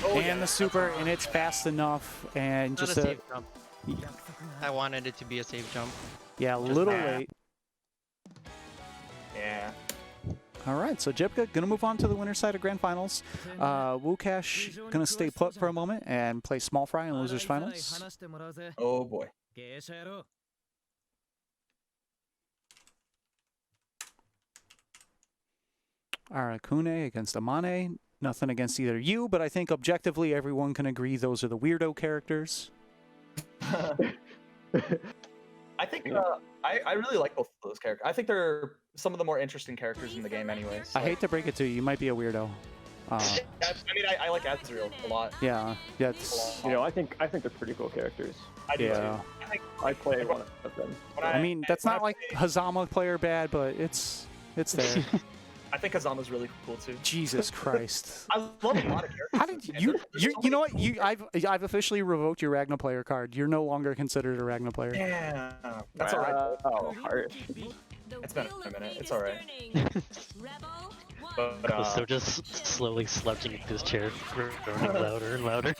Oh, And yeah, the super, and it's fast enough, and Not just a safe jump. I wanted it to be a safe jump. yeah, a little bad. late. Yeah. All right, so Jibka gonna move on to the winner side of Grand Finals. Wukesh gonna stay put for a moment and play Small Fry in Losers Finals. Oh boy. Arakune against Amane. Nothing against either you, but I think objectively everyone can agree those are the weirdo characters. I think I really like both of those characters. I think they're some of the more interesting characters in the game anyways. I hate to break it to you, you might be a weirdo. I mean, I like Azrael a lot. Yeah, it's, You know, I think they're pretty cool characters. I do Yeah. too. I think I play one of them. I mean, that's when not like Hazama player bad, but it's there. I think Kazama's really cool too. Jesus Christ. I love a lot of characters. How did and you? there's You so know many what? I've officially revoked your Ragna player card. You're no longer considered a Ragna player. Yeah, that's alright. Oh, harsh. It's been a minute. It's alright. But Callisto just slowly slouching into his chair, groaning louder and louder.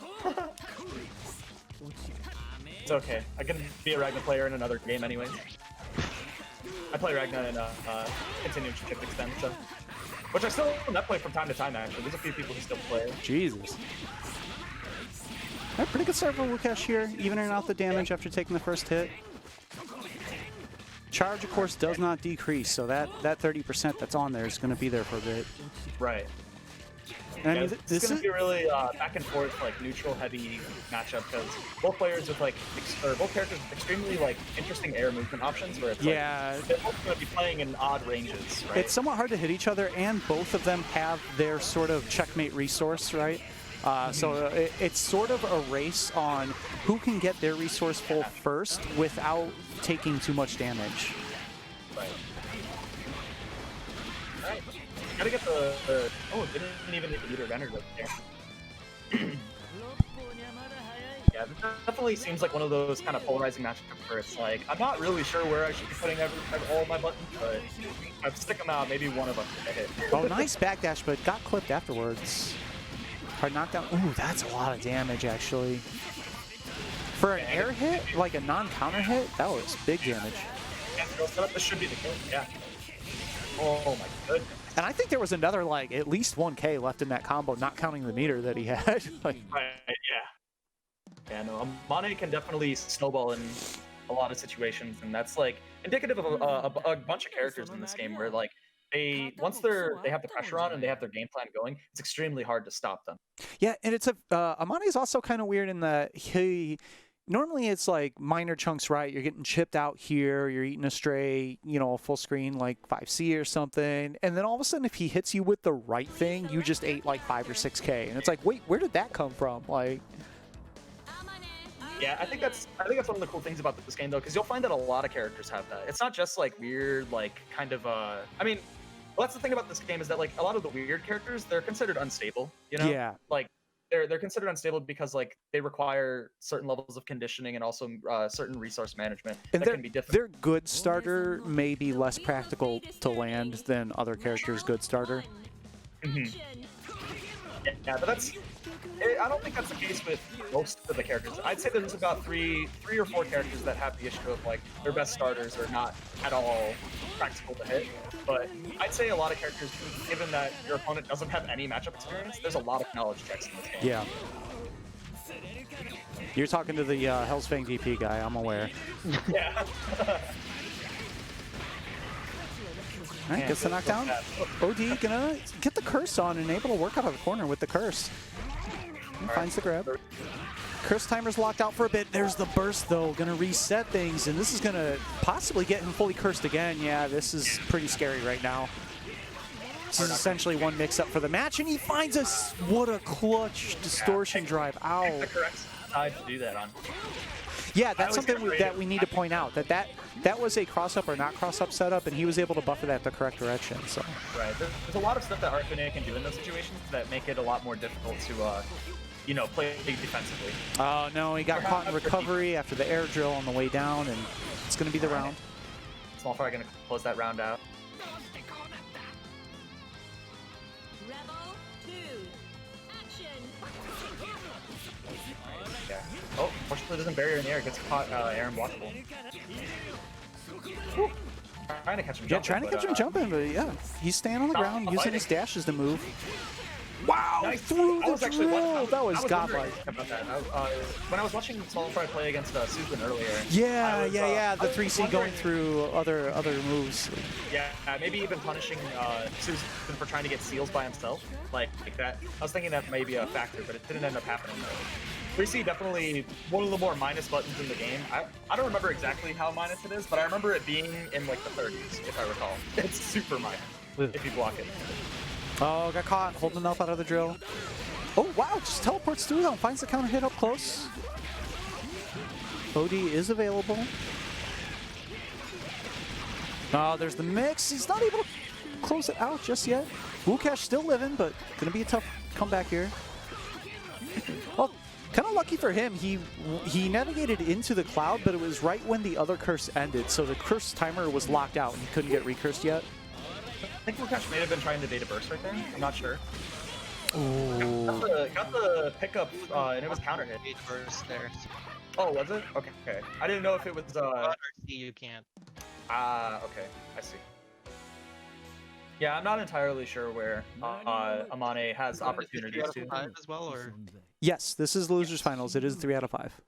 it's okay. I can be a Ragna player in another game anyways. I play Ragna in Continuum Shift Extend, so. Which I still net play from time to time, actually. There's a few people who still play it. Jesus. Alright, pretty good start for Wukash here, evening out the damage after taking the first hit. Charge, of course, does not decrease, so that 30% that's on there is going to be there for a bit. Right. And I Yeah, mean, this is going to be a really back and forth, like, neutral-heavy matchup, because both players with, like, both characters with extremely, like, interesting air movement options, where it's, yeah, like, they're both going to be playing in odd ranges, right? it's somewhat hard to hit each other, and both of them have their sort of checkmate resource, right? So it's sort of a race on who can get their resource full first without taking too much damage. Right. Alright. Gotta get the oh, it didn't even hit the meter of energy there. Yeah, this definitely seems like one of those kind of polarizing matchups where it's like, I'm not really sure where I should be putting all of my buttons, but I'd stick them out, maybe one of them could hit. Oh, nice backdash, but got clipped afterwards. Hard knockdown. Ooh, that's a lot of damage, actually. For an air hit, like a non-counter hit, that was big damage. Yeah, so set up, this should be the kill, yeah. Oh my goodness. And I think there was another, like, at least 1K left in that combo, not counting the meter that he had. Like, Right, yeah. Yeah, no, Mane can definitely snowball in a lot of situations, and that's, like, indicative of a bunch of characters in this game where, like, once they have the pressure on and they have their game plan going, it's extremely hard to stop them. yeah, and it's Amane is also kind of weird in that normally it's like minor chunks, right? You're getting chipped out here, you're eating a stray, full screen like 5C or something, and then all of a sudden if he hits you with the right thing, you just ate like 5 or 6K, and it's like, wait, where did that come from? Like, yeah, I think that's one of the cool things about this game though, because you'll find that a lot of characters have that. It's not just like weird, like kind of I mean, well, that's the thing about this game is that like a lot of the weird characters, they're considered unstable, yeah. Like they're considered unstable because like they require certain levels of conditioning and also certain resource management And that can be difficult. their good starter may be less practical to land than other characters' good starter. Mhm. Yeah, but I don't think that's the case with most of the characters. I'd say there's about three or four characters that have the issue of like their best starters are not at all practical to hit. But I'd say a lot of characters, given that your opponent doesn't have any matchup experience, there's a lot of knowledge checks in this game. Yeah. You're talking to the Hell's Fang DP guy, I'm aware. Yeah. All right, gets the knockdown. OD gonna get the curse on and able to work out of the corner with the curse. Finds the grab. Curse timer's locked out for a bit. There's the burst though, gonna reset things, and this is gonna possibly get him fully cursed again. Yeah, this is pretty scary right now. This is essentially one mix-up for the match, and he finds us. What a clutch distortion drive. Ow. The correct side to do that on. Yeah, that's something that we need to point out, that was a cross-up or not cross-up setup, and he was able to buffer that the correct direction. So. Right. There's a lot of stuff that Arcane can do in those situations that make it a lot more difficult to, play defensively. Oh no, he got caught in recovery after the air drill on the way down, and it's going to be the round. Small Fry going to close that round out. Rebel 2, action! Yeah. Oh, fortunately there's a barrier in the air. Gets caught air unblockable. Woo. Trying to catch him jumping. Yeah, trying to catch him jumping, but yeah, he's staying on the ground, using his dashes to move. Wow, Nice. through the actually drill! That was wondering godlike. about that. When I was watching Small Fry play against Susan earlier. Yeah, was, yeah, the I was 3C going wondering- through other moves. Yeah, maybe even punishing Susan for trying to get seals by himself, like that. I was thinking that may be a factor, but it didn't end up happening. 3C definitely one of the more minus buttons in the game. I don't remember exactly how minus it is, but I remember it being in like the 30s, if I recall. It's super minus if you block it. Oh, got caught holding enough out of the drill. Oh, wow, just teleports through though. Finds the counter hit up close. OD is available. Oh, there's the mix. He's not able to close it out just yet. Wukash still living, but gonna be a tough comeback here. Well, kind of lucky for him. He navigated into the cloud, but it was right when the other curse ended, so the curse timer was locked out and he couldn't get recursed yet. I think Wukash may have been trying to bait a burst right there. I'm not sure. Ooh. Got the pickup, and it was counter hit. Bait burst there. Oh, was it? Okay. I didn't know if it was. RC you can't. Okay. I see. Yeah, I'm not entirely sure where Amane has opportunities to. 5 as well, or Yes, this is losers finals. It is 3 out of 5.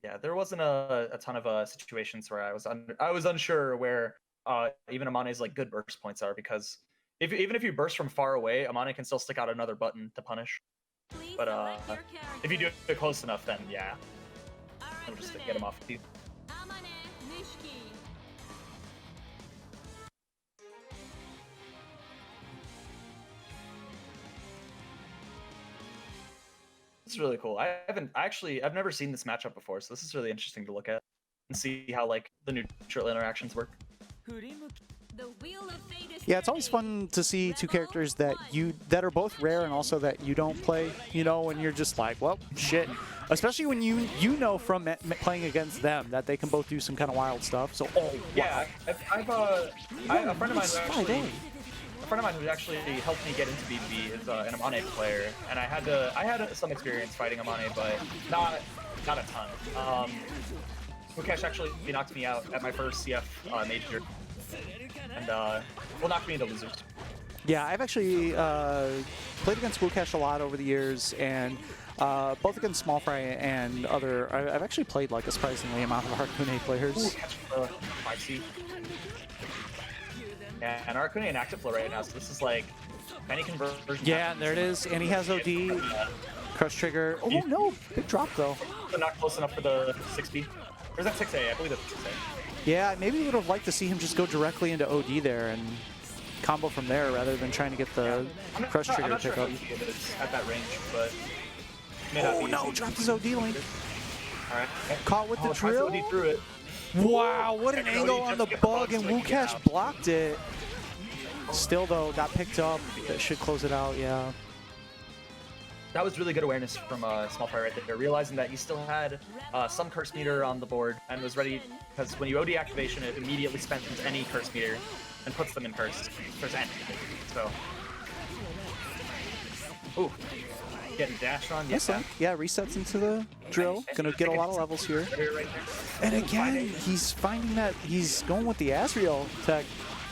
Yeah, there wasn't a ton of situations where I was unsure where even Amane's like good burst points are, because even if you burst from far away, Amane can still stick out another button to punish. Please But select your if you do character. it close enough, then yeah, it'll just get him off the teeth. Amane Nishiki. This is really cool. I've never seen this matchup before, so this is really interesting to look at and see how like the neutral interactions work. The wheel of fate is Yeah, it's always turning. fun to see two characters that are both rare and also that you don't play, you know, when you're just like, well, shit. Especially when you know from playing against them that they can both do some kind of wild stuff. So, oh, Yeah, I've a friend of mine who Friday. actually helped me get into BBB is an Amane player, and I had some experience fighting Amane, but not a ton. Wukash actually knocked me out at my first CF major, and knocked me into losers. Yeah, I've actually played against Wukash a lot over the years, and both against Small Fry and other. I've actually played like a surprisingly amount of Harkune players. Ooh, catch the 5C. Yeah, and Arcune in active flow right now, so this is like any conversion. Yeah, there it is, and he has OD. Crush trigger. Oh no, big drop though. But not close enough for the 6B. Or is that 6A? I believe that's 6A. Yeah, maybe we would have liked to see him just go directly into OD there and combo from there rather than trying to get the crush I'm trigger not sure pickup. how easy it is at that range, but may not Oh be no, easy. dropped his OD link. Alright. Caught with the Oh, tries to drill. OD through it. Wow, what an Yeah, angle OD on just the gets bug, bugs and so he can get Wukash out. blocked it. Still though, got picked up. That should close it out, yeah. That was really good awareness from Small Fry right there, realizing that he still had some curse meter on the board and was ready, because when you OD activation, it immediately spends any curse meter and puts them in curse end. So, ooh, getting dashed on. Yes, Yeah, yeah, resets into the drill. Gonna get a lot of levels here. right there. And again, he's finding that he's going with the Asriel tech,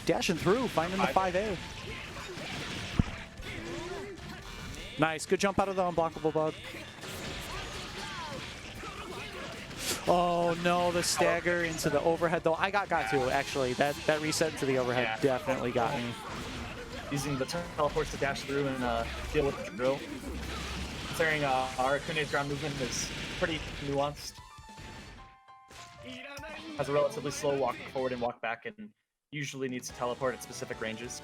dashing through, finding the 5A. Nice, good jump out of the unblockable bug. Oh no, the stagger into the overhead though. I got to actually. That reset to the overhead Yeah. definitely got me. Using the teleports to dash through and deal with the drill. Considering Arakune's ground movement is pretty nuanced. Has a relatively slow walk forward and walk back, and usually needs to teleport at specific ranges.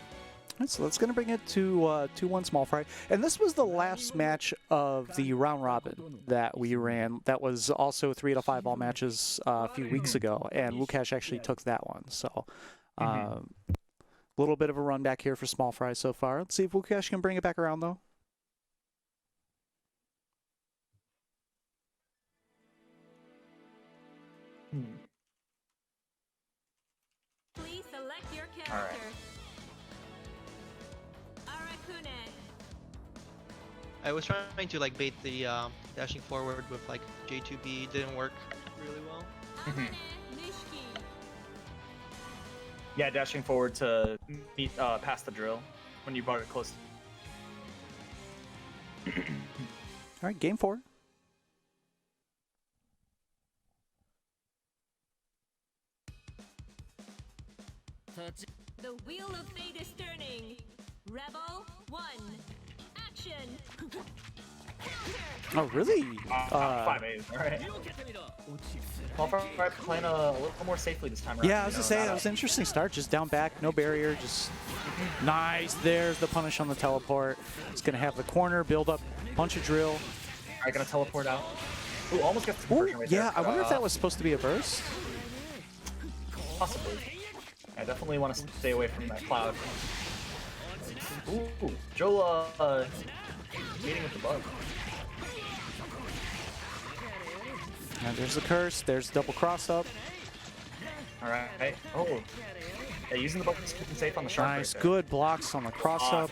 Alright, so that's going to bring it to 2-1 Small Fry. And this was the last match of the round robin that we ran. That was also 3 out of 5 all matches a few weeks ago, and Wukash actually took that one. So a little bit of a run back here for Small Fry so far. Let's see if Wukash can bring it back around, though. Please select your character. All right. Arakune. I was trying to like bait the dashing forward with like J2B, didn't work really well. Amane Nishiki. Yeah, dashing forward to meet past the drill when you brought it close. All right, game 4. The wheel of fate is turning. Rebel 1. Action. Oh, really? 5As, alright. Small fry playing a little more safely this time around. Yeah, I was gonna say, that was an interesting start. Just down back, no barrier, just nice. There's the punish on the teleport. It's gonna have the corner, build up, bunch of drill. Alright, gonna teleport out. Ooh, almost got the Ooh, conversion right there. yeah, I wonder if that was supposed to be a burst. Possibly. I definitely want to stay away from that cloud. Ooh, Joel, meeting with the bug. And there's the curse, there's double cross up. Alright. Oh. Yeah, using the bug is keeping safe on the shark. Nice, right there. good blocks on the cross up.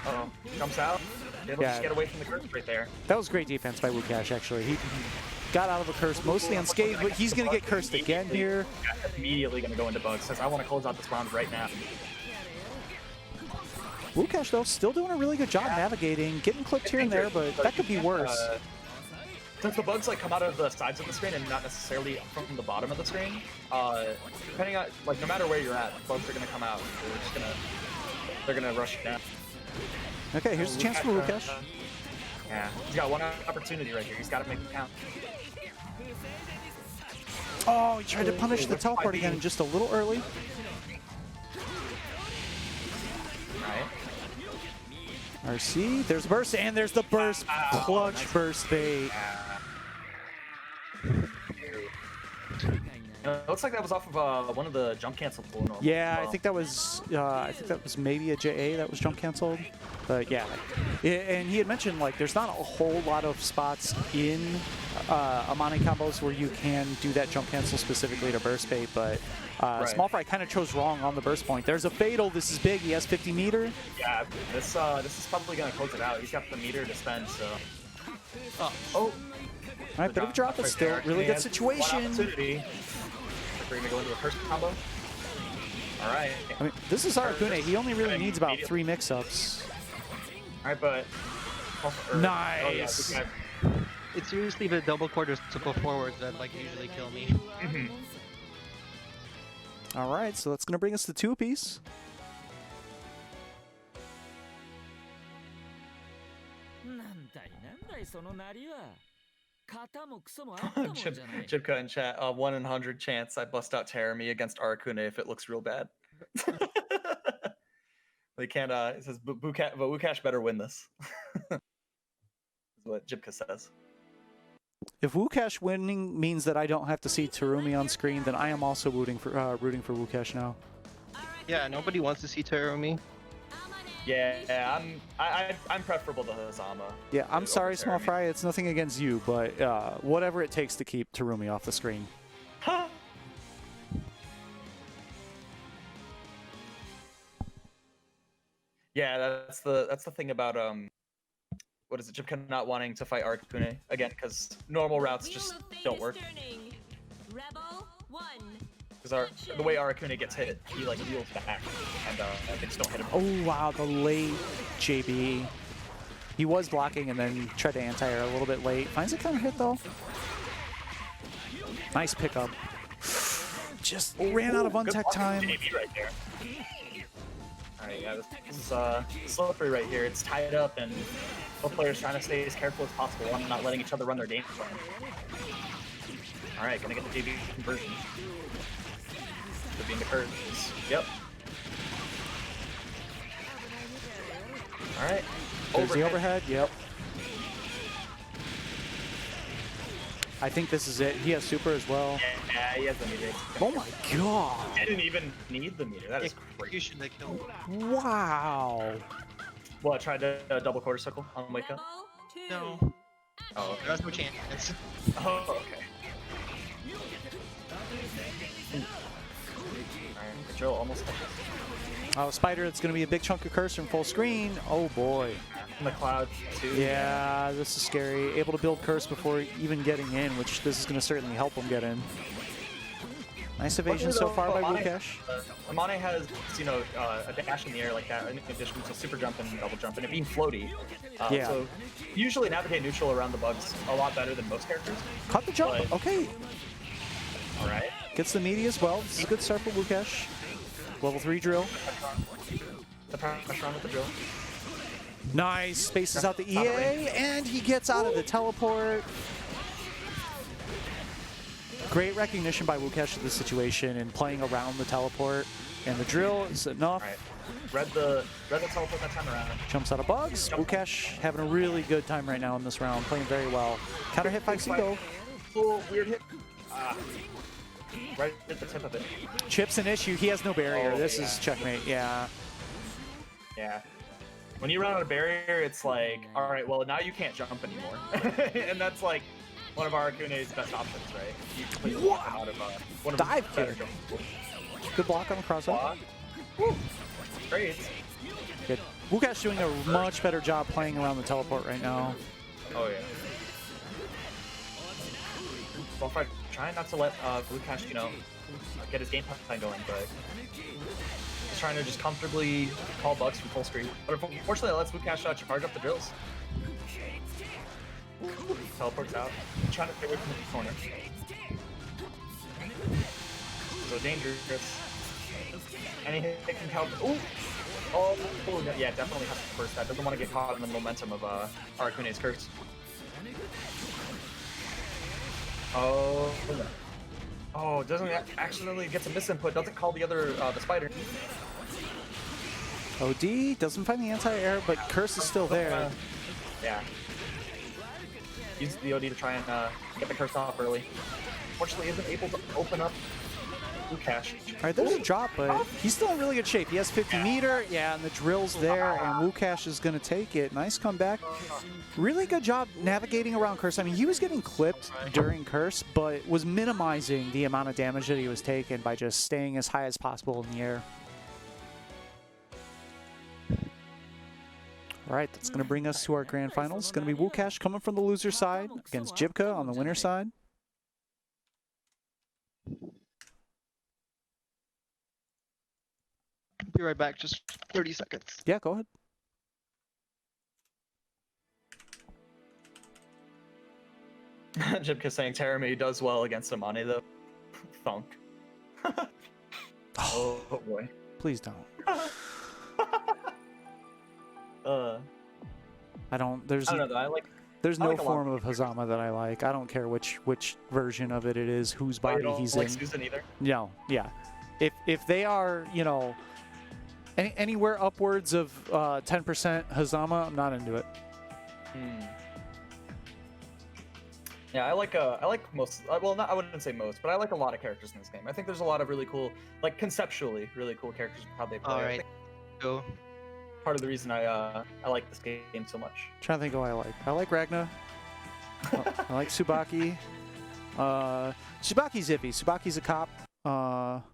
Uh-oh. Jumps out. Able to Yeah. just get away from the curse right there. That was great defense by Wukash, actually. He got out of a curse mostly unscathed, but he's gonna get cursed again here. Immediately gonna go into bug. Says, I want to close out this round right now. Wukash, though, still doing a really good job navigating, getting clipped here and there, but that could be worse. Since the bugs like come out of the sides of the screen and not necessarily from the bottom of the screen, depending on like no matter where you're at, bugs are gonna come out. They're gonna rush you down. Okay, here's a chance for Wukash. Yeah, he's got one opportunity right here. He's got to make it count. Oh, he tried to punish the teleport again just a little early. Right. RC, there's burst, and there's the burst. Clutch nice. burst bait. It looks like that was off of one of the jump cancel pool. Yeah, I think that was maybe a JA that was jump canceled. But yeah, and he had mentioned like there's not a whole lot of spots in Amane combos where you can do that jump cancel specifically to burst bait, but Small Fry kind of chose wrong on the burst point. There's a fatal. This is big. He has 50 meter. Yeah, this is probably gonna close it out. He's got the meter to spend, so. Oh. All right, bit of a drop, but still really good situation. We're gonna go into a first combo. All right. I mean, this is Arakune. He only really needs about 3 mix-ups. All right, but nice. Oh, yeah, It's usually the double quarters to go forwards that like usually kill me. All right, so that's gonna bring us to 2 apiece. Jibka in chat, 1 in 100 chance I bust out Terami against Arakune if it looks real bad. They can't, it says, but Wukash better win this. Is what Jibka says. If Wukash winning means that I don't have to see Terumi on screen, then I am also rooting for Wukash now. Yeah, nobody wants to see Terumi. Yeah, I'm preferable to Hazama. Yeah, I'm sorry, Small Fry. It's nothing against you, but whatever it takes to keep Terumi off the screen. Yeah, that's the thing about what is it? Jibka not wanting to fight Arakune again because normal routes just don't work. Because the way Arakune gets hit, he like wheels back and they just don't hit him. Oh wow, the late JB. He was blocking and then tried to anti-air a little bit late. Finds a counter hit though. Nice pickup. Just ran out of untech time. JB right there. Alright, yeah, this is slippery right here. It's tied up and both players trying to stay as careful as possible while not letting each other run their game plan. Alright, gonna get the JB conversion. Could be in the curves. Yep. Alright. There's the overhead, yep. I think this is it. He has super as well. Yeah, he has the meter. Oh my god. He didn't even need the meter. That is crazy. Wow. Well, I tried to double quarter circle on wake up. No. Oh, okay. There's no chance. Oh, okay. Alright, the drill almost touches. Oh, Spider, it's going to be a big chunk of curse from full screen. Oh boy. In the cloud, too. Yeah, this is scary. Able to build curse before even getting in, which this is going to certainly help him get in. Nice evasion so far by Wukash. Amane has, you know, a dash in the air like that, in addition to super jump and double jump, and it being floaty. Yeah. So usually navigate neutral around the bugs a lot better than most characters. Caught the jump. But, okay. All right. Gets the meaty as well. This is a good start for Wukash. Level 3 drill. The pressure on with the drill. Nice, spaces out the EA, and he gets out of the teleport. Great recognition by Wukesh of the situation and playing around the teleport. And the drill is enough. All right. Read the teleport that time around. Jumps out of bugs. Wukesh having a really good time right now in this round, playing very well. Counter hit by Seago. Oh, weird hit. Right at the tip of it. Chip's an issue. He has no barrier. Oh, This yeah. is checkmate. Yeah. Yeah. When you run out of barrier, it's like, all right, well, now you can't jump anymore. And that's like one of Arakune's best options, right? You completely walk him out of one of Dive his better kick. jumps. Good block on the crossbar. Woo. Great. Good. Wukesh doing a much better job playing around the teleport right now. Oh, yeah. Well, trying not to let Wukesh, you know, get his game plan going, but he's trying to just comfortably call bugs from full screen. But unfortunately, that lets Wukesh charge up the drills. Teleports out. Trying to stay away from the corner. So dangerous. And he can help. Ooh! Oh, no, yeah, definitely has to burst that. Doesn't want to get caught in the momentum of Arakune's curse. Oh, no. Oh, doesn't accidentally gets a misinput. Doesn't call the other the spider. OD doesn't find the anti-air, but curse is still there. Yeah. Use the OD to try and get the curse off early. Fortunately, isn't able to open up Wukesh. All right, there's a drop, but he's still in really good shape. He has 50 meter, yeah, and the drill's there, and Wukesh is going to take it. Nice comeback. Really good job navigating around curse. I mean, he was getting clipped during curse, but was minimizing the amount of damage that he was taking by just staying as high as possible in the air. All right, that's going to bring us to our grand finals. It's going to be Wukesh coming from the loser side against Jibka on the winner side. Be right back, just 30 seconds. Yeah, go ahead. Jibka saying Terame does well against Amane though. Thunk. Oh boy. Please don't. I don't. There's. I don't know though. There's I no like a lot form of Hazama that I like. I don't care which version of it is, whose body you don't he's like in. Susan either? No, yeah. If they are, you know, anywhere upwards of 10% Hazama, I'm not into it. Yeah, I like most. Well, not I wouldn't say most, but I like a lot of characters in this game. I think there's a lot of really cool, like conceptually really cool characters with how they play. All I right, think go. part of the reason I like this game so much. Trying to think who I like. I like Ragna. I like Tsubaki. Tsubaki's iffy. Tsubaki's a cop.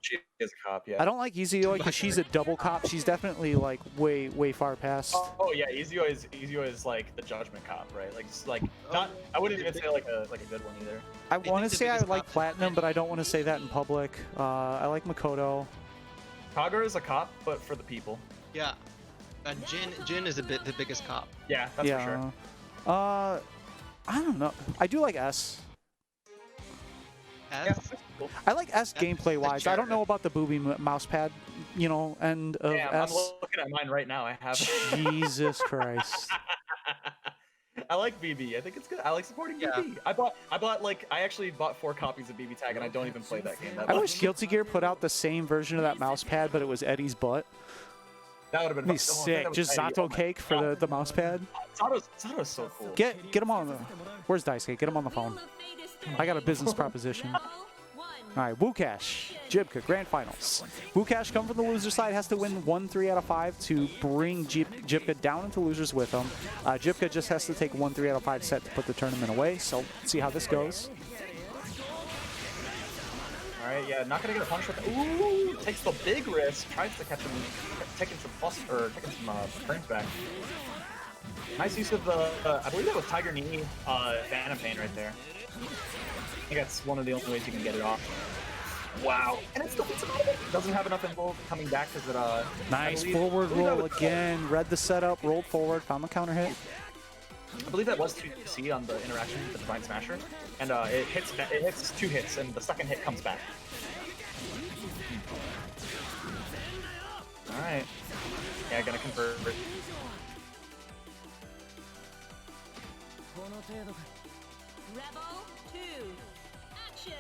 She is a cop, yeah. I don't like Izuyoi because she's a double cop. She's definitely like way far past. Oh yeah, Izuyoi is like the judgment cop, right? Like just like not. I wouldn't even say like a good one either. I want to the say I biggest like cop- Platinum, but I don't want to say that in public. I like Makoto. Kagura is a cop, but for the people. Yeah, and Jin is the biggest cop. Yeah, that's for sure. I don't know. I do like S. S? Yeah, that's cool. I like S That's gameplay wise. I don't know about the booby mouse pad, you know, end of Yeah, S. I'm looking at mine right now. I have. Jesus Christ. I like BB. I think it's good. I like supporting BB. I actually bought 4 copies of BB Tag, and I don't even play that game. That I much. wish Guilty Gear put out the same version of that mouse pad, but it was Eddie's butt. That would have been That'd be sick. Just Zato cake for the mouse pad. Zato's so cool. Get him on the. Where's Daisuke? Get him on the phone. I got a business proposition. All right, Wukesh, Jibka, grand finals. Wukesh, come from the loser side, has to win 1-3 out of 5 to bring Jibka down into losers with him. Jibka just has to take 1-3 out of 5 set to put the tournament away. So let's see how this goes. All right, yeah, not gonna get a punish with. Ooh, takes the big risk. Tries to catch him, taking some turns back. Nice use of the. I believe that was Tiger Knee, Phantom Pain right there. I think that's one of the only ways you can get it off. Wow. And it still hits him. Doesn't have enough info coming back because it, Nice forward roll again. Read the setup, rolled forward, found the counter hit. I believe that was 2C on the interaction with the Divine Smasher. And it hits 2 hits, and the second hit comes back. Alright. Yeah, gonna convert. Rebel 2. Action.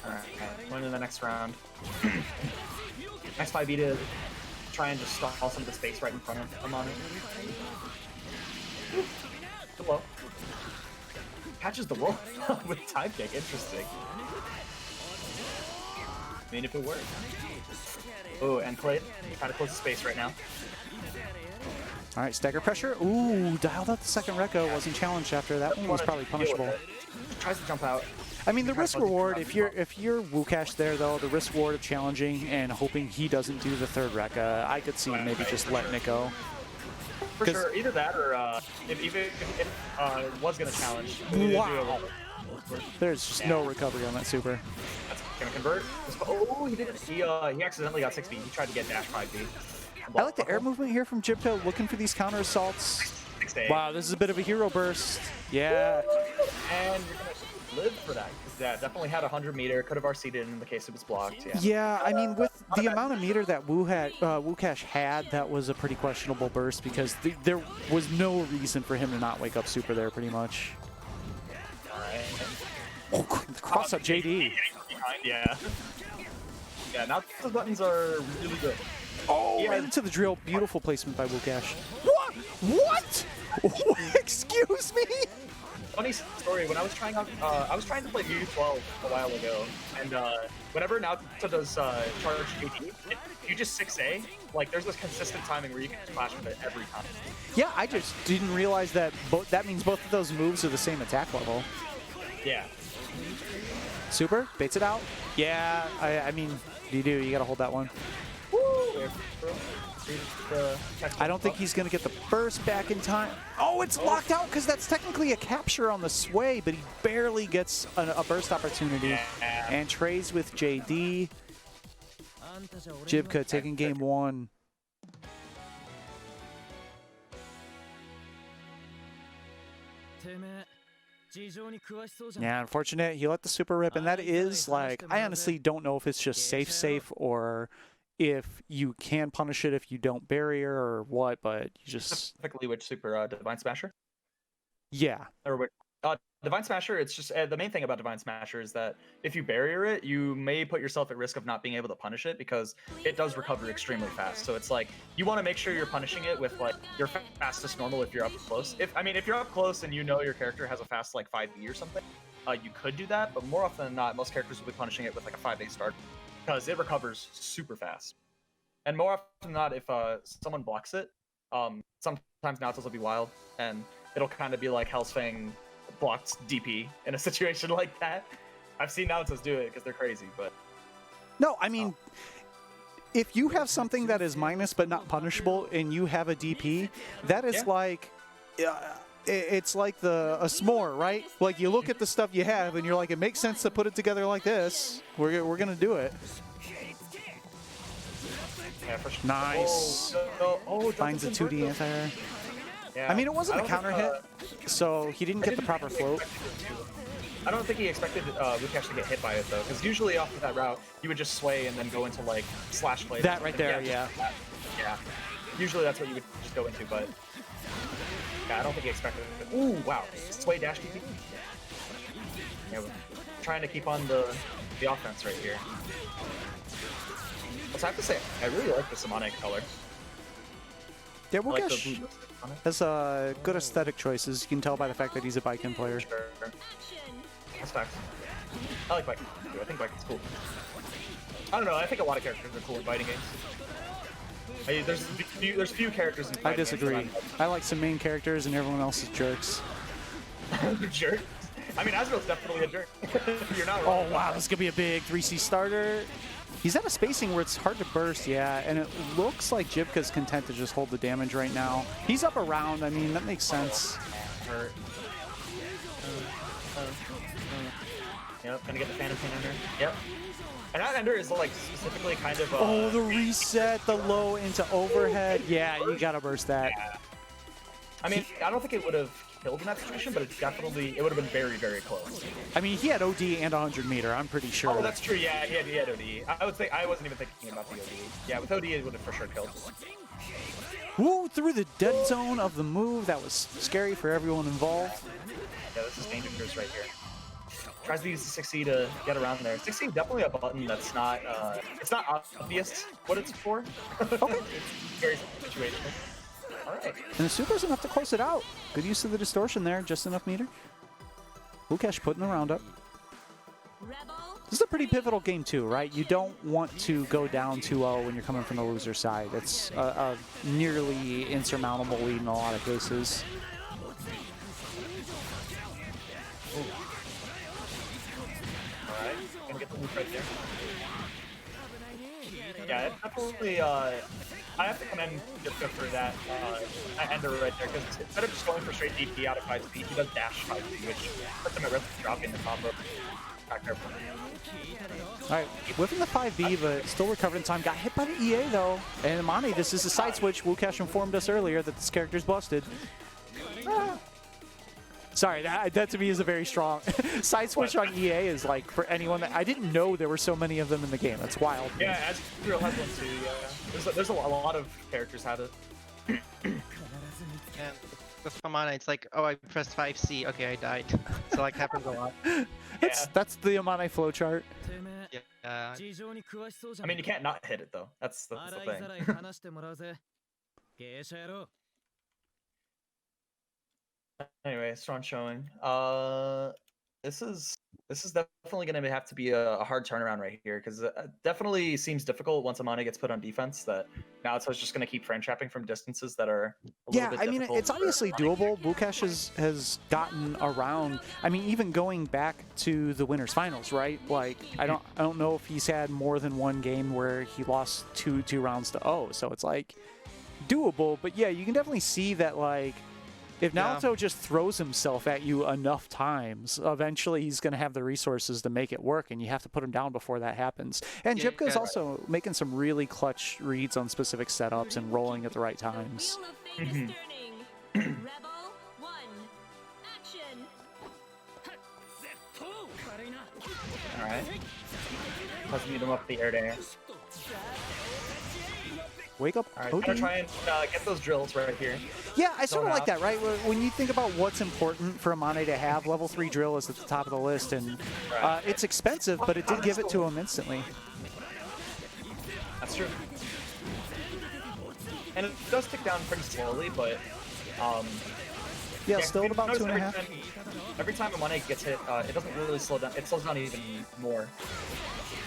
Alright, going to the next round. Next 5B to try and just stall some of the space right in front of him on it. Hello. Catches the roll with time kick. Interesting. I mean, if it worked. Oh, and Clay trying to close the space right now. All right, stagger pressure. Ooh, dialed out the second Rekko. Wasn't challenged after that one. Was probably punishable. Tries to jump out. I mean, the risk reward. If you're Wukash there though, the risk reward of challenging and hoping he doesn't do the third Rekka, I could see maybe just letting it go. For sure, either that or if it was gonna challenge. Wow. There's just no recovery on that super. That's gonna convert. Oh, he didn't. He accidentally got 6B. He tried to get dash 5B. I like the air movement here from Jibko, looking for these counter assaults. Wow, this is a bit of a hero burst. Yeah. And you're gonna live for that. Yeah, definitely had 100 meter. Could have RC'd it in the case it was blocked. Yeah. Yeah, I mean, with the amount of meter that Wukash had, that was a pretty questionable burst because there was no reason for him to not wake up super there, pretty much. Alright. Oh, cross up JD. Yeah. Yeah, now the buttons are really good. Oh, right into the drill. Beautiful placement by Wukash. What? What? Excuse me? Funny story, when I was trying out, I was trying to play U12 a while ago, and whenever Naruto does charge JD, if you just 6A, like there's this consistent timing where you can clash with it every time. Yeah, I just didn't realize that that means both of those moves are the same attack level. Yeah. Super, baits it out. Yeah, I mean, you gotta hold that one. I don't think he's going to get the burst back in time. Oh, it's locked out because that's technically a capture on the sway, but he barely gets a burst opportunity. And trays with JD. Jibka taking game one. Yeah, unfortunate. He let the super rip, and that is like, I honestly don't know if it's just safe or if you can punish it if you don't barrier or what, but you just... Specifically which super, Divine Smasher? Yeah. Or which, Divine Smasher, it's just, the main thing about Divine Smasher is that if you barrier it, you may put yourself at risk of not being able to punish it because it does recover extremely fast. So it's like, you want to make sure you're punishing it with like your fastest normal if you're up close. If you're up close and you know your character has a fast like 5B or something, you could do that, but more often than not, most characters will be punishing it with like a 5A start because it recovers super fast. And more often than not, if someone blocks it, sometimes Naruto's will be wild, and it'll kind of be like Hell's Fang blocked DP in a situation like that. I've seen Naruto's do it because they're crazy, but... No, I mean, if you have something that is minus but not punishable and you have a DP, that is like... it's like a s'more, right? Like, you look at the stuff you have and you're like, it makes sense to put it together like this. We're going to do it. Yeah, for sure. Nice. Finds a 2D anti-air. Yeah. I mean, it wasn't a counter hit, so he didn't get the proper float. I don't think he expected Wukash to get hit by it, though, because usually off of that route, you would just sway and then go into, like, slash play. That right there, yeah. Yeah. Usually that's what you would just go into, but... Yeah, I don't think he expected it. Ooh, wow. Sway dash DP. Yeah, we're trying to keep on the offense right here. I have to say, I really like the Samane color. Yeah, Wukash has good aesthetic choices. You can tell by the fact that he's a Baiken player. Sure. That's facts. I like Baiken too. I think Baiken's cool. I don't know, I think a lot of characters are cool in fighting games. There's few characters in fighting I disagree. games I like some main characters and everyone else is jerks. Jerk? I mean, Azrael's definitely a jerk. You're not wrong. Oh, wow, this could be a big 3C starter. He's at a spacing where it's hard to burst, yeah, and it looks like Jibka's content to just hold the damage right now. He's up around, I mean, that makes sense. Hurt. Yep, gonna get the Phantom Pain Ender. Yep. And that Ender is like specifically kind of... oh, the reset, the low into overhead. Yeah, you gotta burst that. Yeah. I mean, I don't think it would have killed in that situation, but it would have been very, very close. I mean, he had OD and 100 meter, I'm pretty sure. Oh, that's true, yeah, he had OD. I wasn't even thinking about the OD. Yeah, with OD, it would have for sure killed. Woo, through the dead zone of the move. That was scary for everyone involved. Yeah, this is dangerous right here. Tries to use the 6E to get around there. 6E definitely a button that's not, it's not obvious what it's for. Okay. It's very situational. All right. And the super's enough to close it out. Good use of the distortion there, just enough meter. Lukash putting the round up. This is a pretty pivotal game too, right? You don't want to go down 2-0 when you're coming from the loser side. It's a nearly insurmountable lead in a lot of cases. Alright, gonna get the loop right there. Yeah, it definitely, I have to commend Jipka for that ender right there, because instead of just going for straight DP out of 5 speed, he does dash 5 speed, which puts him at risk of dropping the combo. Alright, whipping the 5B, but still recovering time. Got hit by the EA though. And Amane, this is a side switch. Wukash informed us earlier that this character's busted. Sorry, that to me is a very strong side switch on EA. Is like for anyone that I didn't know there were so many of them in the game. That's wild. Yeah, as Real has one too. Yeah, there's a lot of characters have it. And with Amane, it's like, oh, I pressed 5C. Okay, I died. So like happens a lot. That's the Amane flowchart. Yeah. I mean, you can't not hit it though. That's the thing. Anyway, strong showing. This is definitely going to have to be a hard turnaround right here, because it definitely seems difficult once Amane gets put on defense. That now it's just going to keep frame trapping from distances that are a little bit I mean, difficult it's obviously doable. Wukash has gotten around. I mean, even going back to the winners finals, right? Like, I don't know if he's had more than one game where he lost two rounds to 0. So it's like doable. But yeah, you can definitely see that, like, if Naruto just throws himself at you enough times, eventually he's going to have the resources to make it work, and you have to put him down before that happens. And Jipka's also making some really clutch reads on specific setups and rolling at the right times. Alright. Let's meet him up the air to air. Wake up. Alright, gonna try and get those drills right here. Yeah, I sort of like that, right? When you think about what's important for Amane to have, level 3 drill is at the top of the list, and it's expensive, but it did give it to him instantly. That's true. And it does tick down pretty slowly, but yeah, still at about 2.5. Every time Amane gets hit, it doesn't really slow down. It slows down even more.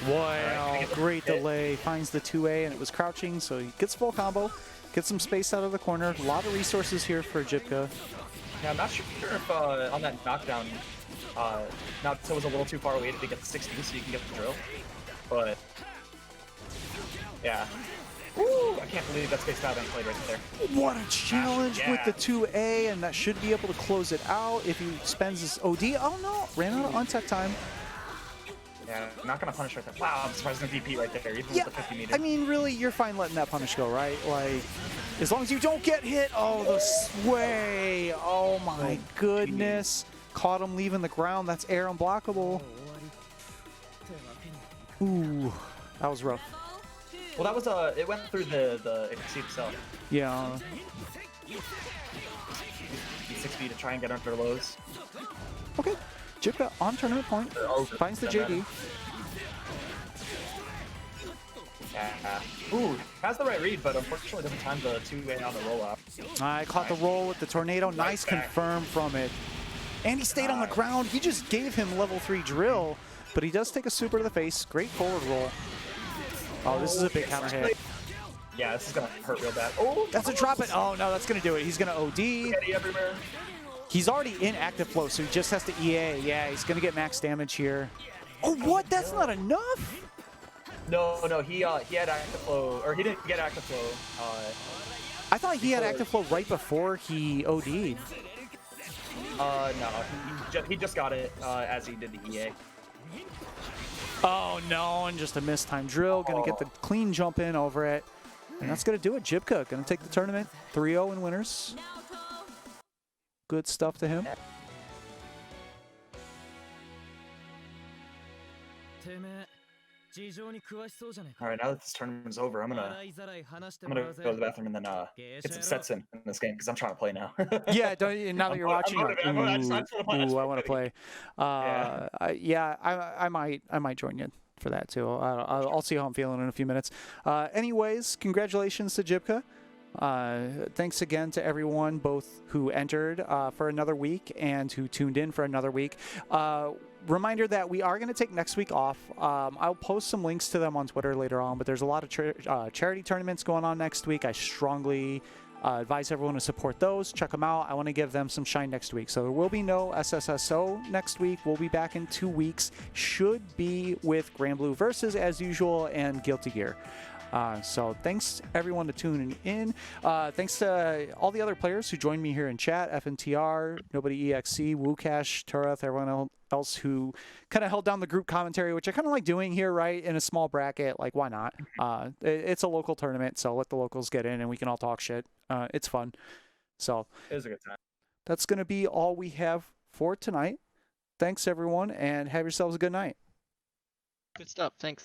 Wow, great delay. Finds the 2A, and it was crouching, so he gets full combo. Gets some space out of the corner. A lot of resources here for Jipka. Yeah, I'm not sure if on that knockdown, Naruto was a little too far away to get the 60 so you can get the drill. But, yeah. Ooh, I can't believe that space out and played right there. What a challenge with the 2A, and that should be able to close it out if he spends his OD. Oh no, ran out of untech time. Yeah, I'm not gonna punish right there. Wow, I'm surprised no DP right there, even with the 50 meter. I mean, really, you're fine letting that punish go, right? Like, as long as you don't get hit. Oh, the sway. Oh my goodness. Caught him leaving the ground. That's air unblockable. Ooh, that was rough. Well, that was it went through the exceed itself. Yeah. 6B to try and get under lows. Okay. Jipka on tournament point. Finds the JD. Yeah. Ooh, has the right read, but unfortunately doesn't time the 2A on the rollout. I caught the roll with the tornado. Nice confirm from it. And he stayed on the ground. He just gave him level 3 drill, but he does take a super to the face. Great forward roll. Oh, this is a big counter hit. Yeah, this is gonna hurt real bad. Oh, that's a drop it. Oh no, that's gonna do it. He's gonna OD. Everywhere. He's already in active flow, so he just has to EA. Yeah, he's gonna get max damage here. Oh, what? That's not enough? No, he had active flow, or he didn't get active flow. I thought he had active flow right before he OD'd. No, he just got it as he did the EA. Oh no, and just a mistime drill. Gonna get the clean jump in over it. And that's gonna do it. Jipka gonna take the tournament 3-0 in winners. Good stuff to him. All right, now that this tournament's over, I'm gonna go to the bathroom and then get some sets in this game because I'm trying to play now. Yeah, now that you're watching, you're like, ooh, I want to play. I might join you for that too. I'll see how I'm feeling in a few minutes. Anyways, congratulations to Jibka. Thanks again to everyone, both who entered for another week and who tuned in for another week. Reminder that we are going to take next week off. I'll post some links to them on Twitter later on, but there's a lot of charity tournaments going on next week. I strongly advise everyone to support those. Check them out. I want to give them some shine next week. So there will be no SSSO next week. We'll be back in 2 weeks. Should be with BlazBlue Versus as usual and Guilty Gear. So thanks everyone to tuning in. Thanks to all the other players who joined me here in chat, FNTR, Nobody EXC, Woocash, Tureth, everyone else who kind of held down the group commentary, which I kind of like doing here, right, in a small bracket. Like, why not? It's a local tournament, so let the locals get in and we can all talk shit. It's fun. So It was a good time. that's going to be all we have for tonight. Thanks everyone, and have yourselves a good night. Good stuff. Thanks.